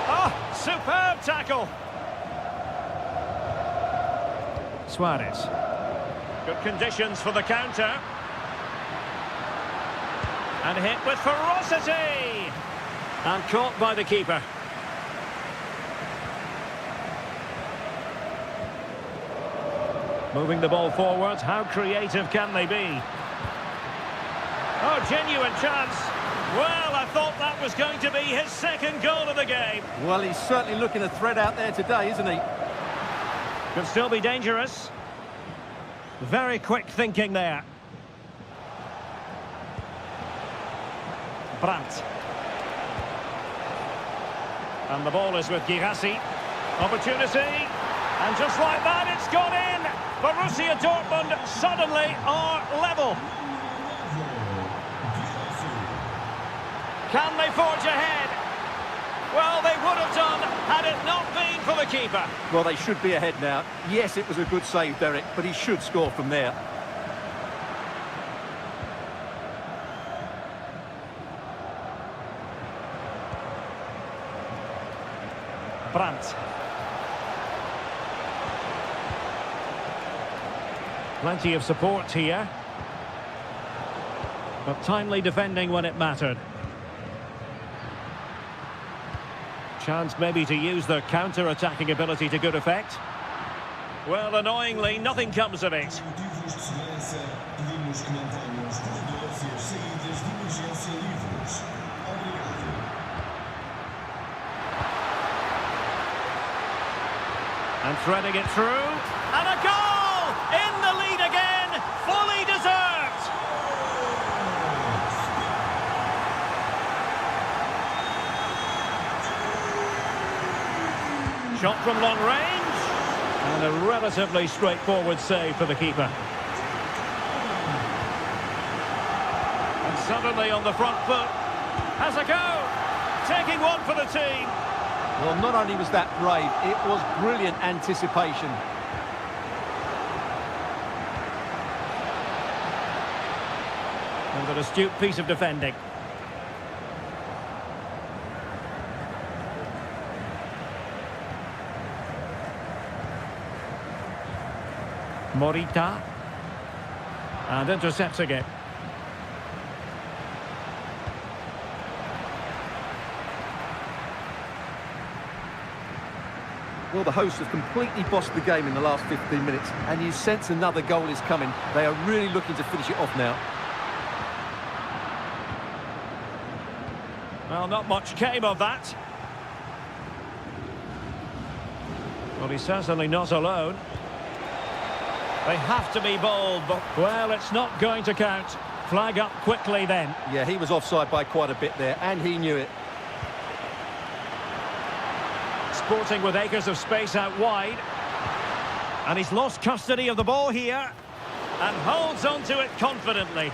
Oh, superb tackle. Suarez. Good conditions for the counter. And hit with ferocity. And caught by the keeper. Moving the ball forward, how creative can they be? Oh, genuine chance. Well, I thought that was going to be his second goal of the game. Well, he's certainly looking a threat out there today, isn't he? Could still be dangerous. Very quick thinking there. Brandt. And the ball is with Girassi. Opportunity. And just like that, it's gone in. Borussia Dortmund suddenly are level. Can they forge ahead? Well, they would have done had it not been for the keeper. Well, they should be ahead now. Yes, it was a good save, Derek, but he should score from there. Brandt. Plenty of support here. But timely defending when it mattered. Chance maybe to use their counter-attacking ability to good effect. Well, annoyingly, nothing comes of it. And threading it through. And a goal! In the lead again! Fully deserved! Shot from long range. And a relatively straightforward save for the keeper. And suddenly on the front foot. Has a go! Taking one for the team. Well, not only was that brave, it was brilliant anticipation. And an astute piece of defending. Morita. And intercepts again. Well, the hosts have completely bossed the game in the last 15 minutes, and you sense another goal is coming. They are really looking to finish it off now. Well, not much came of that. Well, he's certainly not alone. They have to be bold, but, well, it's not going to count. Flag up quickly then. Yeah, he was offside by quite a bit there, and he knew it. Sporting with acres of space out wide. And he's lost custody of the ball here. And holds on to it confidently.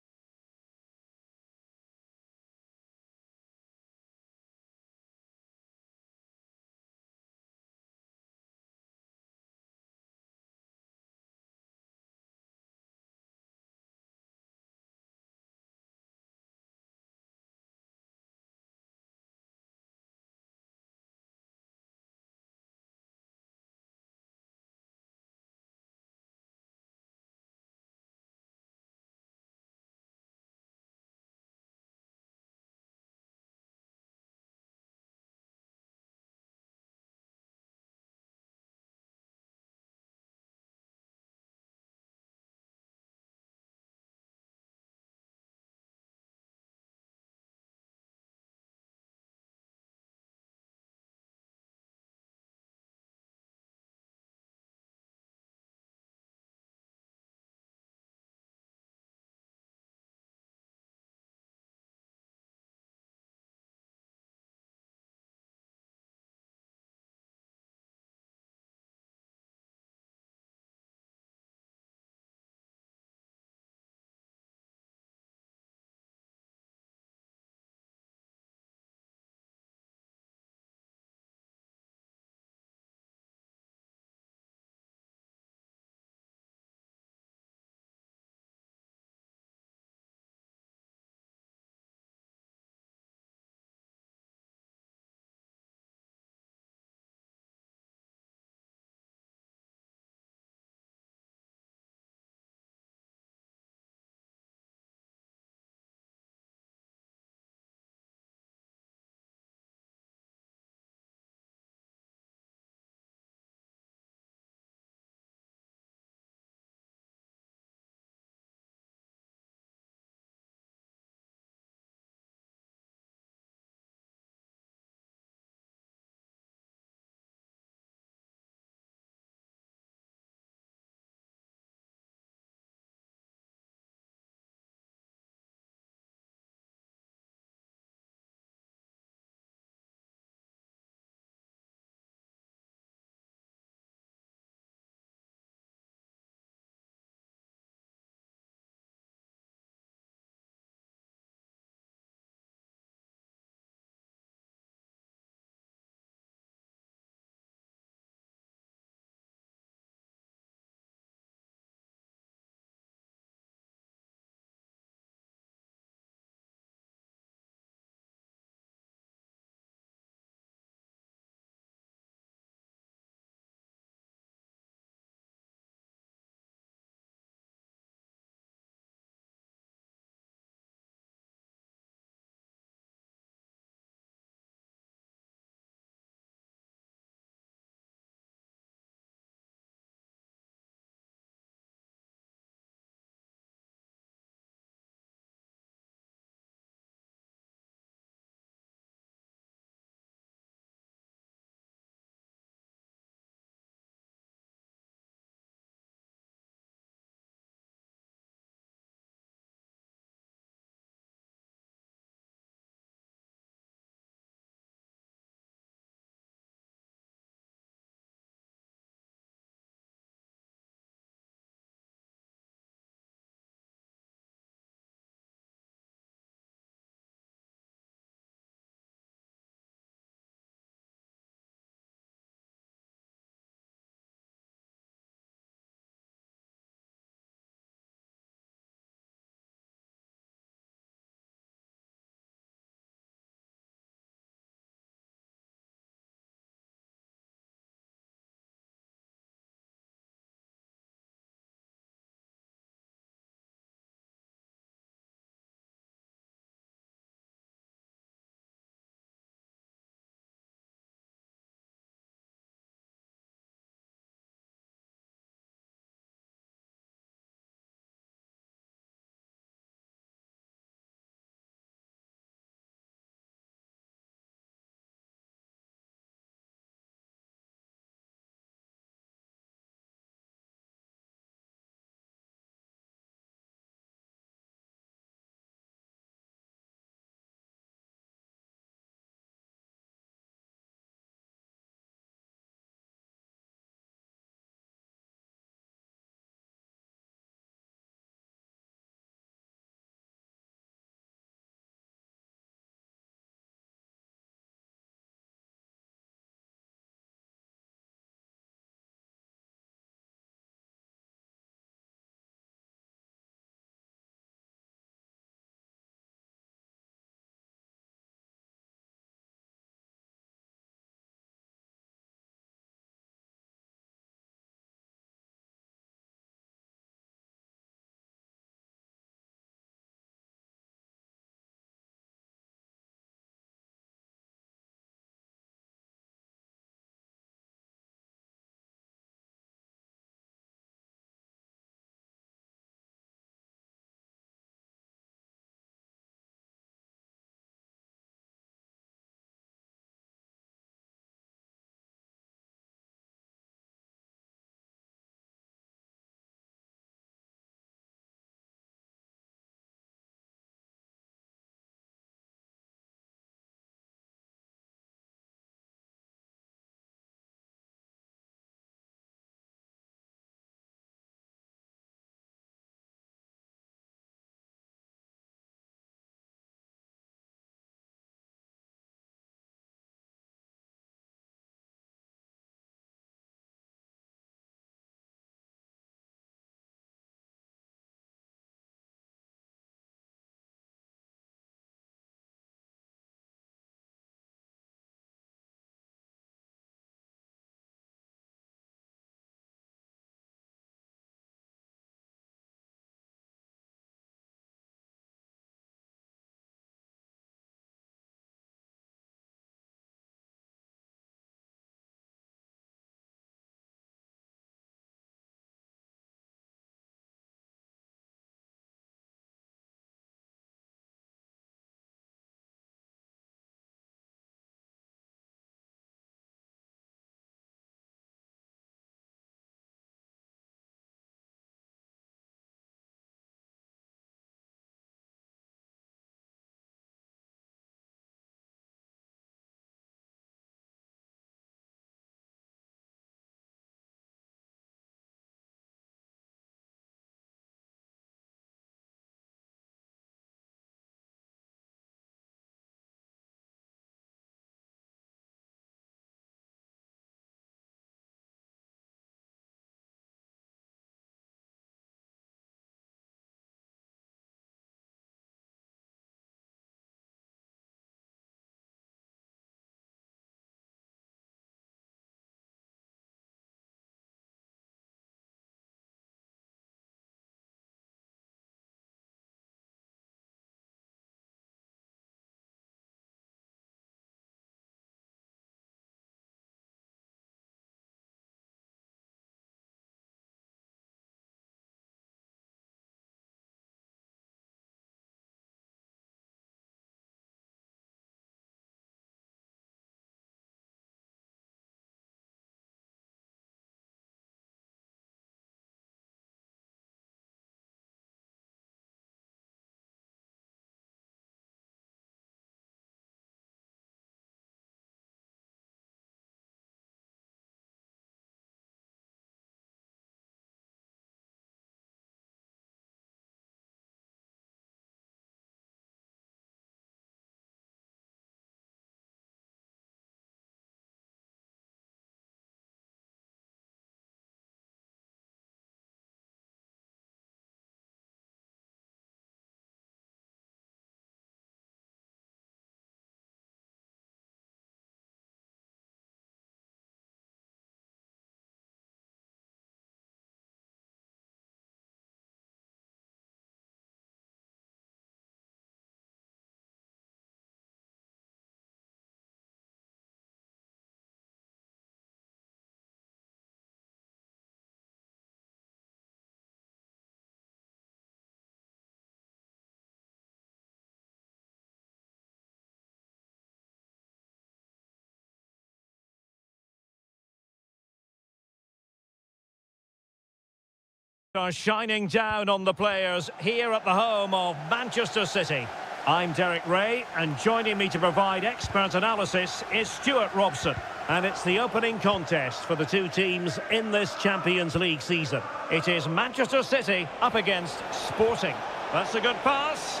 Are shining down on the players here at the home of Manchester City. I'm Derek Ray, and joining me to provide expert analysis is Stuart Robson. And it's the opening contest for the two teams in this Champions League season. It is Manchester City up against Sporting. That's a good pass.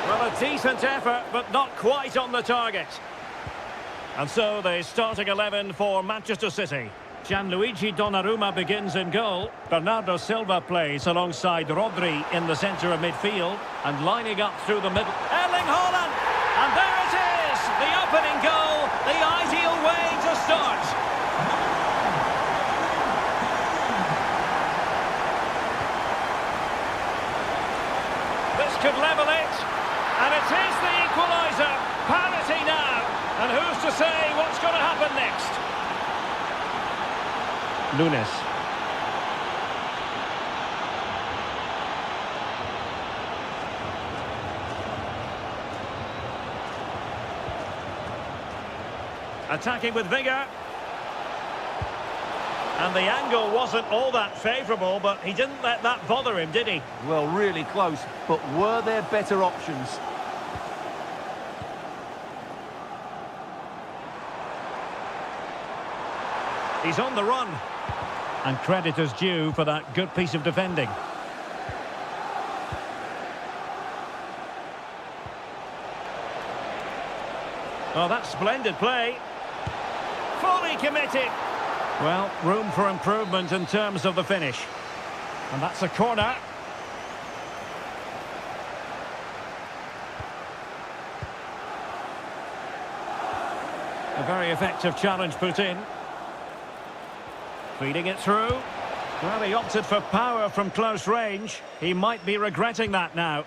Well, a decent effort, but not quite on the target. And so the starting 11 for Manchester City. Gianluigi Donnarumma begins in goal. Bernardo Silva plays alongside Rodri in the centre of midfield. And lining up through the middle, Erling Haaland! And there it is! The opening goal, the ideal way to start. This could level it. And it is the equaliser. Parity now. And who's to say what's going to happen next? Nunes. Attacking with vigour. And the angle wasn't all that favourable, but he didn't let that bother him, did he? Well, really close, but were there better options? He's on the run. And credit is due for that good piece of defending. Oh, that's splendid play. Fully committed. Well, room for improvement in terms of the finish. And that's a corner. A very effective challenge put in. Feeding it through. Well, he opted for power from close range. He might be regretting that now.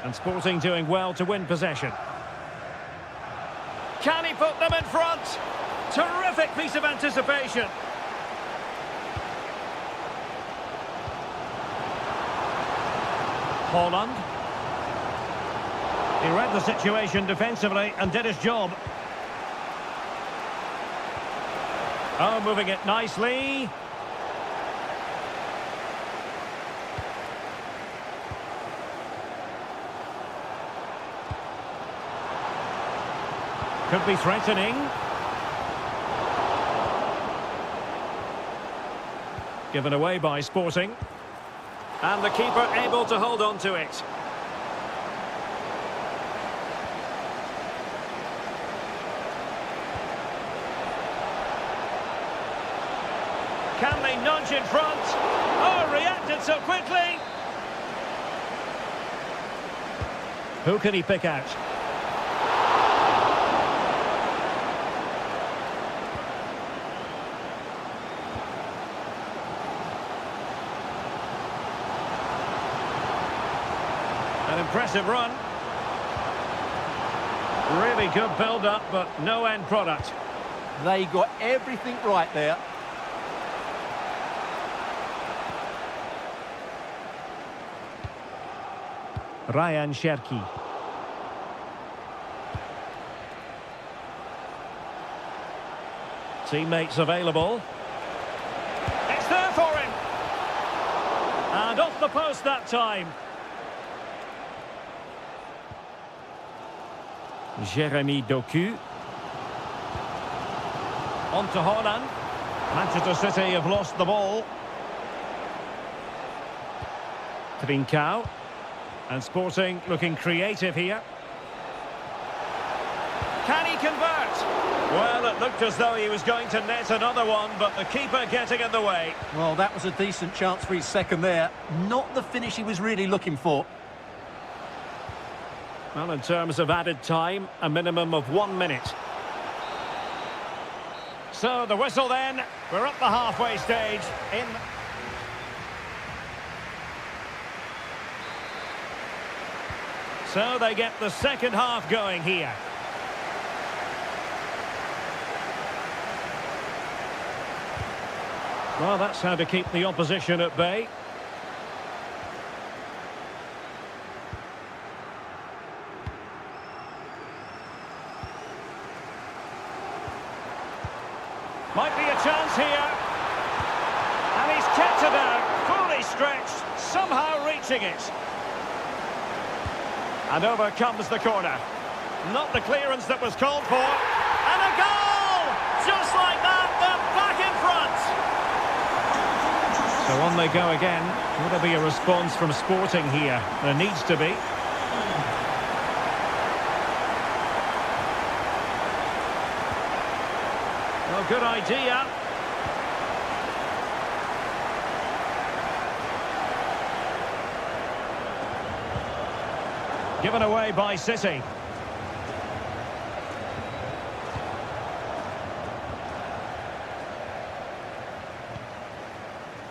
And Sporting doing well to win possession. Can he put them in front? Terrific piece of anticipation. Haaland. He read the situation defensively and did his job. Oh, moving it nicely. Could be threatening. Given away by Sporting. And the keeper able to hold on to it. Can they nudge in front? Oh, reacted so quickly. Who can he pick out? An impressive run. Really good build-up, but no end product. They got everything right there. Ryan Cherki. Teammates available. It's there for him. And off the post that time. Jeremy Doku. On to Haaland. Manchester City have lost the ball. Trincao. And Sporting looking creative here. Can he convert? Well, it looked as though he was going to net another one, but the keeper getting in the way. Well, that was a decent chance for his second there. Not the finish he was really looking for. Well, in terms of added time, a minimum of 1 minute. So the whistle then. We're at the halfway stage in... So they get the second half going here. Well, that's how to keep the opposition at bay. Might be a chance here. And he's kept it out, fully stretched, somehow reaching it. And over comes the corner. Not the clearance that was called for. And a goal! Just like that, they're back in front. So on they go again. Will there be a response from Sporting here? There needs to be. Well, good idea. Given away by City.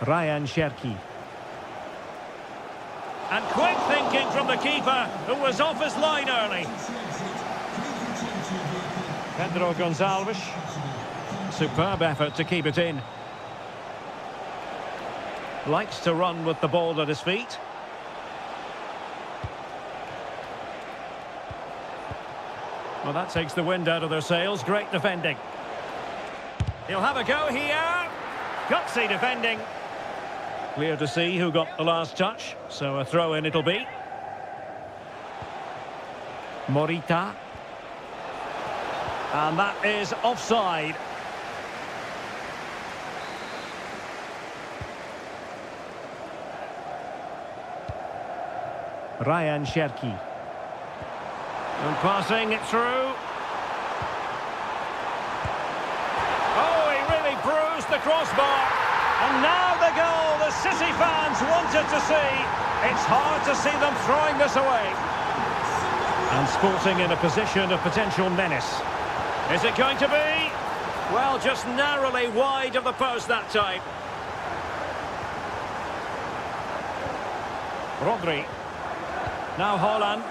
Ryan Cherki. And quick thinking from the keeper, who was off his line early. Pedro Gonçalves. Superb effort to keep it in. Likes to run with the ball at his feet. Well, that takes the wind out of their sails. Great defending. He'll have a go here. Gutsy defending. Clear to see who got the last touch. So a throw-in it'll be. Morita. And that is offside. Ryan Cherki. And passing it through. Oh, he really bruised the crossbar. And now the goal the City fans wanted to see. It's hard to see them throwing this away. And Sporting in a position of potential menace. Is it going to be? Well, just narrowly wide of the post that time. Rodri. Now Haaland.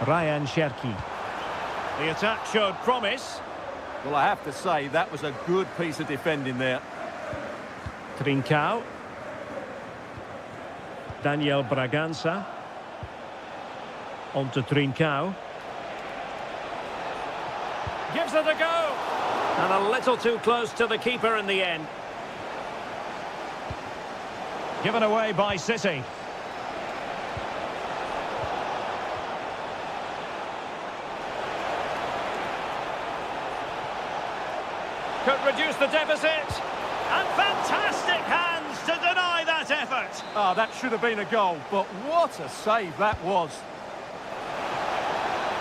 Ryan Cherki. The attack showed promise. Well, I have to say, that was a good piece of defending there. Trincao. Daniel Bragança. On to Trincao. Gives it a go. And a little too close to the keeper in the end. Given away by City. Could reduce the deficit. And fantastic hands to deny that effort. Oh, that should have been a goal, but what a save that was.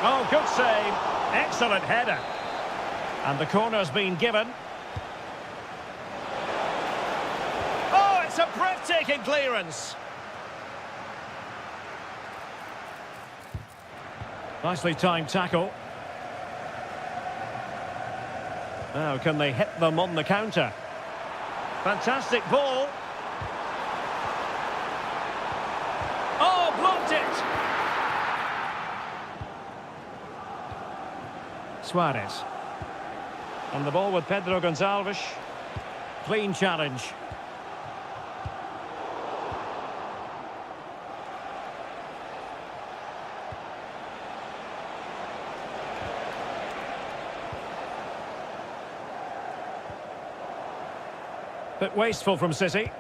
Oh, good save. Excellent header. And the corner's been given. Oh, it's a breathtaking clearance. Nicely timed tackle. Now, can they hit them on the counter? Fantastic ball. Oh, blocked it. Suarez. On the ball with Pedro Gonçalves. Clean challenge. Bit wasteful from City.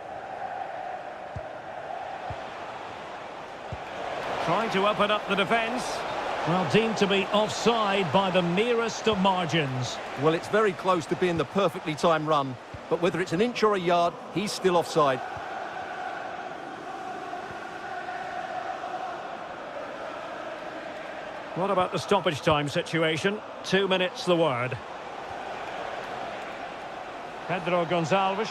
Trying to open up the defence. Well, deemed to be offside by the merest of margins. Well, it's very close to being the perfectly timed run, but whether it's an inch or a yard, he's still offside. What about the stoppage time situation? 2 minutes the word. Pedro Gonçalves.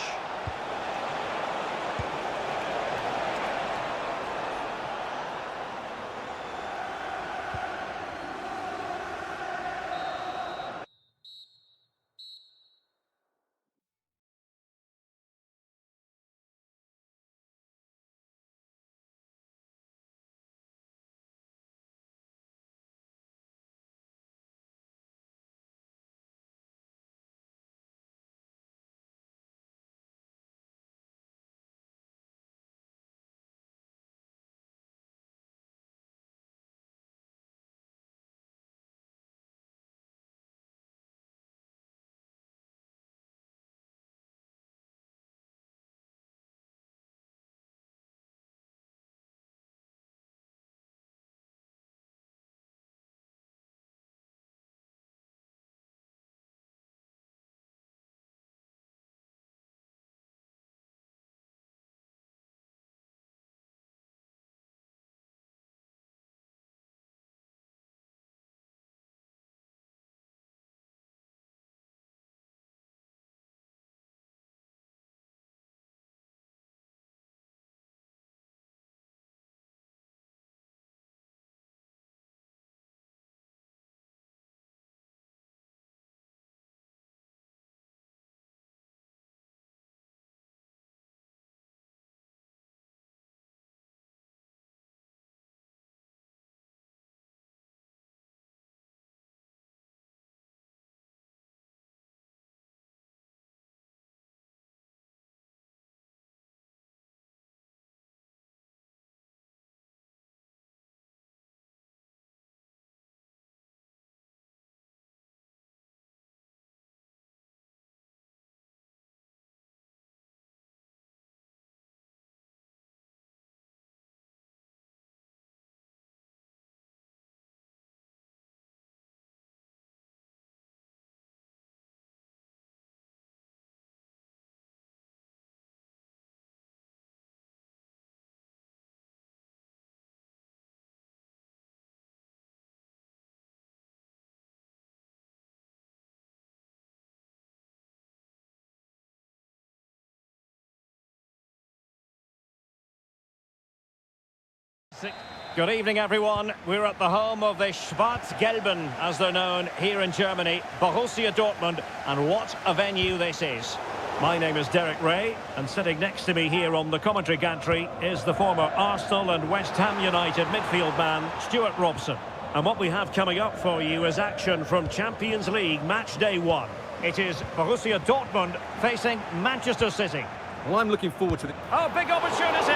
Good evening, everyone. We're at the home of the Schwarz-Gelben, as they're known here in Germany, Borussia Dortmund, and what a venue this is. My name is Derek Ray, and sitting next to me here on the commentary gantry is the former Arsenal and West Ham United midfield man, Stuart Robson. And what we have coming up for you is action from Champions League match day 1. It is Borussia Dortmund facing Manchester City. Well, I'm looking forward to it. Oh, big opportunity!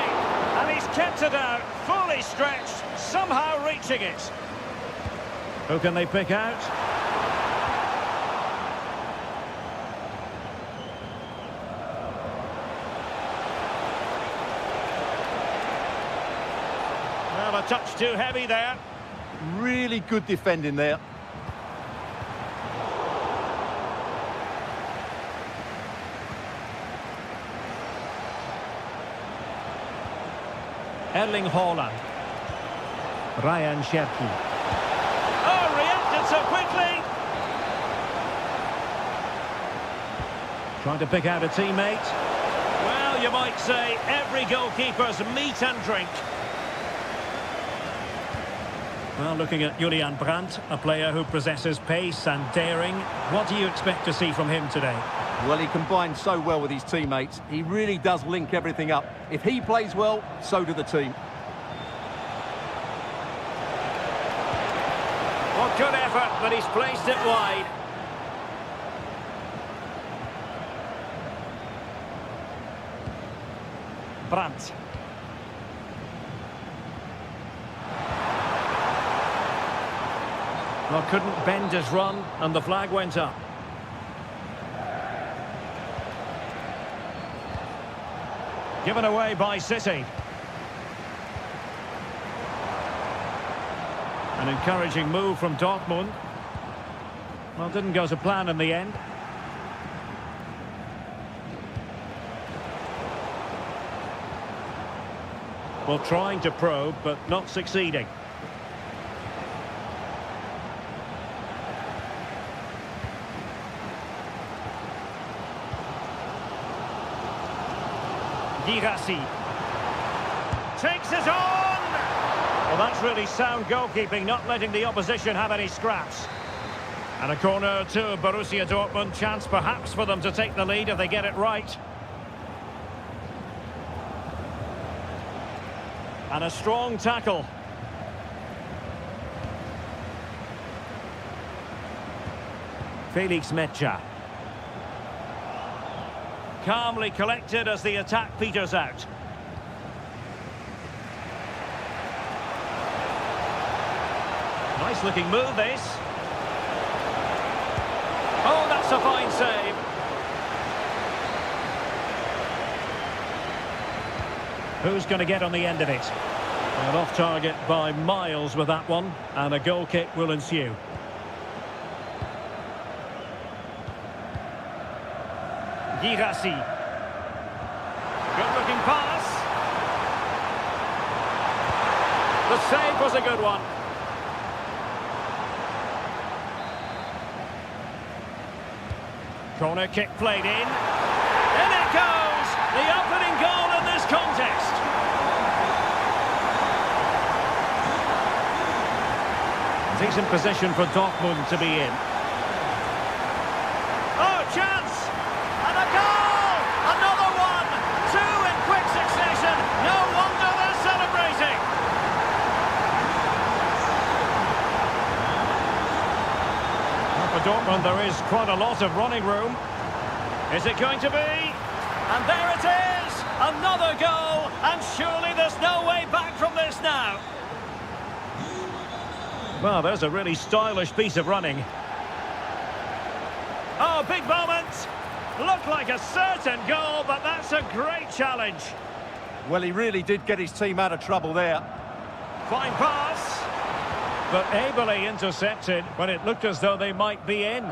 And he's kept it out, fully stretched, somehow reaching it. Who can they pick out? Well, a touch too heavy there. Really good defending there. Erling Haaland. Ryan Cherki. Oh, reacted so quickly. Trying to pick out a teammate. Well, you might say every goalkeeper's meat and drink. Well, looking at Julian Brandt, a player who possesses pace and daring. What do you expect to see from him today? Well, he combines so well with his teammates. He really does link everything up. If he plays well, so do the team. Well, good effort, but he's placed it wide. Brandt. Well, couldn't bend his run, and the flag went up. Given away by City. An encouraging move from Dortmund. Well, didn't go to plan in the end. Well, trying to probe, but not succeeding. Girassi takes it on! Well, that's really sound goalkeeping, not letting the opposition have any scraps. And a corner to Borussia Dortmund, chance perhaps for them to take the lead if they get it right. And a strong tackle. Felix Metscher. Calmly collected as the attack peters out. Nice looking move, this. Oh, that's a fine save. Who's going to get on the end of it? And off target by miles with that one, and a goal kick will ensue. Girassi. Good-looking pass. The save was a good one. Corner kick played in. In it goes! The opening goal in this contest. Decent position for Dortmund to be in. Oh, chance! And a goal! Another one! Two in quick succession. No wonder they're celebrating. Well, for Dortmund, there is quite a lot of running room. Is it going to be? And there it is! Another goal! And surely there's no way back from this now. Well, there's a really stylish piece of running. Oh, big moment! Looked like a certain goal, but that's a great challenge. Well, he really did get his team out of trouble there. Fine pass, but ably intercepted when it looked as though they might be in.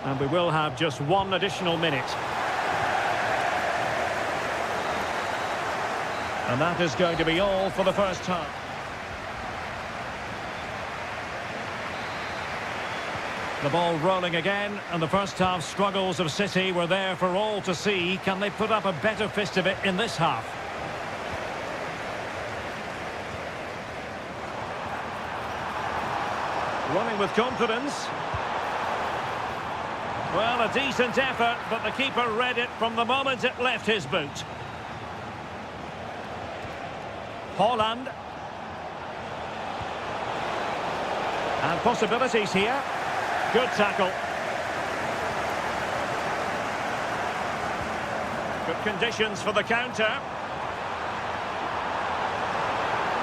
And we will have just one additional minute. And that is going to be all for the first half. The ball rolling again, and the first half struggles of City were there for all to see. Can they put up a better fist of it in this half? Running with confidence. Well, a decent effort, but the keeper read it from the moment it left his boot. Holland. And possibilities here. Good tackle. Good conditions for the counter.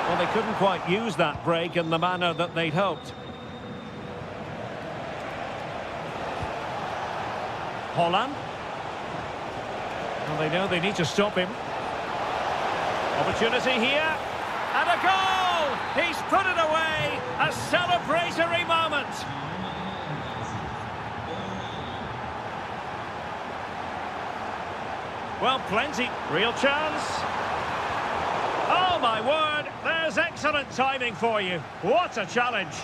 Well, they couldn't quite use that break in the manner that they'd hoped. Holland. Well, they know they need to stop him. Opportunity here. And a goal! He's put it away! A celebratory moment! Well, plenty. Real chance. Oh, my word! There's excellent timing for you. What a challenge!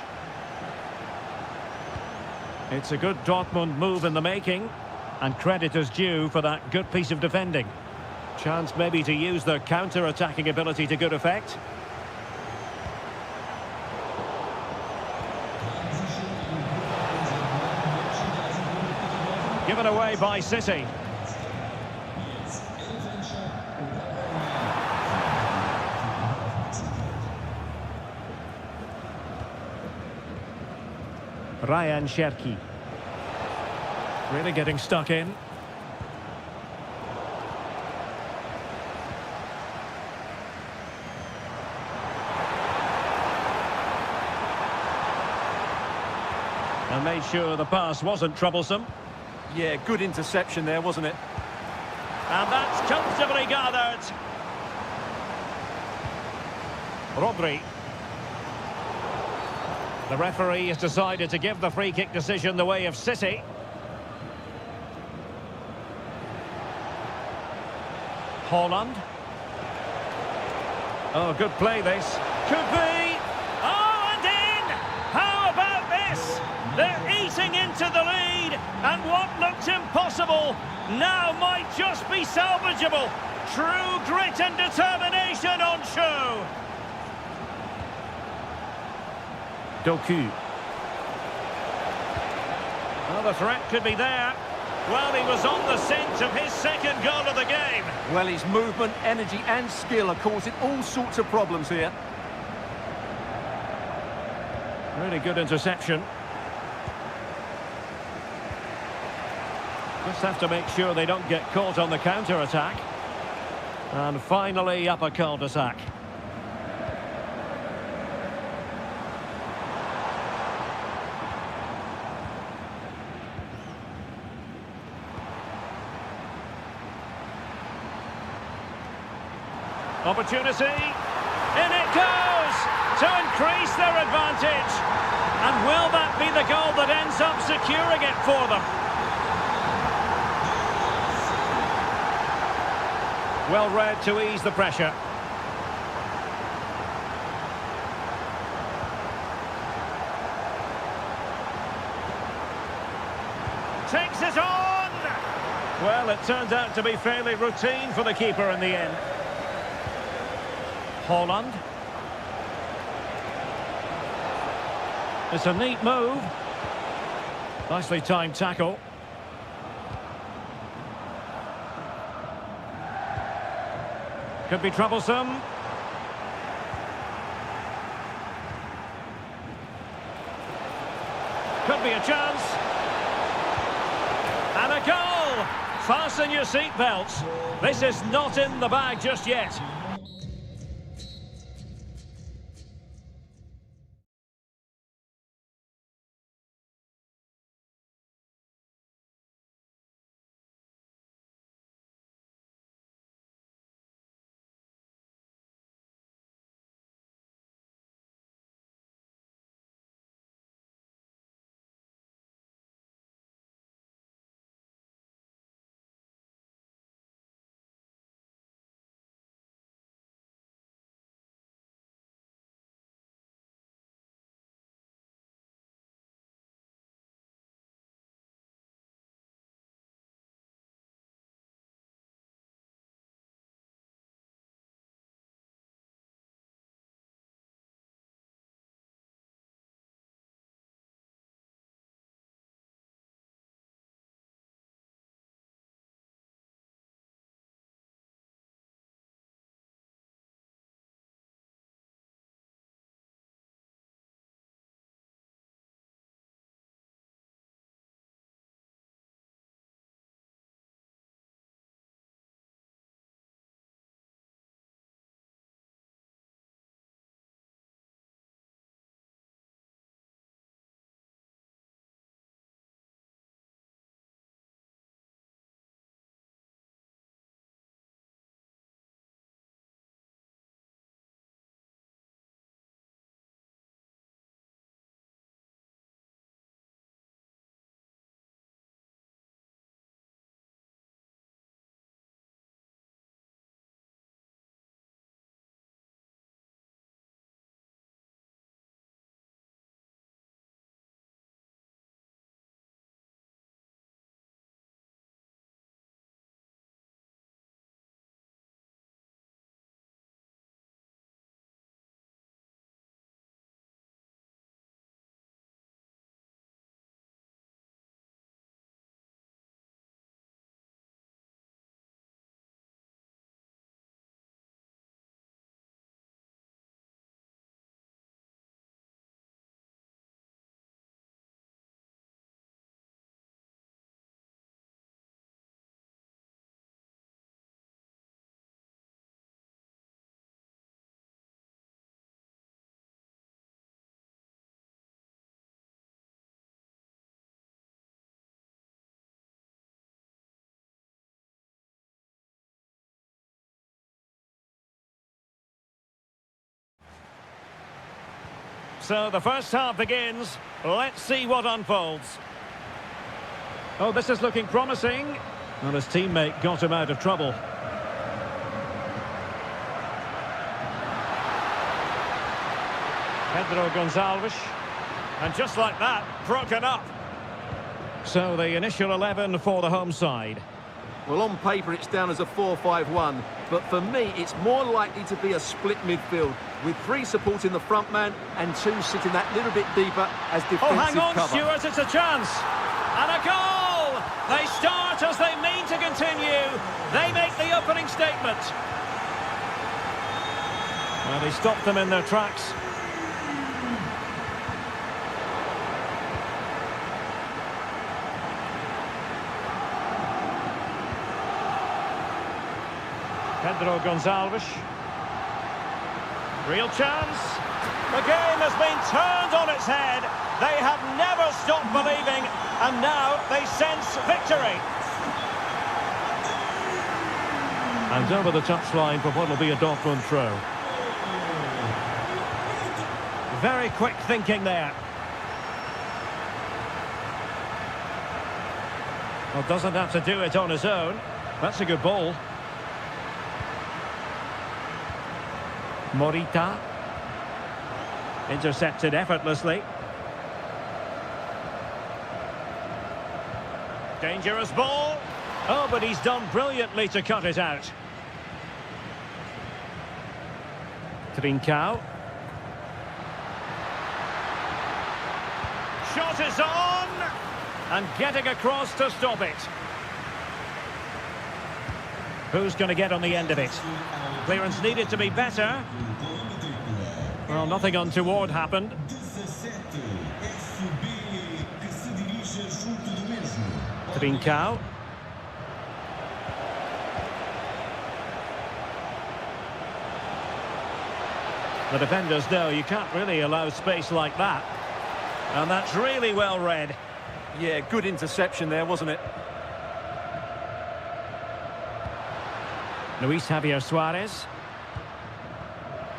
It's a good Dortmund move in the making. And credit is due for that good piece of defending. Chance maybe to use their counter-attacking ability to good effect. Given away by City. Ryan Cherki. Really getting stuck in. And made sure the pass wasn't troublesome. Yeah, good interception there, wasn't it? And that's comfortably gathered. Rodri. The referee has decided to give the free kick decision the way of City. Holland. Oh, good play this. Could be. Oh, and in! How about this? They're eating into the lead, and what looked impossible now might just be salvageable. True grit and determination on show. Doku. Well, the threat could be there. Well, he was on the scent of his second goal of the game. Well, his movement, energy and skill are causing all sorts of problems here. Really good interception. Just have to make sure they don't get caught on the counter-attack. And finally up a cul-de-sac. Opportunity, in it goes, to increase their advantage. And will that be the goal that ends up securing it for them? Well read to ease the pressure. Takes it on! Well, it turns out to be fairly routine for the keeper in the end. Holland. It's a neat move. Nicely timed tackle. Could be troublesome. Could be a chance. And a goal! Fasten your seatbelts. This is not in the bag just yet. So the first half begins. Let's see what unfolds. Oh, this is looking promising. Well, his teammate got him out of trouble. Pedro Gonçalves. And just like that, broken up. So the initial 11 for the home side. Well, on paper it's down as a 4-5-1, but for me it's more likely to be a split midfield with 3 supporting the front man and 2 sitting that little bit deeper as defensive Oh, hang on, cover. Stuart, it's a chance. And a goal! They start as they mean to continue. They make the opening statement. Well, they stopped them in their tracks. Pedro Gonçalves. Real chance. The game has been turned on its head. They have never stopped believing, and now they sense victory. And over the touchline for what will be a Dortmund throw. Very quick thinking there. Well, doesn't have to do it on his own. That's a good ball. Morita. Intercepted effortlessly. Dangerous ball. Oh, but he's done brilliantly to cut it out. Trincao. Shot is on. And getting across to stop it. Who's going to get on the end of it? Clearance needed to be better. Well, nothing untoward happened. Trincao. The defenders know you can't really allow space like that. And that's really well read. Yeah, good interception there, wasn't it? Luis Javier Suarez.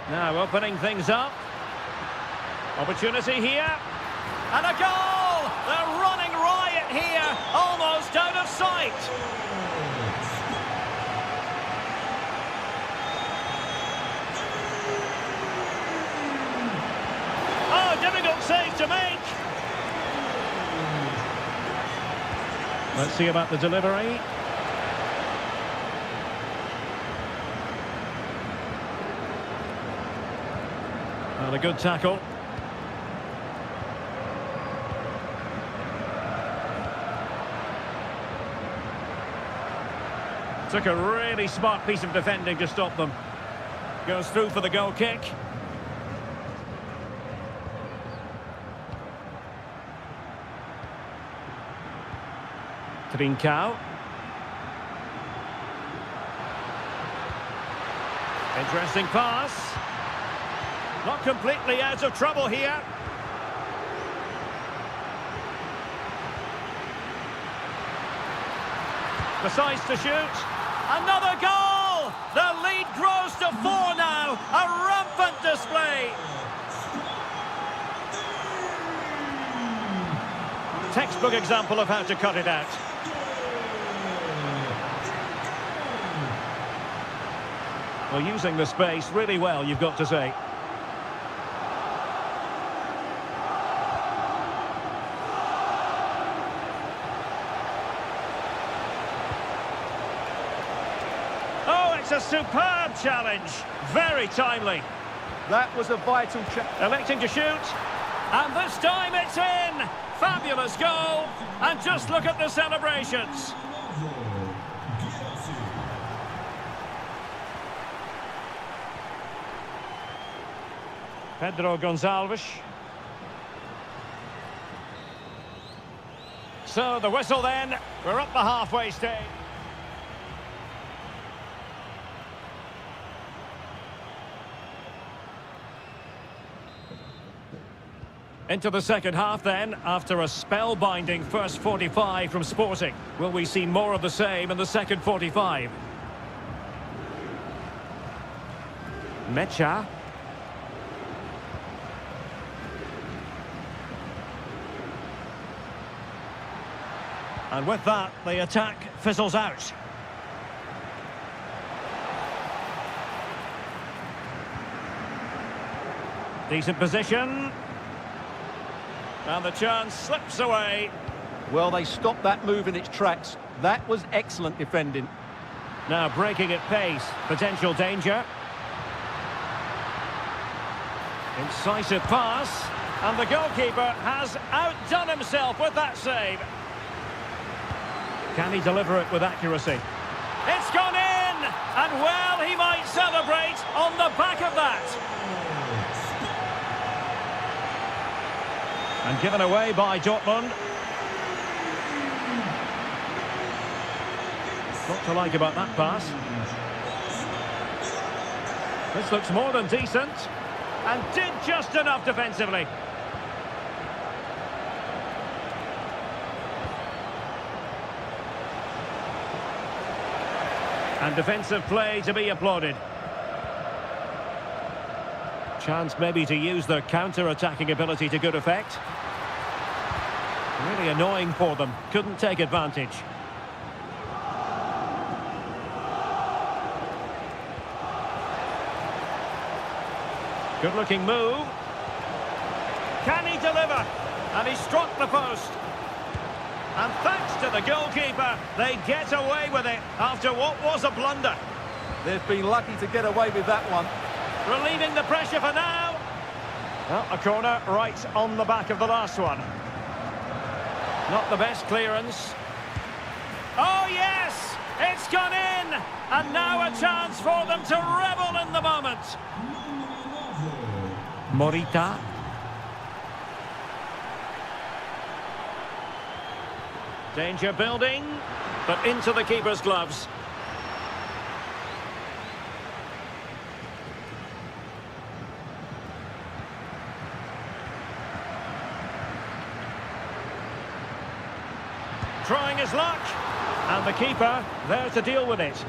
Now opening things up. Opportunity here. And a goal! They're running riot here, almost out of sight. Oh, difficult save to make. Let's see about the delivery. Well, a good tackle. Took a really smart piece of defending to stop them. Goes through for the goal kick. Trincao. Interesting pass. Not completely out of trouble here. Decides to shoot. Another goal! The lead grows to 4 now. A rampant display. Textbook example of how to cut it out. Well, using the space really well, you've got to say. It's a superb challenge. Very timely. That was a vital challenge. Electing to shoot. And this time it's in. Fabulous goal. And just look at the celebrations. Pedro Gonçalves. So the whistle then. We're up the halfway stage. Into the second half then, after a spellbinding first 45 from Sporting. Will we see more of the same in the second 45? Mecha. And with that, the attack fizzles out. Decent position. And the chance slips away. Well, they stopped that move in its tracks. That was excellent defending. Now breaking at pace. Potential danger. Incisive pass. And the goalkeeper has outdone himself with that save. Can he deliver it with accuracy? It's gone in! And well, he might celebrate on the back of that. And given away by Dortmund. What to like about that pass? This looks more than decent. And did just enough defensively. And defensive play to be applauded. Chance maybe to use their counter-attacking ability to good effect. Really annoying for them. Couldn't take advantage. Good-looking move. Can he deliver? And he struck the post. And thanks to the goalkeeper, they get away with it after what was a blunder. They've been lucky to get away with that one. Relieving the pressure for now. Well, a corner right on the back of the last one. Not the best clearance. Oh, yes! It's gone in! And now a chance for them to revel in the moment. Morita. Danger building, but into the keeper's gloves. Trying his luck, and the keeper there to deal with it.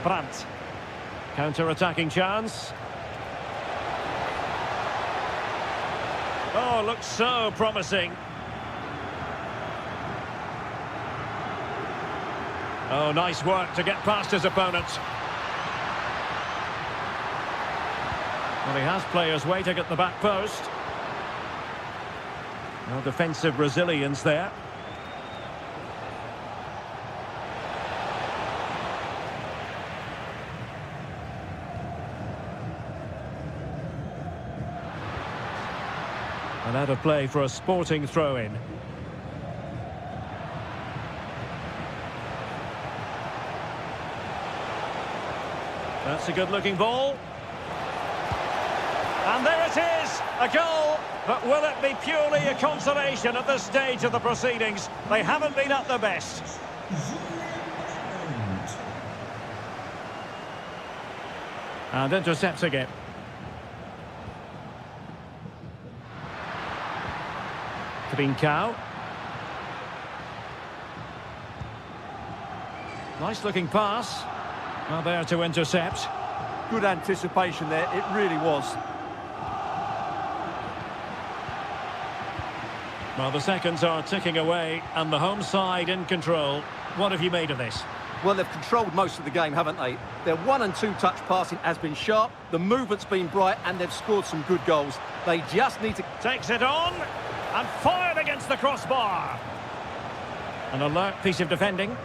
Brandt. Counter-attacking chance. Oh, looks so promising. Oh, nice work to get past his opponent. Well, he has players waiting at the back post. No defensive resilience there. And out of play for a sporting throw-in. That's a good-looking ball. And there it is, a goal. But will it be purely a consolation at this stage of the proceedings? They haven't been at their best. And intercepts again. Trincao. Nice looking pass. Well, there to intercept. Good anticipation there, it really was. Well, the seconds are ticking away and the home side in control. What have you made of this? Well, they've controlled most of the game, haven't they? Their 1- and 2-touch passing has been sharp, the movement's been bright, and they've scored some good goals. They just need to... Takes it on and fired against the crossbar. An alert piece of defending.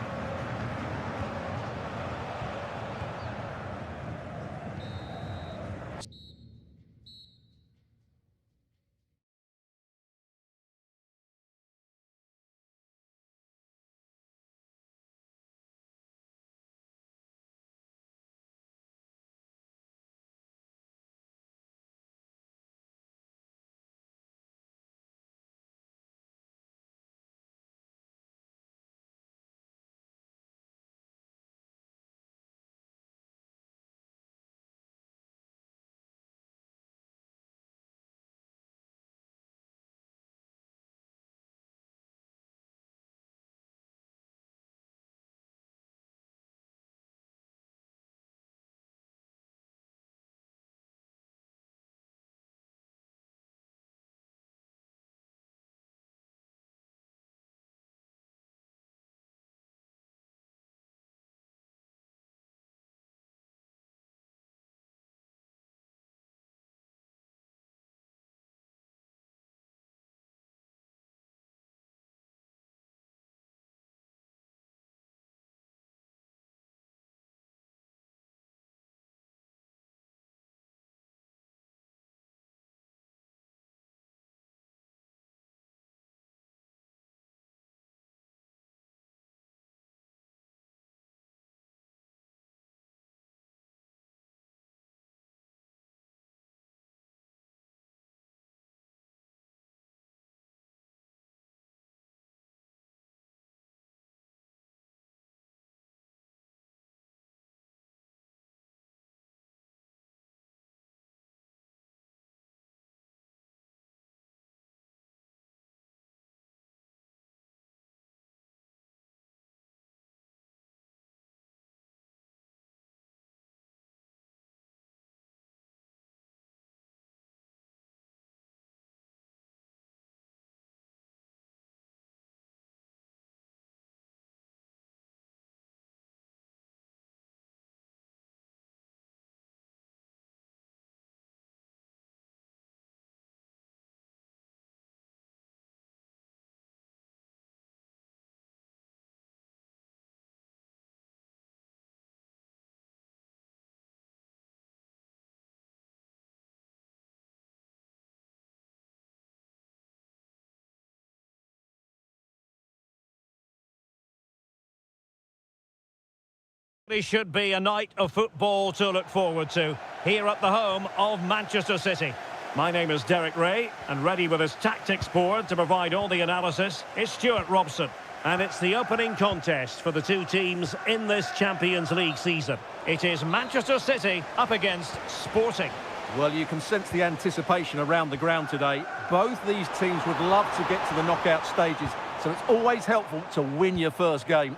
It should be a night of football to look forward to here at the home of Manchester City. My name is Derek Ray, and ready with his tactics board to provide all the analysis is Stuart Robson. And it's the opening contest for the two teams in this Champions League season. It is Manchester City up against Sporting. Well, you can sense the anticipation around the ground today. Both these teams would love to get to the knockout stages, so it's always helpful to win your first game.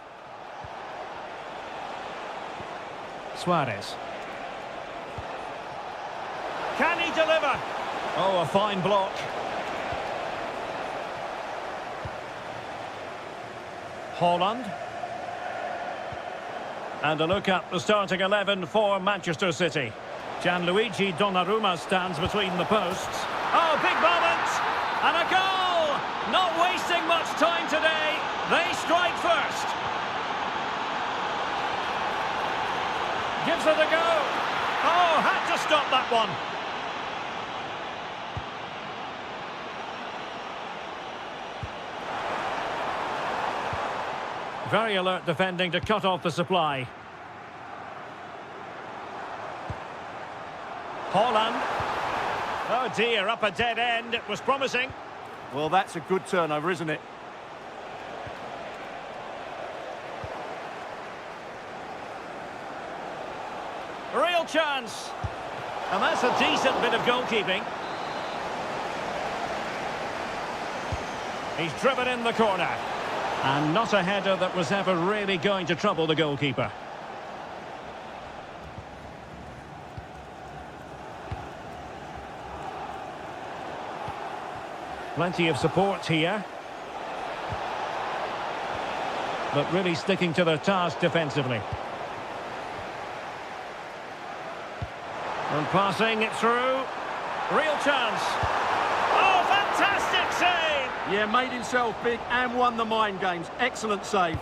Suarez. Can he deliver? Oh, a fine block. Holland. And a look at the starting 11 for Manchester City. Gianluigi Donnarumma stands between the posts. Oh, big moment! And a goal! Not wasting much time today. They strike first. Gives it a go. Oh, had to stop that one. Very alert defending to cut off the supply. Holland. Oh dear, up a dead end. It was promising. Well, that's a good turnover, isn't it? Real chance. And that's a decent bit of goalkeeping. He's driven in the corner. And not a header that was ever really going to trouble the goalkeeper. Plenty of support here. But really sticking to their task defensively. And passing it through. Real chance. Oh, fantastic save! Yeah, made himself big and won the mind games. Excellent save.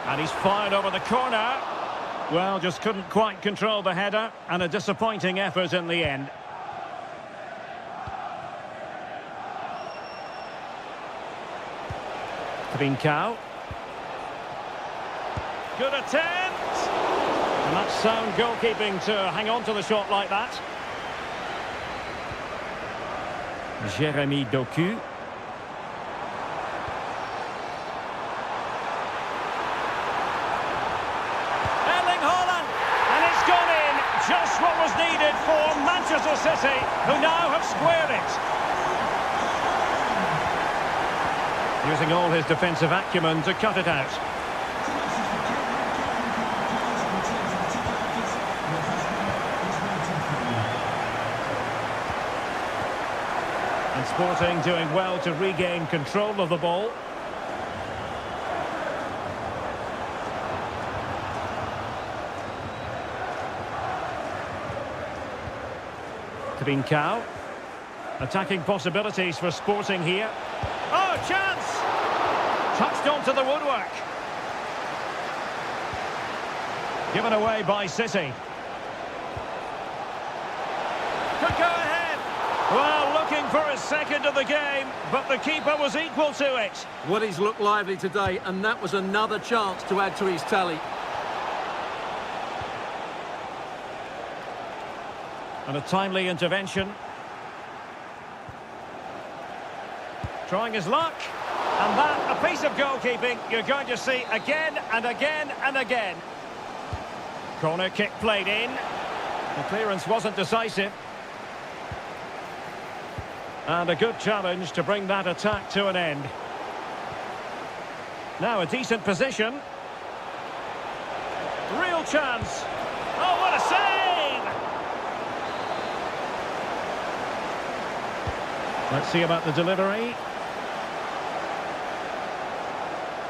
And he's fired over the corner. Well, just couldn't quite control the header, and a disappointing effort in the end. Trincao. Good attempt! And that's sound goalkeeping to hang on to the shot like that. Jeremy Doku. Just what was needed for Manchester City, who now have squared it. Using all his defensive acumen to cut it out. And Sporting doing well to regain control of the ball. Trincao. Attacking possibilities for Sporting here. Oh, chance! Touched onto the woodwork. Given away by City. Could go ahead. Well, looking for his second of the game, but the keeper was equal to it. Well, he's looked lively today, and that was another chance to add to his tally. And a timely intervention. Trying his luck. And that, a piece of goalkeeping you're going to see again and again and again. Corner kick played in. The clearance wasn't decisive. And a good challenge to bring that attack to an end. Now a decent position. Real chance. Oh, what a save! Let's see about the delivery.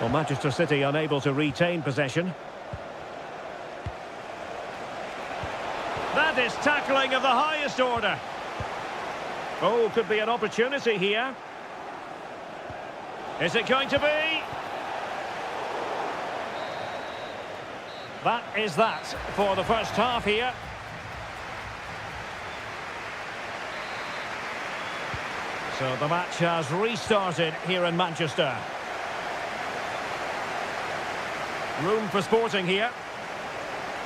Well, Manchester City unable to retain possession. That is tackling of the highest order. Oh, could be an opportunity here. Is it going to be? That is that for the first half here. So the match has restarted here in Manchester. Room for Sporting here.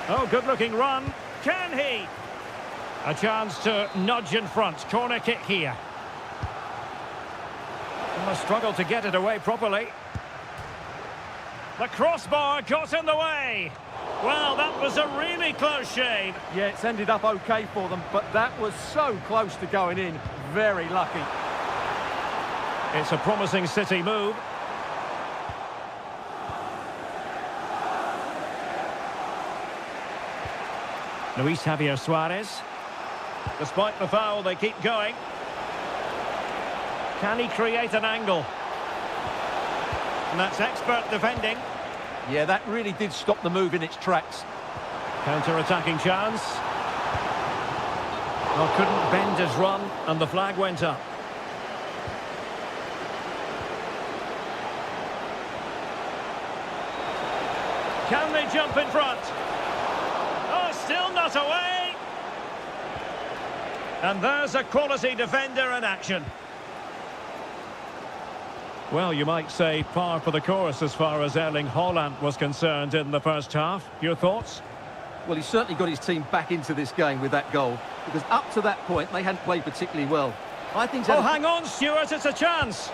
Oh, good-looking run. Can he? A chance to nudge in front. Corner kick here. Well, a struggle to get it away properly. The crossbar got in the way. Well, that was a really close shave. Yeah, it's ended up okay for them, but that was so close to going in. Very lucky. It's a promising City move. Luis Javier Suarez. Despite the foul, they keep going. Can he create an angle? And that's expert defending. Yeah, that really did stop the move in its tracks. Counter-attacking chance. Well, couldn't bend his run, and the flag went up. Can they jump in front? Oh, still not away. And there's a quality defender in action. Well, you might say par for the course as far as Erling Haaland was concerned in the first half. Your thoughts? Well, he certainly got his team back into this game with that goal, because up to that point, they hadn't played particularly well. I think... Oh, hang on, Stuart, it's a chance.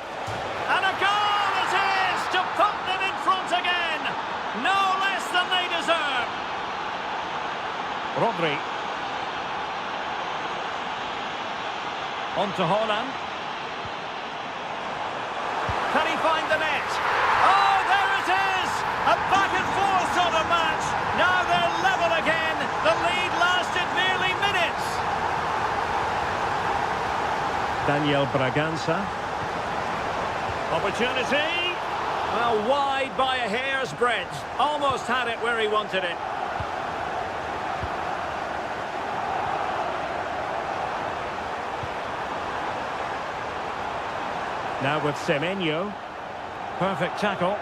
And a goal it is to put them in front again. No less than they deserve. Rodri. On to Haaland. Can he find the net? Oh, there it is! A back and forth sort of match. Now they're level again. The lead lasted merely minutes. Daniel Bragança. Opportunity. Well, wide by a hair's breadth. Almost had it where he wanted it. Now with Semenyo. Perfect tackle.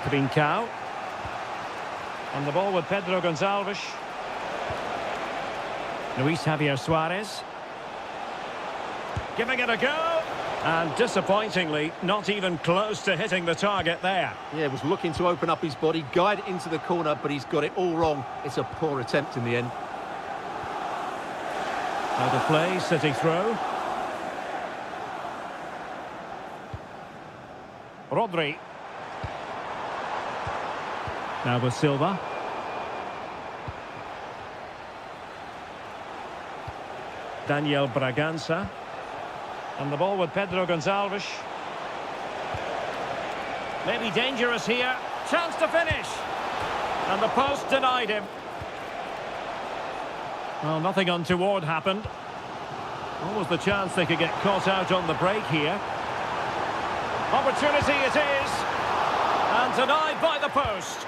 Trincao. On the ball with Pedro Gonçalves. Luis Javier Suarez. Giving it a go. And disappointingly, not even close to hitting the target there. Yeah, was looking to open up his body, guide it into the corner, but he's got it all wrong. It's a poor attempt in the end. Out of play, City throw. Rodri. Now with Silva. Daniel Bragança. And the ball with Pedro Gonçalves. Maybe dangerous here. Chance to finish. And the post denied him. Well, nothing untoward happened. Almost the chance they could get caught out on the break here. Opportunity it is. And denied by the post.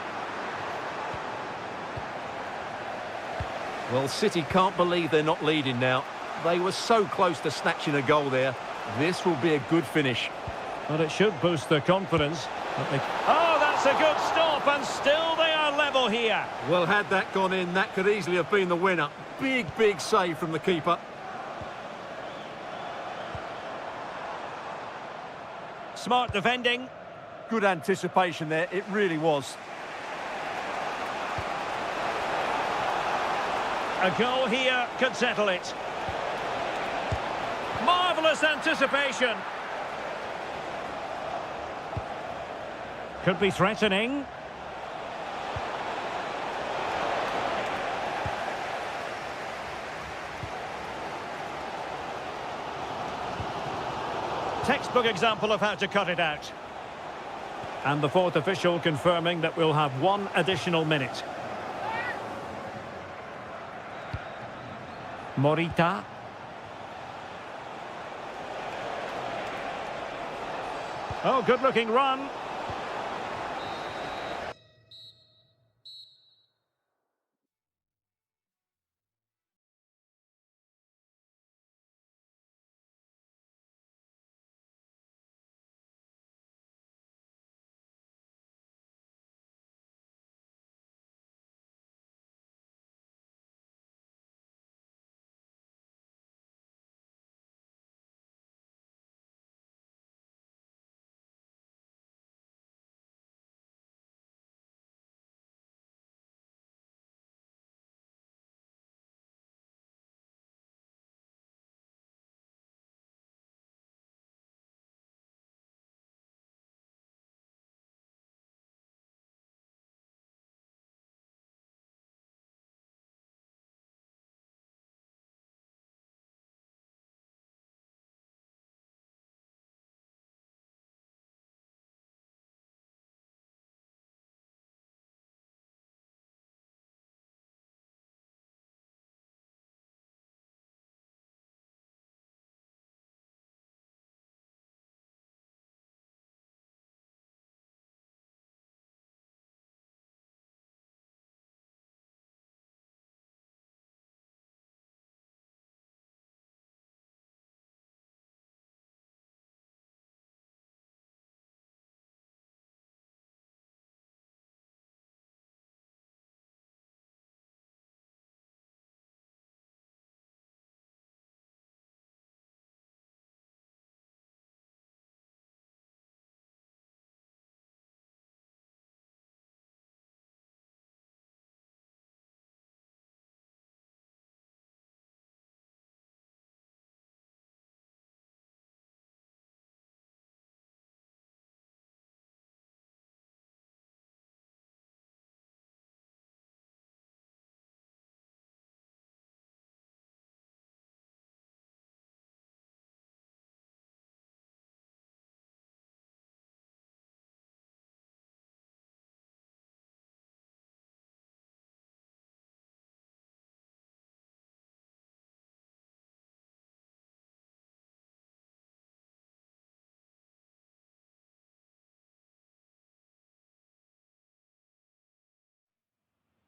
Well, City can't believe they're not leading now. They were so close to snatching a goal there. This will be a good finish. Well, it should boost their confidence. Oh, that's a good stop, and still they are level here. Well, had that gone in, that could easily have been the winner. Big, big save from the keeper. Smart defending. Good anticipation there, it really was. A goal here could settle it. Marvellous anticipation. Could be threatening. Textbook example of how to cut it out. And the fourth official confirming that we'll have one additional minute. Morita. Oh, good-looking run.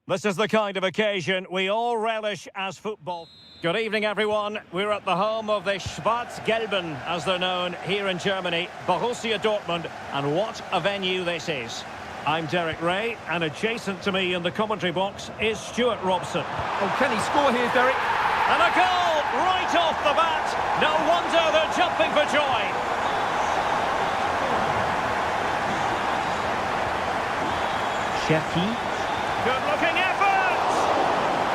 This is the kind of occasion we all relish as football. Good evening, everyone. We're at the home of the Schwarz-Gelben, as they're known here in Germany, Borussia Dortmund, and what a venue this is. I'm Derek Ray, and adjacent to me in the commentary box is Stuart Robson. Oh, can he score here, Derek? And a goal right off the bat. No wonder they're jumping for joy. Cherki. Good-looking effort!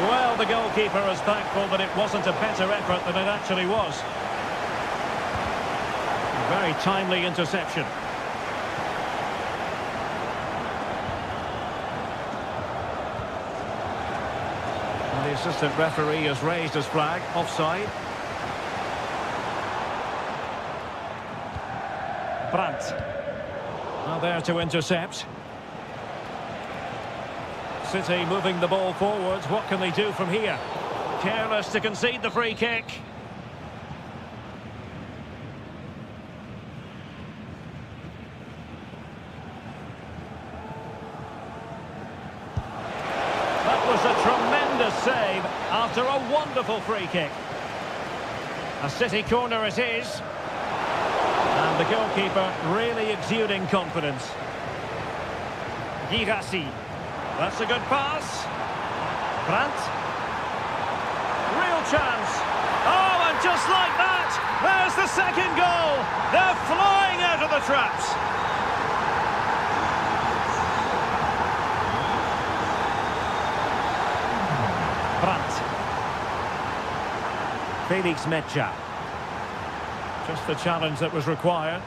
Well, the goalkeeper is thankful that it wasn't a better effort than it actually was. A very timely interception. And the assistant referee has raised his flag, offside. Brandt. Now there to intercept. City moving the ball forwards. What can they do from here? Careless to concede the free kick. That was a tremendous save after a wonderful free kick. A City corner it is. And the goalkeeper really exuding confidence. Girassi. That's a good pass. Brandt. Real chance. Oh, and just like that, there's the second goal. They're flying out of the traps. Brandt. Felix Mecha. Just the challenge that was required.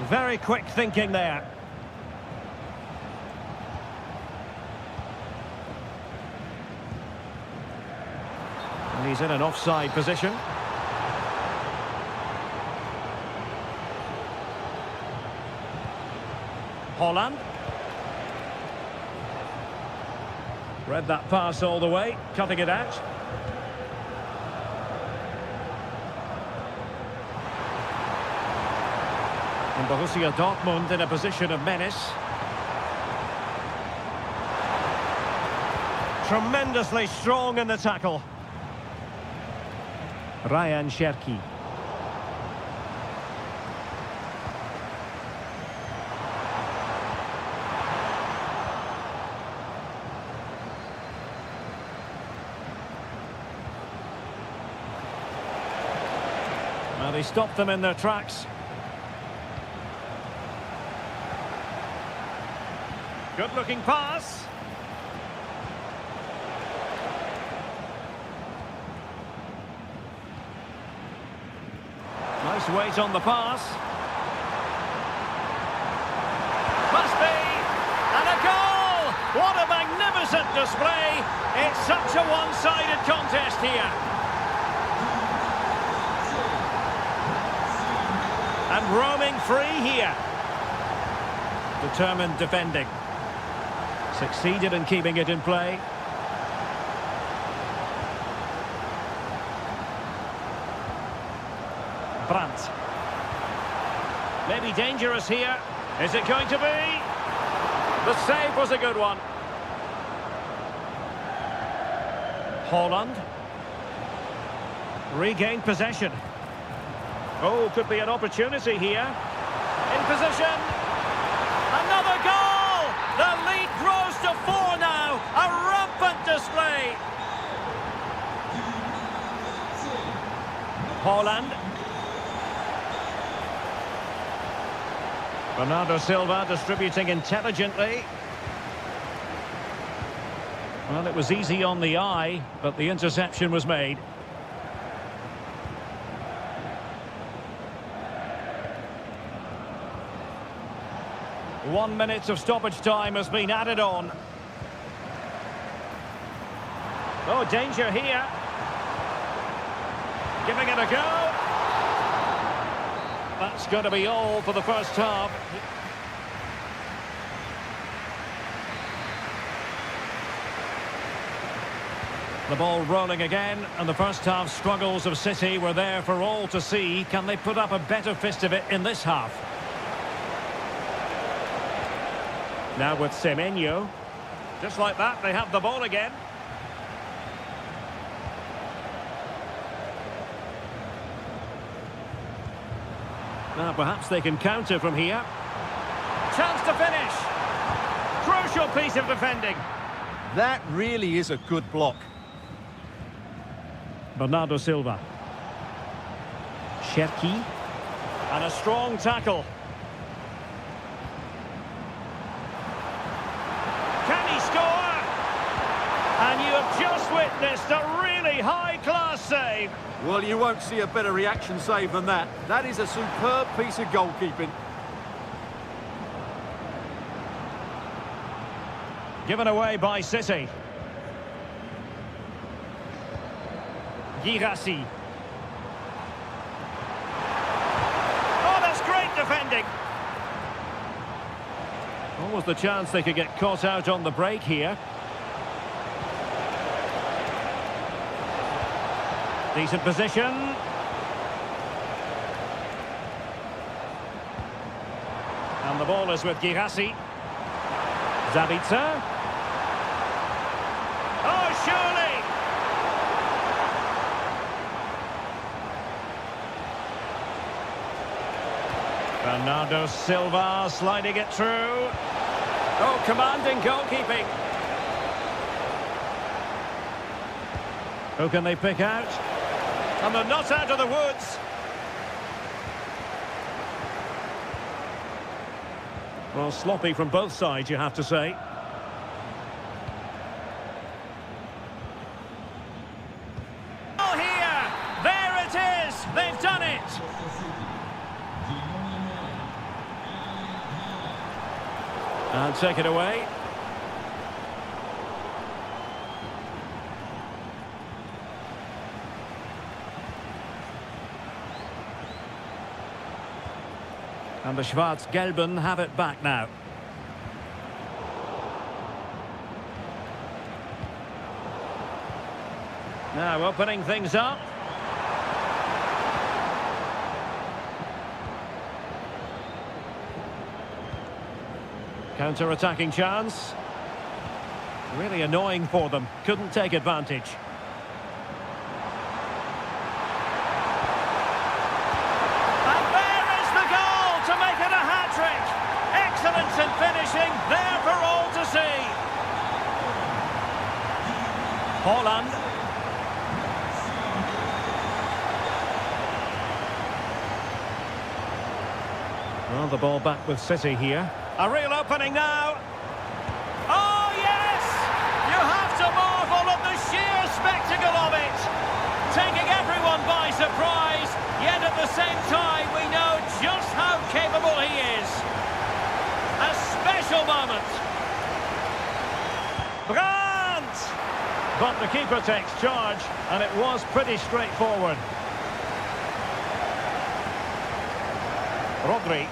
Very quick thinking there. And he's in an offside position. Holland. Read that pass all the way, cutting it out. And Borussia Dortmund in a position of menace. Tremendously strong in the tackle. Ryan Cherki. Well, he stopped them in their tracks. Good-looking pass. Nice weight on the pass. Must be. And a goal! What a magnificent display. It's such a one-sided contest here. And roaming free here. Determined defending. Succeeded in keeping it in play. Brandt. Maybe dangerous here. Is it going to be? The save was a good one. Holland. Regained possession. Oh, could be an opportunity here. In position. Another goal! The lead grows to 4 now. A rampant display. Holland. Bernardo Silva distributing intelligently. Well, it was easy on the eye, but the interception was made. One minute of stoppage time has been added on. Oh, danger here. Giving it a go. That's going to be all for the first half. The ball rolling again, and the first half struggles of City were there for all to see. Can they put up a better fist of it in this half? Now with Semenyo. Just like that, they have the ball again. Now perhaps they can counter from here. Chance to finish. Crucial piece of defending. That really is a good block. Bernardo Silva. Cherki. And a strong tackle. Can he score? And you have just witnessed a really high-class save. Well, you won't see a better reaction save than that. That is a superb piece of goalkeeping. Given away by City. Girassi. Oh, that's great defending. Almost the chance they could get caught out on the break here. Decent position. And the ball is with Girassi. Zabitzer. Oh, surely! Bernardo Silva sliding it through. Oh, commanding goalkeeping. Who can they pick out? And they're not out of the woods. Well, sloppy from both sides, you have to say. Oh, here! There it is! They've done it! And take it away. And the Schwarz-Gelben have it back now. Now opening things up. Counter-attacking chance. Really annoying for them. Couldn't take advantage. Excellence in finishing, there for all to see. Holland. Well, the ball back with City here. A real opening now. Oh, yes! You have to marvel at the sheer spectacle of it. Taking everyone by surprise, yet at the same time we know just how capable he is. A special moment. Brandt! But the keeper takes charge, and it was pretty straightforward. Rodri.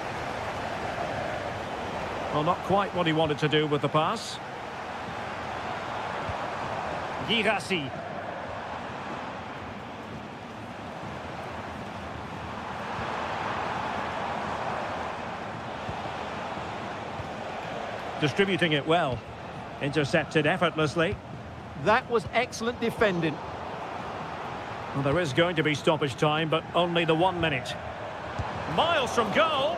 Well, not quite what he wanted to do with the pass. Girassi. Distributing it well. Intercepted effortlessly. That was excellent defending. Well, there is going to be stoppage time, but only the 1 minute. Miles from goal.